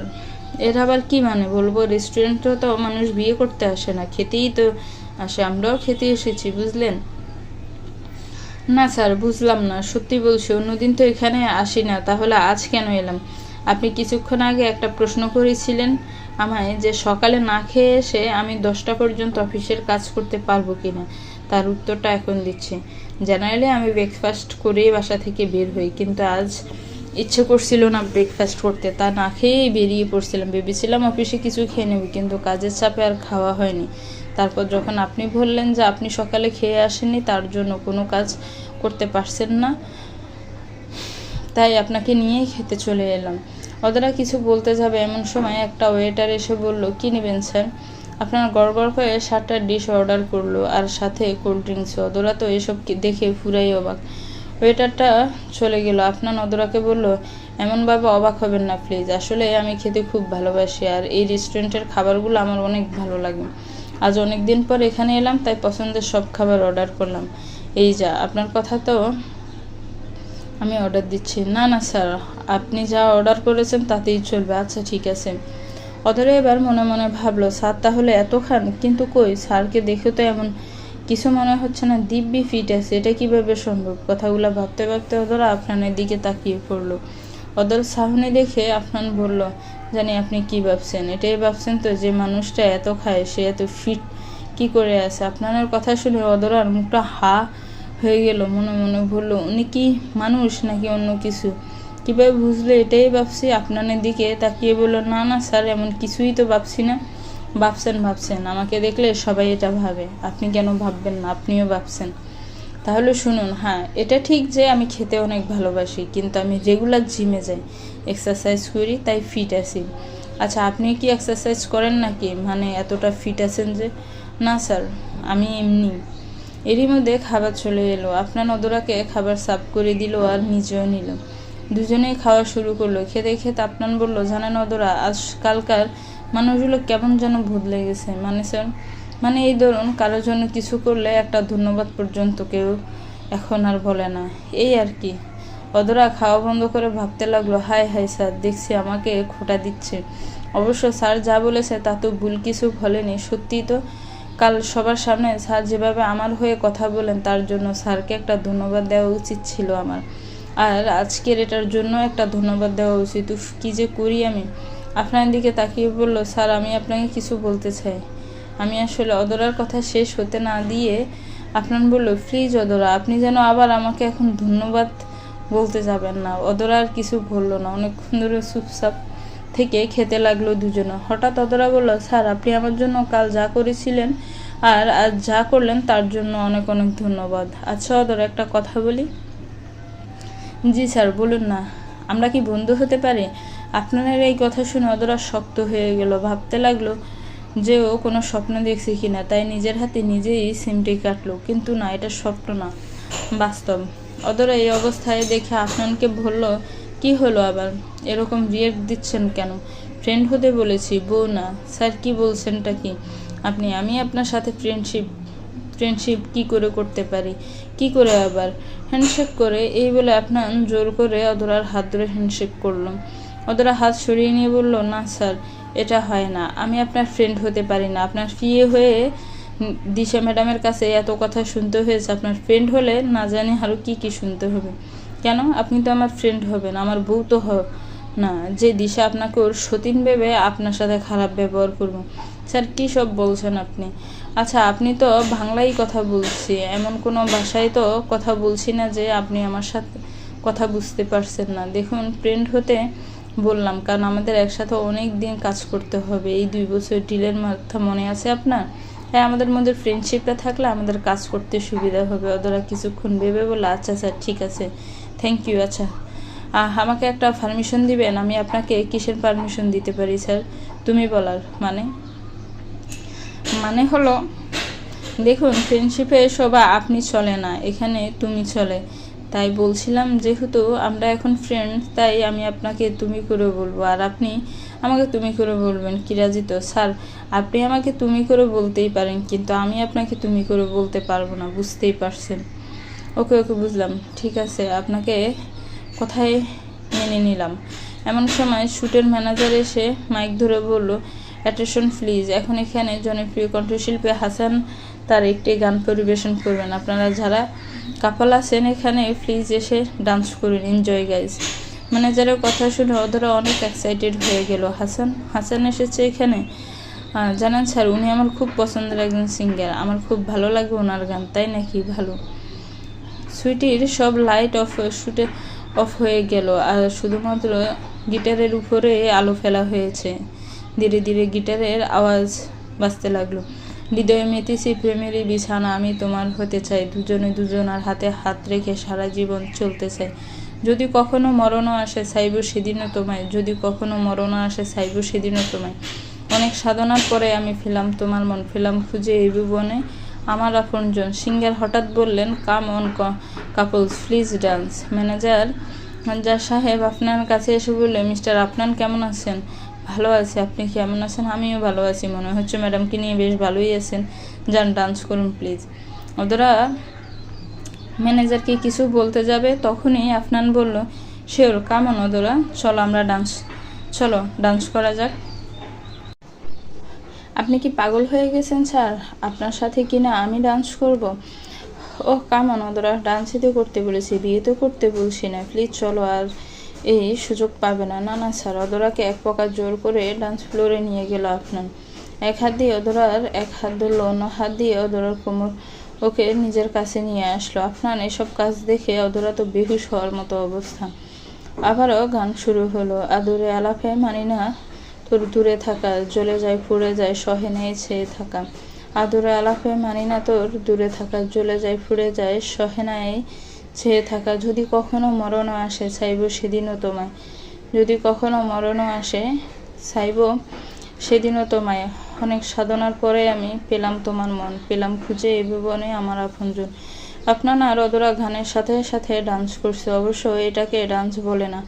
এর আবার কি মানে বলবো, রেস্টুরেন্টেও তো মানুষ বিয়ে করতে আসে না, খেতেই তো আসে, আমরাও খেতে এসেছি, বুঝলেন? না স্যার, বুঝলাম না, সত্যি বলছি, অন্যদিন তো এখানে আসি না, তাহলে আজ কেন এলাম? আপনি কিছুক্ষণ আগে একটা প্রশ্ন করেছিলেন আমায় যে সকালে না খেয়ে এসে আমি 10টা পর্যন্ত অফিসের কাজ করতে পারবো কিনা। তার উত্তরটা এখন দিচ্ছি। জেনারেলি আমি ব্রেকফাস্ট করেই বাসা থেকে বের হই, কিন্তু আজ ইচ্ছে করছিল না ব্রেকফাস্ট করতে, তা না খেয়েই বেরিয়ে পড়ছিলাম। ভেবেছিলাম অফিসে কিছু খেয়ে নেব, কিন্তু কাজের চাপে আর খাওয়া হয়নি। তারপর যখন আপনি বললেন যে আপনি সকালে খেয়ে আসেননি, তার জন্য কোনো কাজ করতে পারছেন না, তাই আপনাকে নিয়েই খেতে চলে এলাম। ওদেরা কিছু বলতে যাবে এমন সময় একটা ওয়েটার এসে বলল, কি নেবেন স্যার? আপনার গড়গড় করে 7টা ডিশ অর্ডার করলো, আর সাথে কোল্ড ড্রিঙ্কসও। ওদরা তো এসব দেখে পুরাই অবাক। ওয়েটারটা চলে গেল। আপনার ওদরাকে বলল, এমনভাবে অবাক হবেন না প্লিজ, আসলে আমি খেতে খুব ভালোবাসি, আর এই রেস্টুরেন্টের খাবারগুলো আমার অনেক ভালো লাগে। আজ অনেক দিন পর এখানে এলাম, তাই পছন্দের সব খাবার অর্ডার করলাম। এই যা, আপনার কথা তো আমি অর্ডার দিচ্ছি। না না স্যার, আপনি যা অর্ডার করেছেন তাতেই চলবে। আচ্ছা ঠিক আছে। অধরে এবার মনে মনে ভাবলো, স্যার তাহলে এত খান, কিন্তু কই, স্যারকে দেখে তো এমন কিছু মনে হচ্ছে না, দিব্যি ফিট আছে, এটা কিভাবে সম্ভব? কথাগুলো ভাবতে ভাবতে অধরা আফনানের দিকে তাকিয়ে পড়লো। অদর সাহনি দেখে আফনান বলল, জানি আপনি কি ভাবছেন, এটাই ভাবছেন তো যে মানুষটা এত খায় সে এত ফিট কি করে আছে? আপনার কথা শুনে অদরার মুখটা হা হয়ে গেল। মনে মনে বলল, উনি কি মানুষ নাকি অন্য কিছু? কীভাবে বুঝলে? এটাই ভাবছি। আপনাদের দিকে তাকিয়ে বলল, না না স্যার, এমন কিছুই তো ভাবছি না। ভাবছেন, আমাকে দেখলে সবাই এটা ভাবে, আপনি কেন ভাববেন না? আপনিও ভাবছেন। তাহলে শুনুন, হ্যাঁ এটা ঠিক যে আমি খেতে অনেক ভালোবাসি, কিন্তু আমি রেগুলার জিমে যাই, এক্সারসাইজ করি, তাই ফিট আছি। আচ্ছা, আপনি কি এক্সারসাইজ করেন নাকি, মানে এতটা ফিট আছেন যে? না স্যার, আমি এমনি। এরই মধ্যে খাবার চলে এলো। আপনার অদরাকে খাবার সার্ভ করে দিল আর নিজেও নিল। দুজনেই খাওয়া শুরু করলো। খেতে খেতে আপনার বলল, জানেন অদরা, আজকালকার মানুষগুলো কেমন যেন বদলে গেছে। মানে স্যার, মানে এই ধরুন কারোর জন্য কিছু করলে একটা ধন্যবাদ পর্যন্ত কেউ এখন আর বলে না, এই আর কি। অদরা খাওয়া বন্ধ করে ভাবতে লাগলো, হায় হায় স্যার, দেখছি আমাকে খোঁটা দিচ্ছে। অবশ্য স্যার যা বলেছে তা তো ভুল কিছু বলেনি, সত্যিই তো। কাল সবার সামনে স্যার যেভাবে আমার হয়ে কথা বলেন, তার জন্য স্যারকে একটা ধন্যবাদ দেওয়া উচিত ছিল আমার, আর আজকের এটার জন্য একটা ধন্যবাদ দেওয়া উচিত। উফ, কী যে করি আমি। আপনার দিকে তাকিয়ে বলল, স্যার আমি আপনাকে কিছু বলতে চাই। আমি আসলে অদরার কথা শেষ হতে না দিয়ে আপনার বলল, প্লিজ অদরা, আপনি যেন আবার আমাকে এখন ধন্যবাদ বলতে যাবেন না। অদরা আর কিছু বললো না, অনেকক্ষণ ধরে চুপচাপ থেকে খেতে লাগলো দুজনে। হঠাৎ অদরা বলল, স্যার আপনি আমার জন্য কাল যা করেছিলেন আর আজ যা করলেন তার জন্য অনেক অনেক ধন্যবাদ। আচ্ছা অদরা, একটা কথা বলি। জি স্যার, বলুন না। আমরা কি বন্ধু হতে পারি? আপনার এই কথা শুনে অদরা শক্ত হয়ে গেল। ভাবতে লাগলো যে ও কোনো স্বপ্ন দেখছে কিনা, তাই নিজের হাতে নিজেই সিমটি কাটলো। কিন্তু না, এটা স্বপ্ন না, বাস্তব। অদরা এই অবস্থায় দেখে আফনানকে বলল, কি হলো আবার, এরকম রিয়েক্ট দিচ্ছেন কেন? ফ্রেন্ড হতে বলেছি, বউ না। স্যার কি বলছেনটা কি আপনি? আমি আপনার সাথে ফ্রেন্ডশিপ কি করে করতে পারি? কি করে আবার? হ্যান্ডশেক করে। এই বলে আপনার জোর করে অদরার হাত ধরে হ্যান্ডশেক করলাম। অদরা হাত সরিয়ে নিয়ে বলল, না স্যার, এটা হয় না, আমি আপনার ফ্রেন্ড হতে পারি না। আপনার ফিয়ে হয়ে দিশা ম্যাডামের কাছে এত কথা শুনতে হয়েছে, আপনার ফ্রেন্ড হলে না জানি আরও কি কি শুনতে হবে। কেন? আপনি তো আমার ফ্রেন্ড হবেন, আমার বউ তো না যে দিশা আপনাকে ওর সতীন ভেবে আপনার সাথে খারাপ ব্যবহার করব। স্যার কী সব বলছেন আপনি? আচ্ছা, আপনি তো বাংলাই কথা বলছি, এমন কোনো ভাষায় তো কথা বলছি না যে আপনি আমার সাথে কথা বুঝতে পারছেন না। দেখুন, ফ্রেন্ড হতে বললাম কারণ আমাদের একসাথে অনেক দিন কাজ করতে হবে। এই 2 বছর ডিলের মাথা মনে আছে আপনার? হ্যাঁ, আমাদের মধ্যে ফ্রেন্ডশিপটা থাকলে আমাদের কাজ করতে সুবিধা হবে। ওরা কিছুক্ষণ ভেবে বলে, আচ্ছা স্যার, ঠিক আছে, থ্যাংক ইউ। আচ্ছা, আমাকে একটা পারমিশন দিবেন? আমি আপনাকে কিসের পারমিশন দিতে পারি স্যার? তুমি বলার মানে হলো, দেখুন, ফ্রেন্ডশিপে সবাই আপনি চলে না, এখানে তুমি চলে। তাই বলছিলাম, যেহেতু আমরা এখন ফ্রেন্ড, তাই আমি আপনাকে তুমি করে বলবো, আর আপনি আমাকে তুমি করে বলবেন। কি রাজি তো? স্যার, আপনি আমাকে তুমি করে বলতেই পারেন, কিন্তু আমি আপনাকে তুমি করে বলতে পারবো না, বুঝতেই পারছেন। ওকে ওকে বুঝলাম, ঠিক আছে, আপনাকে কথায় মেনে নিলাম। এমন সময় শ্যুটের ম্যানেজার এসে মাইক ধরে বলল, অ্যাটেনশন প্লিজ, এখন এখানে জনপ্রিয় কণ্ঠশিল্পী হাসান তার একটি গান পরিবেশন করবেন। আপনারা যারা কাপল আছেন এখানে প্লিজ এসে ডান্স করুন, এনজয় গাইজ। ম্যানেজারের কথা শুনে ওরা অনেক এক্সাইটেড হয়ে গেল। হাসান এসেছে এখানে? জানেন স্যার, উনি আমার খুব পছন্দের একজন সিঙ্গার, আমার খুব ভালো লাগে ওনার গান। তাই নাকি? ভালো। সুইটির সব লাইট অফ হয়ে গেল, আর শুধুমাত্র গিটারের উপরে আলো ফেলা হয়েছে। ধীরে ধীরে গিটারের আওয়াজ বাজতে লাগলো। হৃদয়ে মেতেছি প্রেমেরই বিছানা, আমি তোমার হতে চাই, দুজনে দুজনার হাতে হাত রেখে সারা জীবন চলতে চাই। যদি কখনো মরণও আসে চাইব সেদিনও তোমায়, যদি কখনো মরণও আসে চাইব সেদিনও তোমায়। অনেক সাধনার পরে আমি পেলাম তোমার মন, পেলাম খুঁজে এই ভুবনে আমার আপনজন। সিঙ্গার হঠাৎ বললেন, come on couples please dance. Manager সাহেব আপনার কাছে এসে বললে, মিস্টার আফনান কেমন আছেন? ভালো আছি, আপনি কেমন আছেন? আমিও ভালো আছি, মনে হচ্ছে ম্যাডামকে নিয়ে বেশ ভালোই আছেন, যান ডান্স করুন প্লিজ। ওরা ম্যানেজারকে কিছু বলতে যাবে, তখনই আফনান বলল, শিওর, কাম অন ওরা, চলো ডান্স করা যাক। আপনি কি পাগল হয়ে গেছেন স্যার? আপনার সাথে কি না আমি ডান্স করব? ওহ কাম অন ওরা, ডান্সই তো করতে বলেছি, বিয়ে তো করতে বলছি না, প্লিজ চলো, আর এই সুযোগ পাবে না। না না স্যার, অদরাকে এক প্রকার জোর করে ডান্স ফ্লোরে নিয়ে গেল আফনান। এক হাত দিয়ে অদরার এক হাত ধরলো, অন্য হাত দিয়ে অদরার কোমর ওকে নিজের কাছে নিয়ে আসলো। আফনান এসব কাজ দেখে অদরা তো বেহুশ হওয়ার মতো অবস্থা। আবারও গান শুরু হলো, আদুরে আলাপে মানি না তোর দূরে থাকা, জ্বলে যায় পুড়ে যায় সহে নেই ছেয়ে থাকা। আদুরে আলাপে মানি না তোর দূরে থাকা, জ্বলে যায় পুড়ে যায় সহে নাই ছেয়ে থাকা। যদি কখনো মরণও আসে চাইব সেদিনও তোমায়, যদি কখনো মরণও আসে চাইব সেদিনও তোমায়। অনেক সাধনার পরে আমি পেলাম তোমার মন, পেলাম খুঁজে এই ভুবনে আমার আপনজন। আপনারা আর অদরা গানের সাথে সাথে ডান্স করছে। অবশ্য এটাকে ডান্স বলে না,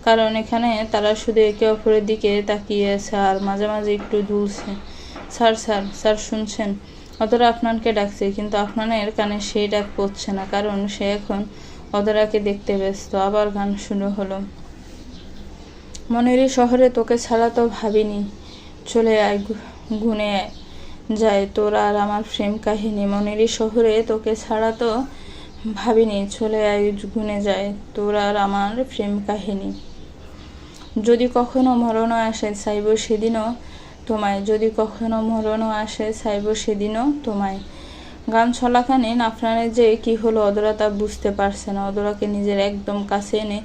কারণ এখানে তারা শুধু একে অপরের দিকে তাকিয়ে আছে আর মাঝে মাঝে একটু দুলছে। স্যার স্যার স্যার শুনছেন? অদরা আফনানকে ডাকছে, কিন্তু আফনানের কানে সেই ডাক পড়ছে না, কারণ সে এখন অদরাকে দেখতে ব্যস্ত। আবার গান শুরু হলো, মনেরই শহরে তোকে ছাড়া তো ভাবিনি, চলে আয় গুনে যায় তোর আর আমার প্রেম কাহিনী। মনেরই শহরে তোকে ছাড়া তো ভাবিনি, চলে আয় গুনে যায় তোর আর আমার প্রেম কাহিনী। যদি কখনো মরণও আসে চাইব সেদিনও তোমায়, যদি কখনো মরণও আসে চাইব সেদিনও তোমায়। গান চলাকালীন আফনানের যে কি হলো অদরা তা বুঝতে পারছে না। অদরাকে নিজের একদম কাছে এনে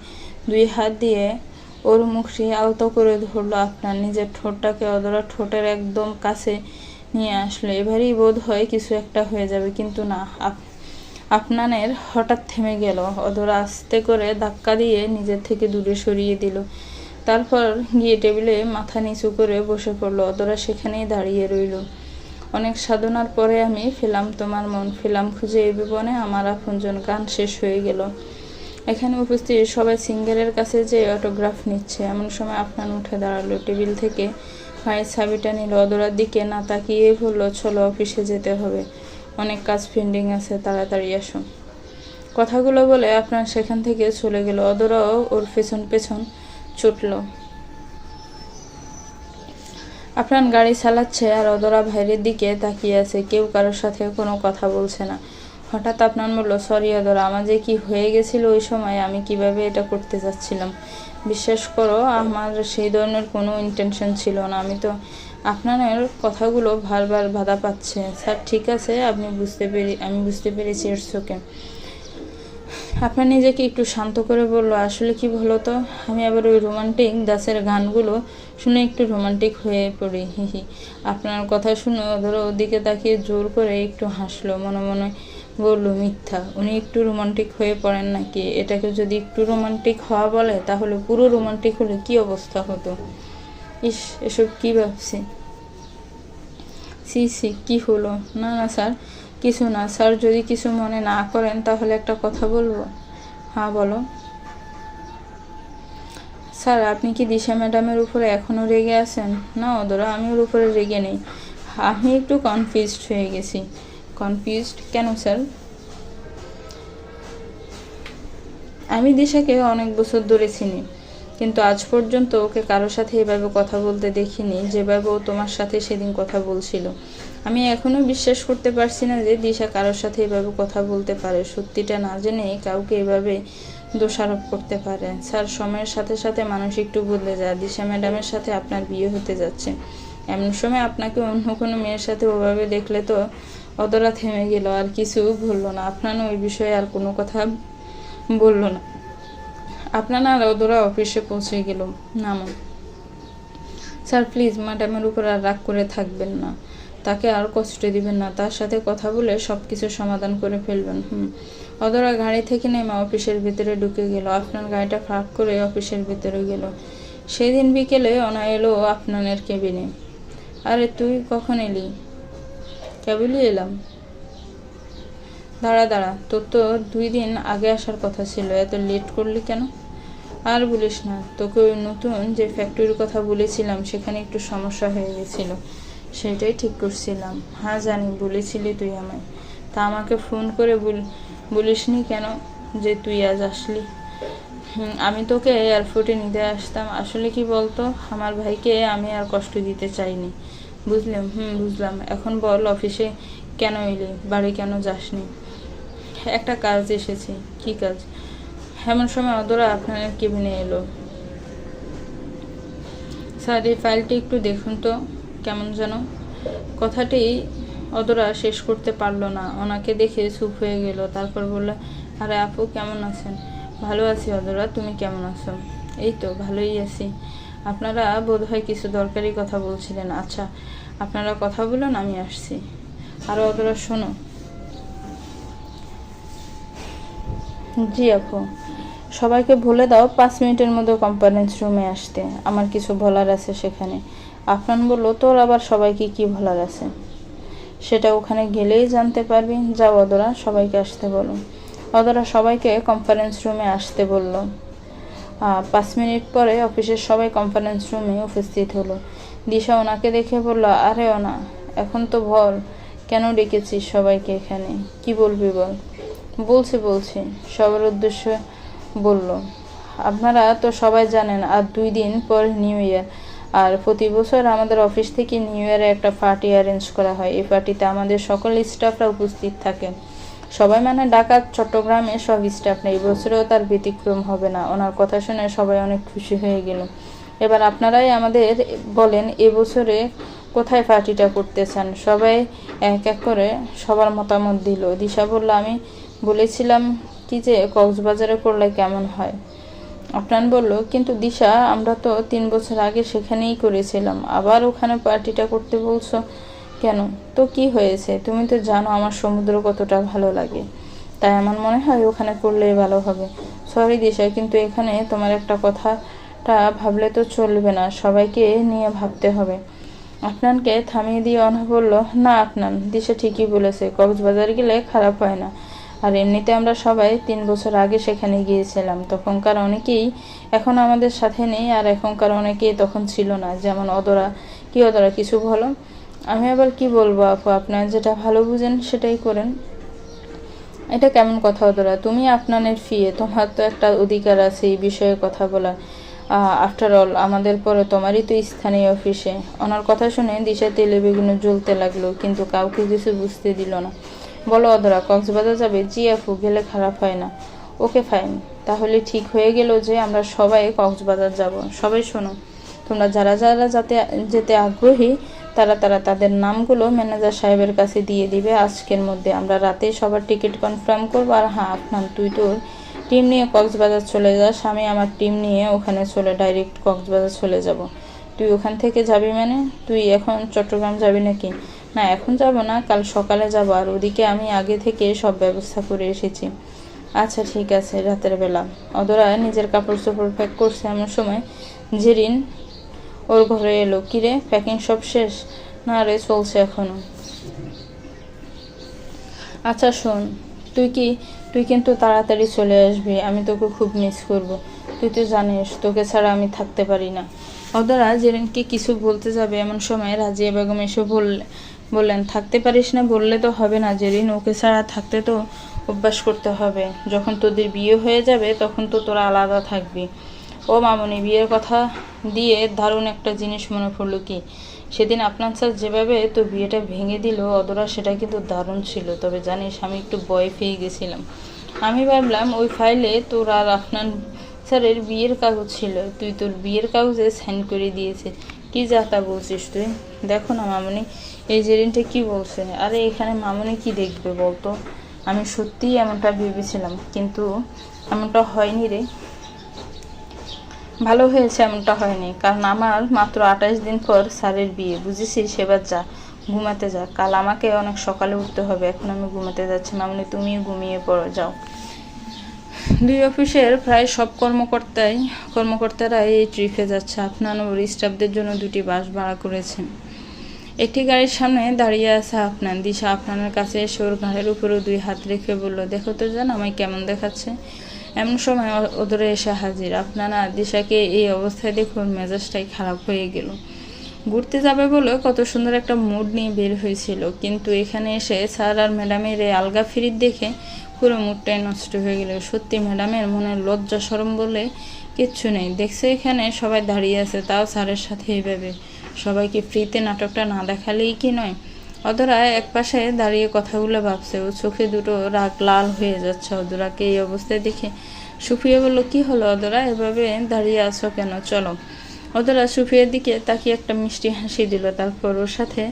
দুই হাত দিয়ে ওর মুখটি আলতো করে ধরলো আফনান। নিজের ঠোঁটটাকে অদরা ঠোঁটের একদম কাছে নিয়ে আসলো। এবারেই বোধ হয় কিছু একটা হয়ে যাবে, কিন্তু না, আফনানের হঠাৎ থেমে গেল। অদরা আস্তে করে ধাক্কা দিয়ে নিজের থেকে দূরে সরিয়ে দিল, তারপর গিয়ে টেবিলে মাথা নিচু করে বসে পড়ল। অদরা সেখানেই দাঁড়িয়ে রইল। অনেক সাধনার পরে আমি পেলাম তোমার মন, পেলাম খুঁজে এই ভুবনে আমার আপনজন। গান শেষ হয়ে গেল। এখানে উপস্থিত সবাই সিঙ্গারের কাছে যে অটোগ্রাফ নিচ্ছে। এমন সময় আফনান উঠে দাঁড়ালো, টেবিল থেকে মায়ের ছাবিটা নিল, অদরার দিকে না তাকিয়ে বলল, চলো অফিসে যেতে হবে, অনেক কাজ পেন্ডিং আছে, তাড়াতাড়ি আসো। কথাগুলো বলে আফনান সেখান থেকে চলে গেল। অদরাও ওর পেছন পেছন ছুটল। আফনান গাড়ি চালাচ্ছে আর অদরা বাইরের দিকে তাকিয়ে আছে, কেউ কারোর সাথে কোনো কথা বলছে না। হঠাৎ আফনান বলল, সরি অদরা, আমার যে কি হয়ে গেছিল ওই সময়, আমি কিভাবে এটা করতে চাচ্ছিলাম, বিশ্বাস করো আমার সেই ধরনের কোনো ইন্টেনশন ছিল না। আমি আপনার কথাগুলো বারবার বাধা পাচ্ছে। স্যার ঠিক আছে, আমি বুঝতে পেরেছি, ইটস ওকে। আপনার নিজেকে একটু শান্ত করে বলল, আসলে কি বলো তো, আমি আবার ওই রোমান্টিক দাসের গানগুলো শুনে একটু রোমান্টিক হয়ে পড়ি, হিহি। আপনার কথা শুনে ধরো ওদিকে তাকিয়ে জোর করে একটু হাসলো, মনে মনে বলল, মিথ্যা, উনি একটু রোমান্টিক হয়ে পড়েন নাকি? এটাকে যদি একটু রোমান্টিক হওয়া বলে তাহলে পুরো রোমান্টিক হলে কি অবস্থা হতো। ইস, এসব কি ভাবছি। সি কি হলো? না না স্যার, কিছু না। স্যার যদি কিছু মনে না করেন তাহলে একটা কথা বলবো। হ্যাঁ বলো। স্যার আপনি কি দিশা ম্যাডামের উপরে এখনও রেগে আছেন? না অদরা, আমি ওর উপরে রেগে নেই, আমি একটু কনফিউজড হয়ে গেছি। কনফিউজড কেন স্যার? আমি দিশাকে অনেক বছর ধরে চিনি, কিন্তু আজ পর্যন্ত ওকে কারোর সাথে এভাবে কথা বলতে দেখিনি যেভাবে ও তোমার সাথে সেদিন কথা বলছিল। আমি এখনো বিশ্বাস করতে পারছি না যে দিশা কারোর সাথে এভাবে কথা বলতে পারে, সত্যিটা না জেনে কাউকে এভাবে দোষারোপ করতে পারে। স্যার, সময়ের সাথে সাথে মানুষ একটু বদলে যায়। দিশা ম্যাডামের সাথে আপনার বিয়ে হতে যাচ্ছে, এমন সময় আপনাকে অন্য কোনো মেয়ের সাথে ওভাবে দেখলে তো। অদরা থেমে গেল, আর কিছু বললো না। আপনার ওই বিষয়ে আর কোনো কথা বললো না। আপনার আর অদরা অফিসে পৌঁছে গেল। নামো। স্যার প্লিজ, ম্যাডামের উপর আর রাগ করে থাকবেন না, তাকে আর কষ্ট দিবেন না, তার সাথে কথা বলে সব কিছু সমাধান করে ফেলবেন। অদরা গাড়ি থেকে নেমে অফিসের ভিতরে ঢুকে গেল। আপনার গাড়িটা পার্ক করে অফিসের ভিতরে গেল। সেই দিন বিকেলে অনা এলো আপনানের কেবিনে। আরে তুই কখন এলি? কেবলই এলাম। দাঁড়া দাঁড়া, তোর তো 2 দিন আগে আসার কথা ছিল, এত লেট করলি কেন? আর বলিস না, তোকে ওই নতুন যে ফ্যাক্টরির কথা বলেছিলাম সেখানে একটু সমস্যা হয়ে গেছিল, সেটাই ঠিক করছিলাম। হ্যাঁ জানি, বলেছিলি তুই আমায়। তা আমাকে ফোন করে বলিসনি কেন যে তুই আজ আসলি? আমি তোকে এয়ারপোর্টে নিতে আসতাম। আসলে কি বলতো, আমার ভাইকে আমি আর কষ্ট দিতে চাইনি, বুঝলাম। বুঝলাম। এখন বল, অফিসে কেন এলি? বাড়ি কেন যাসনি? একটা কাজ এসেছি। কি কাজ? এমন সময় অদরা আপনার কেবিনে এলো। স্যার, এই ফাইলটি একটু দেখুন তো, কেমন যেন। কথাটি অদরা শেষ করতে পারলো না, ওনাকে দেখে চুপ হয়ে গেল। তারপর বলল, আরে আপু, কেমন আছেন? ভালো আছি অদরা, তুমি কেমন আছো? এই তো ভালোই আছি। আপনারা বোধহয় কিছু দরকারি কথা বলছিলেন। আচ্ছা, আপনারা কথা বলুন, আমি আসছি। আর অদরা, শোনো। জি আপু। সবাইকে বলে দাও 5 মিনিটের মধ্যে কনফারেন্স রুমে আসতে, আমার কিছু বলার আছে সেখানে। আফনান বলল, তোর আবার সবাইকে কি বলার আছে? সেটা ওখানে গেলেই জানতে পারবি। যাও অদরা, সবাইকে আসতে বলো। অদরা সবাইকে কনফারেন্স রুমে আসতে বলল। 5 মিনিট পরে অফিসের সবাই কনফারেন্স রুমে উপস্থিত হলো। দিশা ওনাকে দেখে বলল, আরে ওনা, এখন তো বল, কেন ডেকেছিস সবাইকে এখানে? কি বলবি বল। বলছি সবার উদ্দেশ্যে বলল, আপনারা তো সবাই জানেন আর 2 দিন পর নিউ ইয়ার, আর প্রতি বছর আমাদের অফিস থেকে নিউ ইয়ারে একটা পার্টি অ্যারেঞ্জ করা হয়। এই পার্টিতে আমাদের সকল স্টাফরা উপস্থিত থাকে। সবাই মানে ঢাকা, চট্টগ্রামে সব স্টাফ নেই। বছরেও তার ব্যতিক্রম হবে না। ওনার কথা শুনে সবাই অনেক খুশি হয়ে গেল। এবার আপনারাই আমাদের বলেন, এবছরে কোথায় পার্টিটা করতে চান? সবাই এক এক করে সবার মতামত দিল। দিশা বলল, আমি বলেছিলাম কি যে কক্সবাজারে করলে কেমন হয়। আপনান বলল, কিন্তু দিশা, আমরা তো 3 বছর আগে সেখানেই করেছিলাম, আবার ওখানে পার্টিটা করতে বলছো কেন? তো কি হয়েছে? তুমি তো জানো আমার সমুদ্র কতটা ভালো লাগে, তাই আমার মনে হয় ওখানে করলেই ভালো হবে। সরি দিশা, কিন্তু এখানে তোমার একটা কথাটা ভাবলে তো চলবে না, সবাইকে নিয়ে ভাবতে হবে। আপনানকে থামিয়ে দিয়ে অনা বলল, না আপনান, দিশা ঠিকই বলেছে, কক্সবাজার গেলে খারাপ হয় না। আর এমনিতে আমরা সবাই 3 বছর আগে সেখানে গিয়েছিলাম, তখনকার অনেকেই এখন আমাদের সাথে নেই, আর এখনকার অনেকেই তখন ছিল না, যেমন অদরা। কি অদরা, কিছু বলো? আমি আবার কি বলবো আপু, আপনার যেটা ভালো বুঝেন সেটাই করেন। এটা কেমন কথা অদরা? তুমি আপনানের ফিয়ে, তোমার তো একটা অধিকার আছে এই বিষয়ে কথা বলার। আফটার অল আমাদের পরে তোমারই তো স্থানীয় অফিসে। ওনার কথা শুনে দিশা তেলে বেগুনে জ্বলতে লাগলো, কিন্তু কাউকে কিছু বুঝতে দিল না। বলো অদরা, কক্সবাজার যাবে? জি আপু, গেলে খারাপ হয় না। ওকে ফাইন, তাহলে ঠিক হয়ে গেল যে আমরা সবাই কক্সবাজার যাব। সবাই শোনো, তোমরা যারা যারা যেতে আগ্রহী তারা তাদের নামগুলো ম্যানেজার সাহেবের কাছে দিয়ে দিবে আজকের মধ্যে। আমরা রাতে সবার টিকিট কনফার্ম করবো। আর হ্যাঁ আপনার, তুই তোর টিম নিয়ে কক্সবাজার চলে যাস, আমি আমার টিম নিয়ে ওখানে ডাইরেক্ট কক্সবাজার চলে যাব। তুই ওখান থেকে যাবি মানে? তুই এখন চট্টগ্রাম যাবি নাকি? না, এখন যাব না, কাল সকালে যাব। আর ওদিকে আমি আগে থেকে সব ব্যবস্থা করে এসেছি। আচ্ছা ঠিক আছে। রাতের বেলা অদরা নিজের কাপড় চোপড় প্যাক করছে, এমন সময় জেরিন ওর ঘরে এলো। কিরে, প্যাকিং সব শেষ? না রে, চলছে এখনো। আচ্ছা শোন, তুই কিন্তু তাড়াতাড়ি চলে আসবি, আমি তোকে খুব মিস করব। তুই তো জানিস তোকে ছাড়া আমি থাকতে পারি না। অদরা জেরিনকে কিছু বলতে যাবে, এমন সময় রাজিয়া বেগম এসে বললেন, থাকতে পারিস না বললে তো হবে না জেরিন, ওকে ছাড়া থাকতে তো অভ্যাস করতে হবে। যখন তোদের বিয়ে হয়ে যাবে তখন তো তোরা আলাদা থাকবি। ও মামনি, বিয়ের কথা দিয়ে দারুণ একটা জিনিস মনে পড়লো কি, সেদিন আপনার স্যার যেভাবে তো বিয়েটা ভেঙে দিল অদরা, সেটা কিন্তু দারুণ ছিল। তবে জানিস, আমি একটু ভয় পেয়ে গেছিলাম। আমি ভাবলাম ওই ফাইলে তোর আর আপনার স্যারের বিয়ের কাগজ ছিল, তুই তোর বিয়ের কাগজে সাইন করে দিয়েছে। কি যা তা বলছিস তুই? দেখো না মামনি, এই জেরিনটা কি বলছে। আরে এখানে মামনি কি দেখবে বলতো? আমি সত্যিই এমনটা ভেবেছিলাম, কিন্তু এমনটা হয়নি রে। ভালো হয়েছে এমনটা হয়নি, কারণ আমার মাত্র 28 দিন পর স্যারের বিয়ে, বুঝেছিস? এবার যা, ঘুমাতে যা। কাল আমাকে অনেক সকালে উঠতে হবে। এখন আমি ঘুমাতে যাচ্ছি। মামনি, তুমিও ঘুমিয়ে পড়ো, যাও। দুই অফিসের প্রায় সব কর্মকর্তারা এই ট্রিপে যাচ্ছে। আফনান ও স্টাফদের জন্য 2টি বাস ভাড়া করেছেন। একটি গাড়ির সামনে দাঁড়িয়ে আছে আফনান। দিশা আফনানের কাছে এসে ওর ঘাড়ের উপরেও 2 হাত রেখে বলল, দেখো তো জান আমায় কেমন দেখাচ্ছে। এমন সময় ওদরে এসে হাজির। আফনান আর দিশাকে এই অবস্থায় দেখে ওর মেজাজটাই খারাপ হয়ে গেল। ঘুরতে যাবে বলে কত সুন্দর একটা মুড নিয়ে বের হয়েছিল, কিন্তু এখানে এসে স্যার আর ম্যাডামের এই আলগা ফিরিত দেখে পুরো মুডটাই নষ্ট হয়ে গেল। সত্যি ম্যাডামের মনে লজ্জা শরম বলে কিচ্ছু নেই। দেখছে এখানে সবাই দাঁড়িয়ে আছে, তাও স্যারের সাথে এইভাবে। সবাইকে ফ্রিতে নাটকটা না দেখালেই কি নয়? অদরা একপাশে দাঁড়িয়ে কথাগুলো ভাবছে, ও চোখে দুটো রাগ লাল হয়ে যাচ্ছে। অদরাকে এই অবস্থায় দেখে সুফিয়া বলল, কি হলো অদরা, এভাবে দাঁড়িয়ে আছো কেন? চলো। অদরা সুফিয়ার দিকে তাকিয়ে একটা মিষ্টি হাসি দিল, তারপর ওর সাথে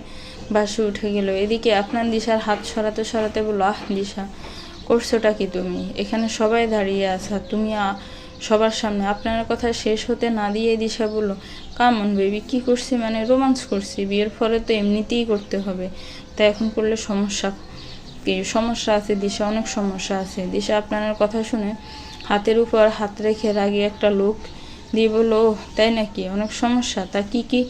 বাসে উঠে গেল। এদিকে আপনার দিশার হাত সরাতে সরাতে বলল, আহ দিশা, করছোটা কি তুমি? এখানে সবাই দাঁড়িয়ে আছে, তুমি সবার সামনে। আপনার কথা শেষ হতে না দিয়ে দিশা বলল, কামন বেবি, কি করছি মানে? রোমান্স করছি। বিয়ের পরে তো এমনিতেই করতে হবে, তাই এখন করলে সমস্যা আছে দিশা, অনেক সমস্যা আছে। দিশা আপনার কথা শুনে হাতের উপর হাত রেখে রাগে একটা লোক দিয়ে বলল, ও তাই নাকি, অনেক সমস্যা? তা কি কি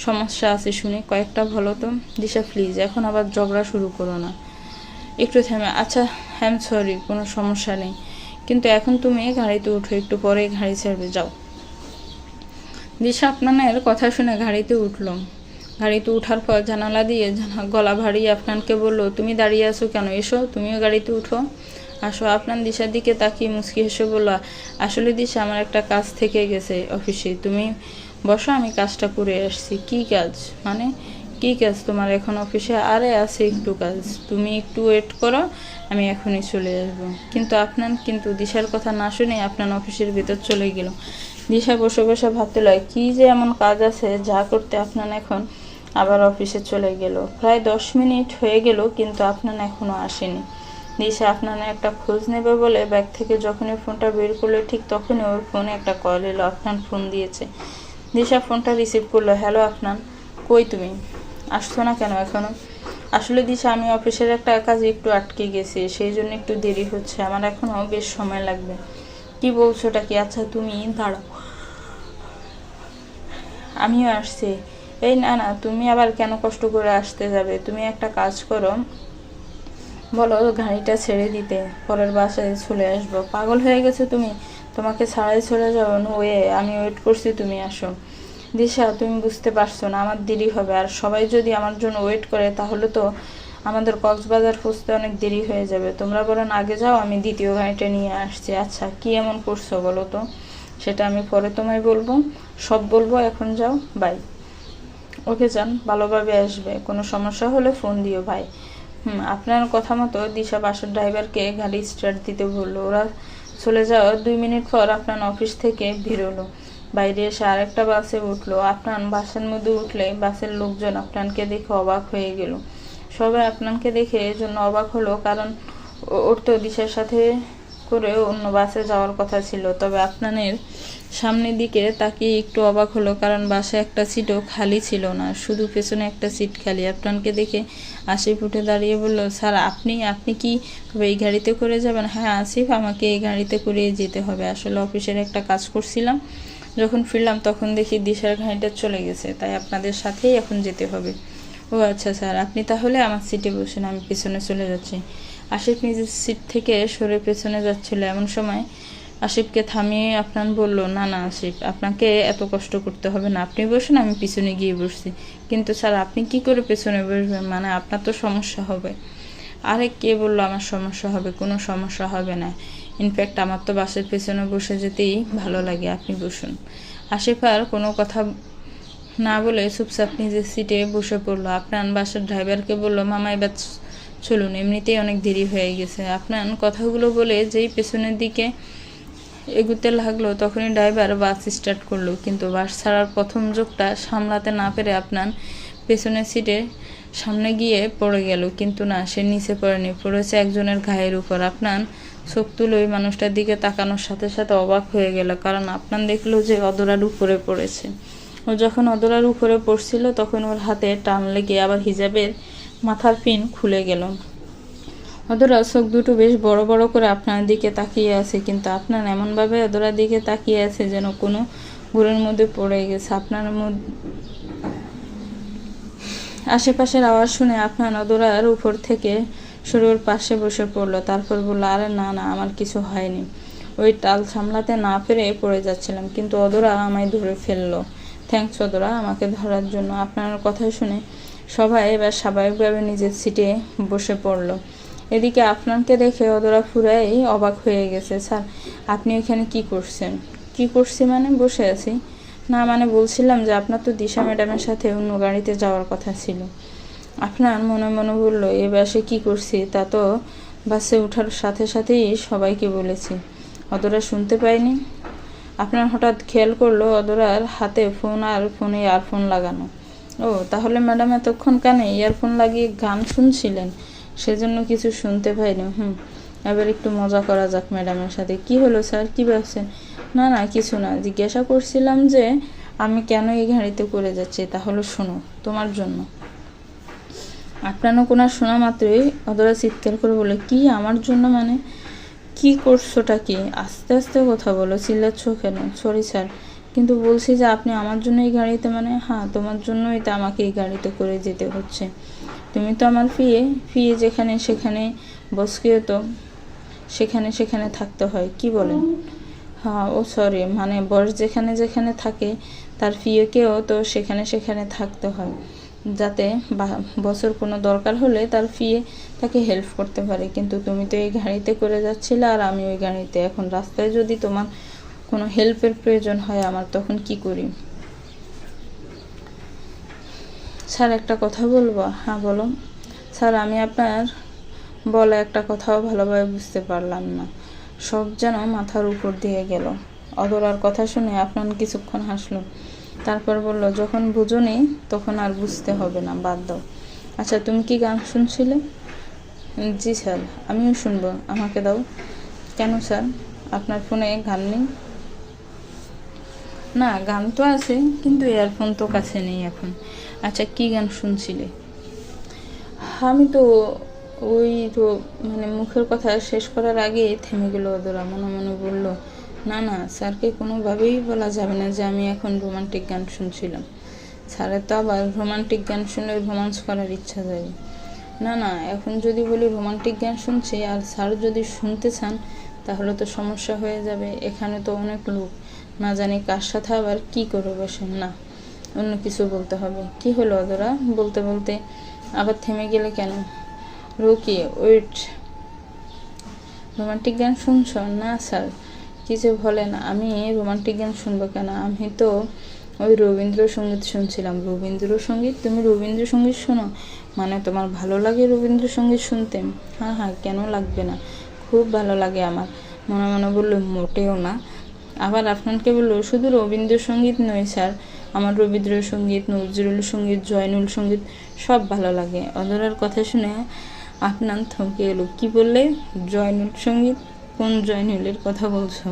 সমস্যা আছে শুনে কয়েকটা বলো তো। দিশা প্লিজ, এখন আবার ঝগড়া শুরু করো না। একটু থেমে, আচ্ছা হ্যাম সরি, কোনো সমস্যা নেই, কিন্তু এখন তুমি গাড়িতে উঠো, একটু পরে গাড়ি ছাড়বে, যাও। দিশা আপনানের কথা শুনে গাড়িতে উঠল। গাড়িতে উঠার পর জানালা দিয়ে গলা ভারিয়ে আপনানকে বলল, তুমি দাঁড়িয়ে আছো কেন? এসো, তুমিও গাড়িতে উঠো, আসো। আপনার দিশার দিকে তাকিয়ে মুচকি হেসে বলল, আসলে দিশা, আমার একটা কাজ থেকে গেছে অফিসে, তুমি বসো, আমি কাজটা করে আসছি। কি কাজ মানে? কি কাজ তোমার এখন অফিসে? আরে আছে একটু কাজ, তুমি একটু ওয়েট করো, আমি এখনই চলে আসবো। কিন্তু দিশার কথা না শুনে আপনার অফিসের ভিতর চলে গেল। দিশা বসে বসে ভাবতে লাগে, কি যে এমন কাজ আছে যা করতে আপনার এখন আবার অফিসে চলে গেল। প্রায় 10 মিনিট হয়ে গেল, কিন্তু আপনার এখনো আসেনি। দিশা আপনার একটা খোঁজ নেবে বলে ব্যাগ থেকে যখনই ফোনটা বের করলো, ঠিক তখনই ওর ফোনে একটা কল এলো। আপনার ফোন দিয়েছে। দিশা ফোনটা রিসিভ করলো। হ্যালো আপনার, কই তুমি? আসছো না কেন এখনো? আসলে দিশা, আমি অফিসের একটা কাজে একটু আটকে গেছি, সেই জন্য একটু দেরি হচ্ছে, আমার এখনো বেশ সময় লাগবে। কি বলছো ওটা কি? আচ্ছা তুমি দাঁড়াও, আমিও আসছি। এই না না, তুমি আবার কেন কষ্ট করে আসতে যাবে? তুমি একটা কাজ করো, বলো গাড়িটা ছেড়ে দিতে, পরের বাসায় চলে আসবো। পাগল হয়ে গেছো তুমি? তোমাকে ছাড়াই চলে যাবো? আমি ওয়েট করছি, তুমি আসো। দিশা, তুমি বুঝতে পারছো না, আমার দেরি হবে, আর সবাই যদি আমার জন্য ওয়েট করে তাহলে তো আমাদের কক্সবাজার পৌঁছতে অনেক দেরি হয়ে যাবে। তোমরা বরং আগে যাও, আমি দ্বিতীয় গাড়িটা নিয়ে আসছি। আচ্ছা কি এমন করছো বলো তো? সেটা আমি পরে তোমায় বলবো, সব বলবো, এখন যাও, বাই। ওকে যান, ভালোভাবে আসবে, কোনো সমস্যা হলে ফোন দিও ভাই। আপনার কথা মতো দিশা বাসের ড্রাইভারকে গাড়ি স্টার্ট দিতে বললো। ওরা চলে যাওয়ার 2 মিনিট পর আপনার অফিস থেকে বেরোলো। বাইরে এসে আরেকটা বাসে উঠলো। আপনার বাসের মধ্যে উঠলে বাসের লোকজন আপনাকে দেখে অবাক হয়ে গেল। সবাই আপনাকে দেখে এজন্য অবাক হলো, কারণ ওর তো দিশার সাথে করে অন্য বাসে যাওয়ার কথা ছিল। তবে আপনাদের সামনের দিকে তাকিয়ে একটু অবাক হলো, কারণ বাসে একটা সিটও খালি ছিল না, শুধু পেছনে একটা সিট খালি। আপনাকে দেখে আসিফ উঠে দাঁড়িয়ে বলল, স্যার আপনি কি এই গাড়িতে করে যাবেন? হ্যাঁ আসিফ, আমাকে এই গাড়িতে করে যেতে হবে, আসলে অফিসের একটা কাজ করছিলাম, যখন ফিরলাম তখন দেখি দিশার গাড়িটা চলে গেছে, তাই আপনাদের সাথেই এখন যেতে হবে। ও আচ্ছা স্যার, আপনি তাহলে আমার সিটে বসেন, আমি পেছনে চলে যাচ্ছি। আসিফ নিজের সিট থেকে সরে পেছনে যাচ্ছিল। এমন সময় আসিফকে থামিয়ে আপনার বলল, না না আসিফ, আপনাকে এত কষ্ট করতে হবে না, আপনি বসুন, আমি পিছনে গিয়ে বসছি। কিন্তু স্যার আপনি কি করে পেছনে বসবেন? মানে আপনার তো সমস্যা হবে। আরে কে বললো আমার সমস্যা হবে? কোনো সমস্যা হবে না। ইনফ্যাক্ট আমার তো বাসের পেছনে বসে যেতেই ভালো লাগে। আপনি বসুন। আসিফ আর কোনো কথা না বলে চুপচাপ নিজের সিটে বসে পড়লো। আপনার বাসার ড্রাইভারকে বলল, মামা এবার চলুন, এমনিতেই অনেক দেরি হয়ে গেছে। আপনার কথাগুলো বলে যেই পেছনের দিকে এগুতে লাগলো তখনই ড্রাইভার বাস স্টার্ট করলো, কিন্তু বাস ছাড়ার প্রথম যোগটা সামলাতে না পেরে আপনার পেছনের সিটে সামনে গিয়ে পড়ে গেল। কিন্তু না, সে নিচে পড়েনি, পড়েছে একজনের ঘায়ের উপর। আপনার চোখ তুলে ওই মানুষটার দিকে তাকানোর সাথে সাথে অবাক হয়ে গেল, কারণ আপনার দেখলো যে অদরার উপরে পড়েছে। ও যখন অদরার উপরে পড়ছিল তখন ওর হাতে টান লেগে আবার হিজাবের মাথার পিন খুলে গেল। অদরা চোখ দুটো বেশ বড় বড় করে আপনার দিকে তাকিয়ে আছে, কিন্তু আপনার এমনভাবে অদরার দিকে তাকিয়ে আছে যেন কোনো ঘুরের মধ্যে পড়ে গেছে। আপনার আশেপাশের আওয়াজ শুনে আপনার অদরার উপর থেকে শরীর পাশে বসে পড়লো। তারপর বললো, আরে না না, আমার কিছু হয়নি, ওই টাল সামলাতে না পেরে পড়ে যাচ্ছিলাম, কিন্তু অদরা আমায় ধরে ফেললো। থ্যাঙ্কস অদরা, আমাকে ধরার জন্য। আপনার কথা শুনে সবাই এবার স্বাভাবিকভাবে নিজের সিটে বসে পড়লো। এদিকে আপনাকে দেখে অদরা পুরাই অবাক হয়ে গেছে। স্যার, আপনি এখানে কি করছেন? কি করছি মানে? বসে আছি। না মানে বলছিলাম যে আপনার তো দিশা ম্যাডামের সাথে অন্য গাড়িতে যাওয়ার কথা ছিল। আপনার মনে মনে বললো, এ বাসে কী করছি তা তো বাসে ওঠার সাথে সাথেই সবাইকে বলেছি। অদরা শুনতে পায়নি? আপনার হঠাৎ খেয়াল করলো অদরার হাতে ফোন, আর ফোনে ইয়ারফোন লাগানো। ও, তাহলে ম্যাডাম এতক্ষণ কানে ইয়ারফোন লাগিয়ে গান শুনছিলেন, সেজন্য কিছু শুনতে পাইনি। এবার একটু মজা করা যাক ম্যাডামের সাথে। কি হলো স্যার, কি ভাবছেন? না না, কিছু না, জিজ্ঞাসা করছিলাম যে আমি কেন এই গাড়িতে করে যাচ্ছি। তাহলে শোনো, তোমার জন্য। আপনারও কোনার শোনা মাত্রই অদরা চিৎকার করে বলে, কি আমার জন্য মানে? কি করছোটা কি? আস্তে আস্তে কথা বলো, চিল্লাচ্ছ কেন? সরি স্যার, কিন্তু বলছি যে আপনি আমার জন্য এই গাড়িতে মানে? হ্যাঁ, তোমার জন্যই তো আমাকে এই গাড়িতে করে যেতে হচ্ছে। তুমি তো আমার ফিয়ে যেখানে সেখানে বসকেও তো সেখানে সেখানে থাকতে হয়। কি বলেন? হ্যাঁ, ও সরি, মানে বস যেখানে যেখানে থাকে তার ফিয়েকেও তো সেখানে সেখানে থাকতে হয়, যাতে বছর কোনো দরকার হলে তার ফিয়ে তাকে হেল্প করতে পারে। কিন্তু তুমি তো এই গাড়িতে করে যাচ্ছিলে আর আমি ওই গাড়িতে। এখন রাস্তায় যদি তোমার কোনো হেল্পের প্রয়োজন হয় আমার, তখন কি করি? স্যার, একটা কথা বলবো? হ্যাঁ বলো। স্যার, আমি আপনার বলা একটা কথাও ভালোভাবে বুঝতে পারলাম না, সব যেন মাথার উপর দিয়ে গেল। অদরার কথা শুনে আপনার কিছুক্ষণ হাসলো, তারপর বলল, যখন বুঝোনি তখন আর বুঝতে হবে না, বাদ দাও। আচ্ছা, তুমি কি গান শুনছিলে? জি স্যার, আমিও শুনবো, আমাকে দাও। কেন স্যার, আপনার ফোনে গান নেই? না, গান তো আছে, কিন্তু ইয়ারফোন তো কাছে নেই এখন। আচ্ছা, কি গান শুনছিলে? আমি তো ওই তো মানে মুখের কথা শেষ করার আগে থেমে গেল অদরা। মনে মনে বলল, না না, স্যারকে কোনোভাবেই বলা যাবে না যে আমি এখন রোমান্টিক গান শুনছিলাম। স্যারের তো আবার রোমান্টিক গান শুনলে রোমান্স করার ইচ্ছা যায়। না না, এখন যদি বলি রোমান্টিক গান শুনছি আর স্যার যদি শুনতে চান তাহলে তো সমস্যা হয়ে যাবে। এখানে তো অনেক লোক, না জানি কার সাথে আবার কি করে বসেন। না, অন্য কিছু বলতে হবে। কি হলো অদরা? বলতে বলতে আবার থেমে গেলে কেন? রকি, ওয়েট, রোমান্টিক গান শুনছ? না স্যার, কি যে বলেন, আমি রোমান্টিক গান শুনবো কেন? আমি তো ওই রবীন্দ্রসঙ্গীত শুনছিলাম। রবীন্দ্রসঙ্গীত? তুমি রবীন্দ্রসঙ্গীত শোনো? মানে তোমার ভালো লাগে রবীন্দ্রসঙ্গীত শুনতে? হ্যাঁ হ্যাঁ, কেন লাগবে না, খুব ভালো লাগে আমার। মনে মনে বললো, মোটেও না। আবার আপনাকে বললো, শুধু রবীন্দ্রসঙ্গীত নয় স্যার, আমার রবীন্দ্রসঙ্গীত, নজরুল সঙ্গীত, জয়নুল সঙ্গীত সব ভালো লাগে। অদরার কথা শুনে আপনার থমকে এলো। কি বললে? জয়নুল সঙ্গীত? কোন জয়নুলের কথা বলছো?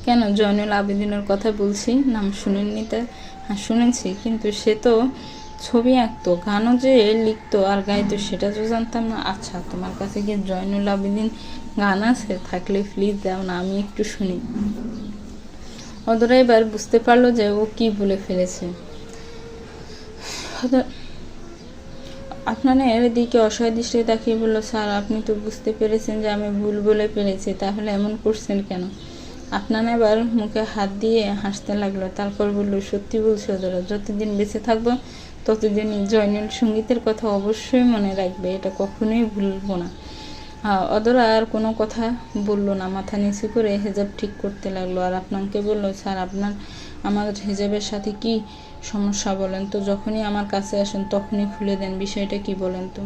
কেন, জয়নুল আবেদিনের কথা বলছি, নাম শুনেননি? তা হ্যাঁ শুনেছি, কিন্তু সে তো ছবি আঁকতো, গানও যে লিখতো আর গাইতো সেটা তো জানতাম না। আচ্ছা, তোমার কাছে কি জয়নুল আবেদিন গান আছে? থাকলে প্লিজ দাও না, আমি একটু শুনি। অদরা এবার বুঝতে পারলো যে ও কি বলে ফেলেছে। আপনার দিকে অসহায় দৃষ্টিতে তাকিয়ে বললো, স্যার, আপনি তো বুঝতে পেরেছেন যে আমি ভুল বলে ফেলেছি, তাহলে এমন করছেন কেন? আপনার এবার মুখে হাত দিয়ে হাসতে লাগলো, তারপর বললো, সত্যি বলছি অদরা, যতদিন বেঁচে থাকবো ততদিনই জয়নুল সঙ্গীতের কথা অবশ্যই মনে রাখবে, এটা কখনোই ভুলবো না। অদরা আর কোনো কথা বললো না, মাথা নিচু করে হেজাব ঠিক করতে লাগলো। আর আপনাকে বললো, স্যার আমার হেজাবের সাথে কি সমস্যা বলেন তো? যখনই আমার কাছে আসেন তখনই খুলে দেন, বিষয়টা কি বলেন তো?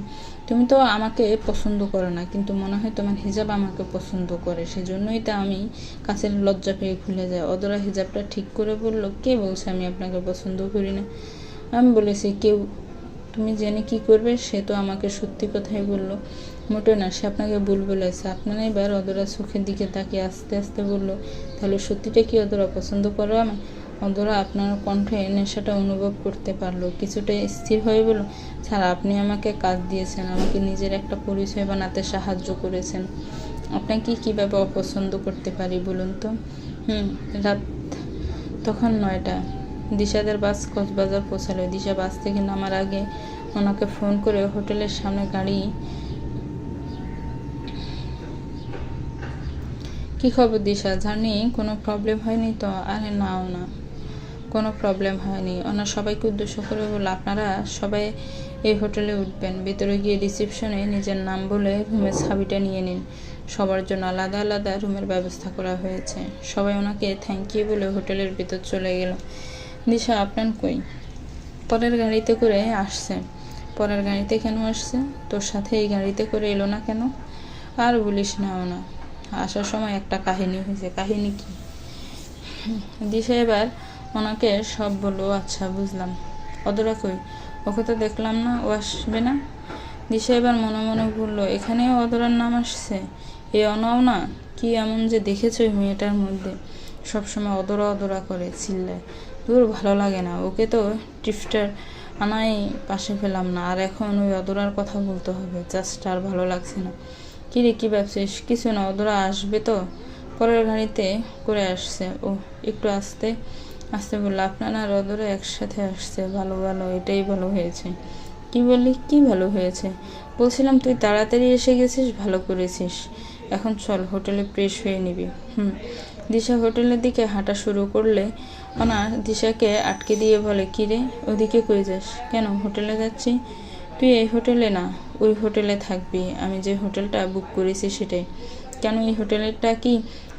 তুমি তো আমাকে পছন্দ করো না, কিন্তু মনে হয় তোমার হিজাব আমাকে পছন্দ করে, সেজন্যই তা আমি কাছের লজ্জা পেয়ে খুলে যায়। অদরা হিজাবটা ঠিক করে বলল, কে বলছে আমি আপনাকে পছন্দ করি না? আমি বলেছি কেউ, তুমি জেনে কি করবে? সে তো আমাকে সত্যি কথাই বললো। মোটে না, সে আপনাকে ভুল বলেছে। আপনার এবার অদরা চোখের দিকে তাকিয়ে আস্তে আস্তে বলল, তাহলে সত্যিটা কি অদরা পছন্দ করো আমি? অদরা আপনার কণ্ঠে নেশাটা অনুভব করতে পারলো, কিছুটা স্থির হয়ে বলল, স্যার আপনি আমাকে কাজ দিয়েছেন, আমাকে নিজের একটা পরিচয় বানাতে সাহায্য করেছেন। আপনাকে কীভাবে অপছন্দ করতে পারি বলুন তো? রাত তখন 9টা। দিশাদের বাস কক্সবাজার পৌঁছালো। দিশা বাস থেকে নামার আগে ওনাকে ফোন করে হোটেলের সামনে গাড়ি, কি খবর দিশা, জানি কোনো প্রবলেম হয়নি তো? আরে নাও না, কোনো প্রবলেম হয়নি। ওনার সবাইকে উদ্দেশ্য করে বলল, আপনারা সবাই এই হোটেলে উঠবেন, ভেতরে গিয়ে রিসেপশনে নিজের নাম বলে রুমের চাবিটা নিয়ে নিন। সবার জন্য আলাদা আলাদা রুমের ব্যবস্থা করা হয়েছে। সবাই ওনাকে থ্যাংক ইউ বলে হোটেলের ভিতর চলে গেল। দিশা, আপনার কই? পরের গাড়িতে করে আসছে। পরের গাড়িতে কেন আসছে? তোর সাথে এই গাড়িতে করে এলো না কেন? আর বলিস না, ওনা আসার সময় একটা কাহিনী হয়েছে। কাহিনী কি? দিশা এবার ওনাকে সব বললো। আচ্ছা বুঝলাম। অদরা কই? ওকে তো দেখলাম না, ও আসবে না? দিশা এবার মনে মনে বললো, এখানেও অদরার নাম আসছে। এ অনাও না, কি এমন যে দেখেছো ওই মেয়েটার মধ্যে? সবসময় অদরা অদরা করে চিল্লায়। দূর, ভালো লাগে না ওকে, তো টিফটার আনাই পাশে পেলাম না, আর এখন ওই অদরার কথা বলতে হবে। জাস্ট আর ভালো লাগছে না। কিরে, কি ভাবছিস? কিছু না, অদরা আসবে তো, পরের গাড়িতে করে আসছে। ও একটু আস্তে আস্তে বললো, আপনারা আর অদরা একসাথে আসছে, ভালো ভালো, এটাই ভালো হয়েছে। কি বললি? কি ভালো হয়েছে? বলছিলাম তুই তাড়াতাড়ি এসে গেছিস, ভালো করেছিস। এখন চল, হোটেলে ফ্রেশ হয়ে নিবি। দিশা হোটেলের দিকে হাঁটা শুরু করলে ওনার দিশাকে আটকে দিয়ে বলে, কিরে, ওদিকে কই যাস? কেন? হোটেলে যাচ্ছি। তুই এই হোটেলে না, ওই হোটেলে থাকবি। আমি যে হোটেলটা বুক করেছি সেটাই। কেন, এই হোটেলটা কি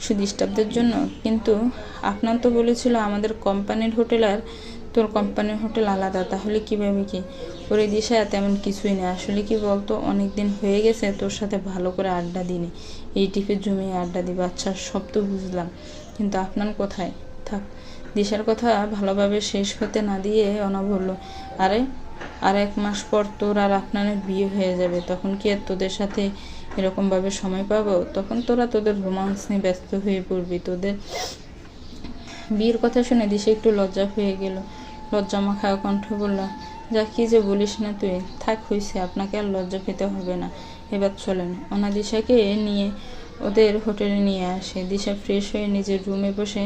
শুধু স্টাফদের জন্য? কিন্তু আপনার তো বলেছিল আমাদের কোম্পানির হোটেল আর তোর কোম্পানির হোটেল আলাদা, তাহলে কীভাবে কি? ওরে দিশা, তেমন কিছুই নেই। আসলে কি বলতো, অনেক দিন হয়ে গেছে তোর সাথে ভালো করে আড্ডা দিনে, এই টিপে জমিয়ে আড্ডা দিবে। আচ্ছা, সব তো বুঝলাম, কিন্তু আপনার কোথায়? থাক। দিশার কথা ভালোভাবে শেষ হতে না দিয়ে অনা বলল, আরে আর 1 মাস পর তোর আর আপনার বিয়ে হয়ে যাবে, তখন কি আর তোদের সাথে এরকমভাবে সময় পাবো? তখন তোরা তোদের রোমান্স নিয়ে ব্যস্ত হয়ে পড়বি। তোদের বিয়ের কথা শুনে দিশা একটু লজ্জা হয়ে গেল। লজ্জা মাখা কণ্ঠ বলল, যা কি যে বলিস না তুই। থাক, হয়েছে, আপনাকে আর লজ্জা পেতে হবে না, এবার চলেন। ওনা দিশাকে নিয়ে ওদের হোটেলে নিয়ে আসে। দিশা ফ্রেশ হয়ে নিজের রুমে বসে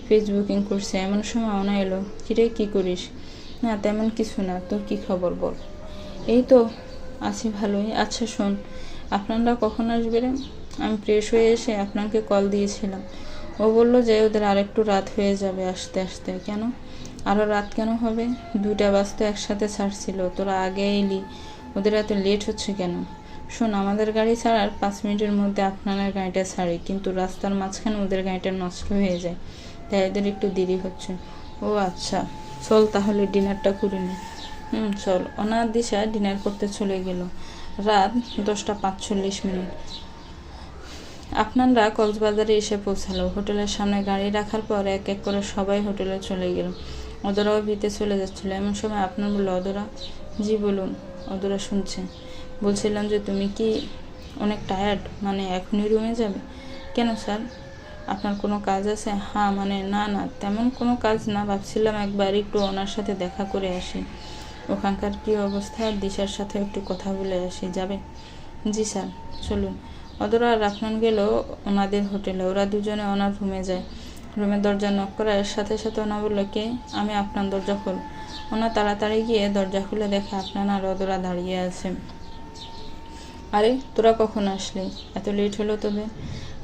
ফেসবুকিং করছে। এমন সময় ওনা এলো। কিরে, কি করিস? না তেমন কিছু না, তোর কি খবর বল? এই তো আছি ভালোই। আচ্ছা শোন, আপনারা কখন আসবে রে? আমি ফ্রেশ হয়ে এসে আপনাকে কল দিয়েছিলাম। ও বলল যে ওদের আরেকটু রাত হয়ে যাবে আসতে আসতে। কেন আরও রাত কেন হবে? 2টা বাস তো একসাথে ছাড়ছিল, তোরা আগে এলি, ওদের এত লেট হচ্ছে কেন? শোন, আমাদের গাড়ি ছাড়ার 5 মিনিটের মধ্যে আপনার গাড়িটা ছাড়ে, কিন্তু রাস্তার মাঝখানে ওদের গাড়িটা নষ্ট হয়ে যায়, তাই এদের একটু দেরি হচ্ছে। ও আচ্ছা, চল তাহলে ডিনারটা করে নি। চল। অনার দিশা ডিনার করতে চলে গেল। রাত 10:45। আপনারা কক্সবাজারে এসে পৌঁছালো। হোটেলের সামনে গাড়ি রাখার পর এক এক করে সবাই হোটেলে চলে গেল। অদরাও ভিতে চলে যাচ্ছিল। এমন সময় আপনার বলল, অদরা। জি বলুন। অদরা শুনছে। বলছিলাম যে তুমি কি অনেক টায়ার্ড, মানে এখনই রুমে যাবে? কেন স্যার, আপনার কোনো কাজ আছে? হ্যাঁ, মানে না না, তেমন কোনো কাজ না, ভাবছিলাম একবার একটু ওনার সাথে দেখা করে আসি, ওখানকার কী অবস্থা, দিশার সাথে একটু কথা বলে আসি। যাবে? জি স্যার, চলুন। অদরা আর রাফনান গেল ওনাদের হোটেলে। ওরা দুজনে ওনার রুমে যায়। রুমের দরজা নক করার সাথে সাথে ওনা বলল, কে? আমি। আপনার দরজা খোল। ওনা তাড়াতাড়ি গিয়ে দরজা খুলে দেখে আপনার আর অদরা দাঁড়িয়ে আছে। আরে তোরা কখন আসলি? এত লেট হলো তোদের?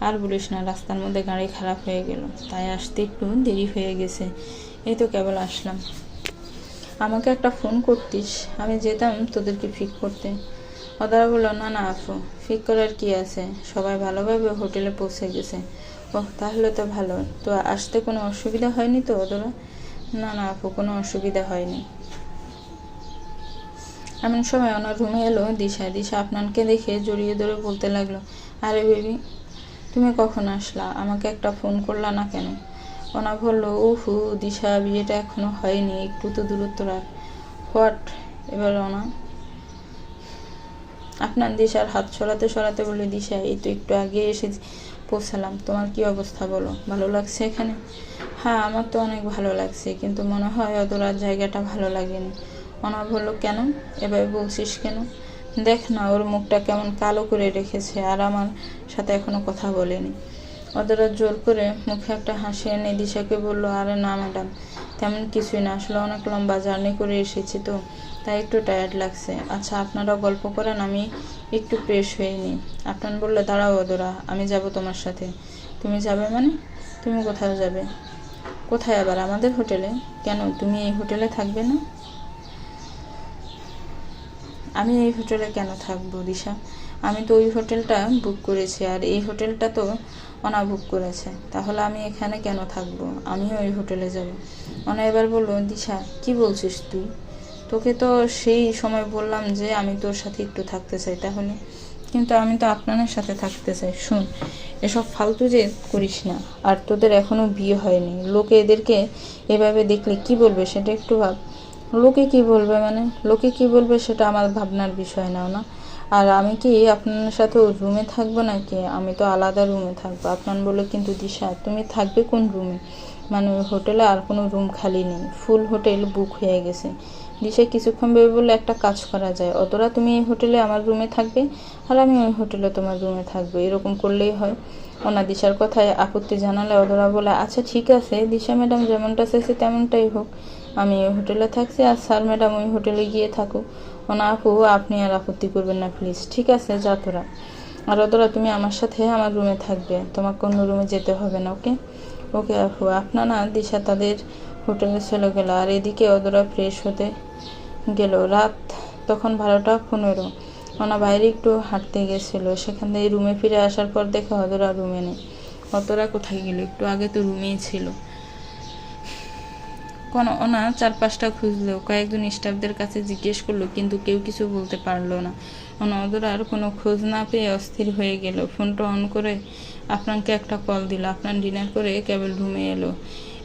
আর বলিস না, রাস্তার মধ্যে গাড়ি খারাপ হয়ে গেল, তাই আসতে একটু দেরি হয়ে গেছে। এই তো কেবল আসলাম। আমাকে একটা ফোন করতিস, আমি যেতাম তোদেরকে পিক করতে। অদরা বলল, না না আপু, পিক করার কি আছে, সবাই ভালোভাবে হোটেলে পৌঁছে গেছে। ওহ, তাহলে তো ভালো। তো আসতে কোনো অসুবিধা হয়নি তো অদরা? না না আপু, কোনো অসুবিধা হয়নি। এমন সময় ওনার রুমে এলো দিশা। দিশা আপনাকে দেখে জড়িয়ে ধরে বলতে লাগলো, আরে বেবি, তুমি কখন আসলা? আমাকে একটা ফোন করলা না কেন? ওনা বলল, উহু দিশা, বিয়েটা এখনো হয়নি, একটু তো দূরত্ব রাখ। হোয়াট? এবার ওনা আপনার দিশার হাত সরাতে সরাতে বলে, দিশা, এই তো একটু আগে এসে পৌঁছালাম, তোমার কি অবস্থা বলো? ভালো লাগছে এখানে? হ্যাঁ, আমার তো অনেক ভালো লাগছে, কিন্তু মনে হয় অদরার জায়গাটা ভালো লাগেনি। ওনা বলল, কেন এভাবে বলছিস কেন? দেখ না, ওর মুখটা কেমন কালো করে রেখেছে, আর আমার সাথে এখনো কথা বলেনি। অদরা জোর করে মুখে একটা হাসি এনে দিশাকে বলল, আরে না ম্যাডাম, তেমন কিছুই না, আসলে অনেক লম্বা জার্নি করে এসেছি তো, তাই একটু টায়ার্ড লাগছে। আচ্ছা, আপনারা গল্প করেন, আমি একটু ফ্রেশ হয়ে নিই। আপনার বললে, দাঁড়াও অদরা, আমি যাব তোমার সাথে। তুমি যাবে মানে? তুমি কোথাও যাবে? কোথায় আবার? আমাদের হোটেলে। কেন, তুমি এই হোটেলে থাকবে না? আমি এই হোটেলে কেন থাকবো দিশা? আমি তো ওই হোটেলটা বুক করেছি, আর এই হোটেলটা তো অনা বুক করেছে, তাহলে আমি এখানে কেন থাকবো? আমিও ওই হোটেলে যাব। অনা এবার বলল, দিশা, কি বলছিস তুই? তোকে তো সেই সময় বললাম যে আমি তোর সাথে একটু থাকতে চাই, তাহলে? কিন্তু আমি তো আপনার সাথে থাকতে চাই। শুন, এসব ফালতু যে করিস না, আর তোদের এখনো বিয়ে হয়নি, লোকে এদেরকে এভাবে দেখলে কি বলবে সেটা একটু ভাব। লোকে কি বলবে মানে? লোকে কি বলবে সেটা আমার ভাবনার বিষয় নাও না। আর আমি কি আপনার সাথে রুমে থাকবো নাকি? আমি তো আলাদা রুমে থাকবো। আপনার বললো, কিন্তু দিশা, তুমি থাকবে কোন রুমে? মানে ওই হোটেলে আর কোনো রুম খালি নেই, ফুল হোটেল বুক হয়ে গেছে। দিশা কিছুক্ষণ ভেবে বললে, একটা কাজ করা যায়, অতরা তুমি এই হোটেলে আমার রুমে থাকবে, আর আমি ওই হোটেলে তোমার রুমে থাকবো, এরকম করলেই হয়। ওনা দিশার কথায় আপত্তি জানালে অদরা বলে, আচ্ছা ঠিক আছে, দিশা ম্যাডাম যেমনটা চাইছে তেমনটাই হোক, আমি ওই হোটেলে থাকছি, আর স্যার ম্যাডাম ওই হোটেলে গিয়ে থাকুক। ওনা আপু, আপনি আর আপত্তি করবেন না প্লিজ। ঠিক আছে, যা তোরা। আর অদরা, তুমি আমার সাথে আমার রুমে থাকবে, তোমাকে অন্য রুমে যেতে হবে না। ওকে? ওকে আপু। আপনার না দিশা তাদের হোটেলে চলে গেল, আর এদিকে অদরা ফ্রেশ হতে গেল। রাত তখন 12টা 15। ওনা বাইরে একটু হাঁটতে গেছিল, সেখান থেকে রুমে ফিরে আসার পর দেখে অদরা রুমে নেই। অদরা কোথায় গেল? একটু আগে তো রুমেই ছিল। ওনা চারপাশটা খুঁজলো, কয়েকজন স্টাফদের কাছে জিজ্ঞেস করলো, কিন্তু কেউ কিছু বলতে পারলো না। অদরার কোনো খোঁজ না পেয়ে অস্থির হয়ে গেল। ফোনটা অন করে আপনাকে একটা কল দিল। আপনার ডিনার করে কেবল রুমে এলো,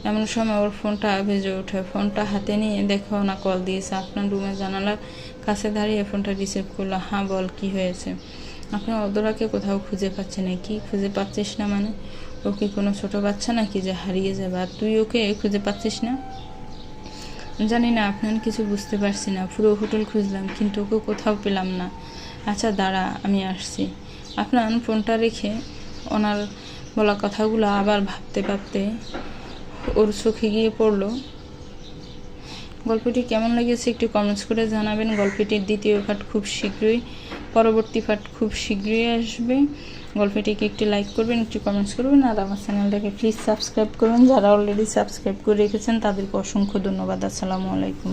এমন সময় ওর ফোনটা ভেজে ওঠে। ফোনটা হাতে নিয়ে দেখে ওনা কল দিয়েছে। আপনার রুমে জানালার কাছে দাঁড়িয়ে ফোনটা রিসিভ করলো। হ্যাঁ বল, কি হয়েছে? আপনার অদরাকে কোথাও খুঁজে পাচ্ছে না। কি খুঁজে পাচ্ছিস না মানে? ও কি কোনো ছোট বাচ্চা নাকি যে হারিয়ে যাবে, আর তুই ওকে খুঁজে পাচ্ছিস না? জানি না, আপনার কিছু বুঝতে পারছি না, পুরো হোটেল খুঁজলাম কিন্তু ওকে কোথাও পেলাম না। আচ্ছা দাঁড়া, আমি আসছি। আপনার ফোনটা রেখে ওনার বলা কথাগুলো আবার ভাবতে ভাবতে ওর চোখে গিয়ে পড়লো। গল্পটি কেমন লেগেছে একটু কমেন্টস করে জানাবেন। গল্পটির দ্বিতীয় পার্ট খুব শীঘ্রই, পরবর্তী পার্ট খুব শীঘ্রই আসবে। গল্পটিকে একটু লাইক করবেন, একটু কমেন্টস করবেন, আর আমার চ্যানেলটাকে প্লিজ সাবস্ক্রাইব করবেন। যারা অলরেডি সাবস্ক্রাইব করে রেখেছেন তাদেরকে অসংখ্য ধন্যবাদ। আসসালামু আলাইকুম।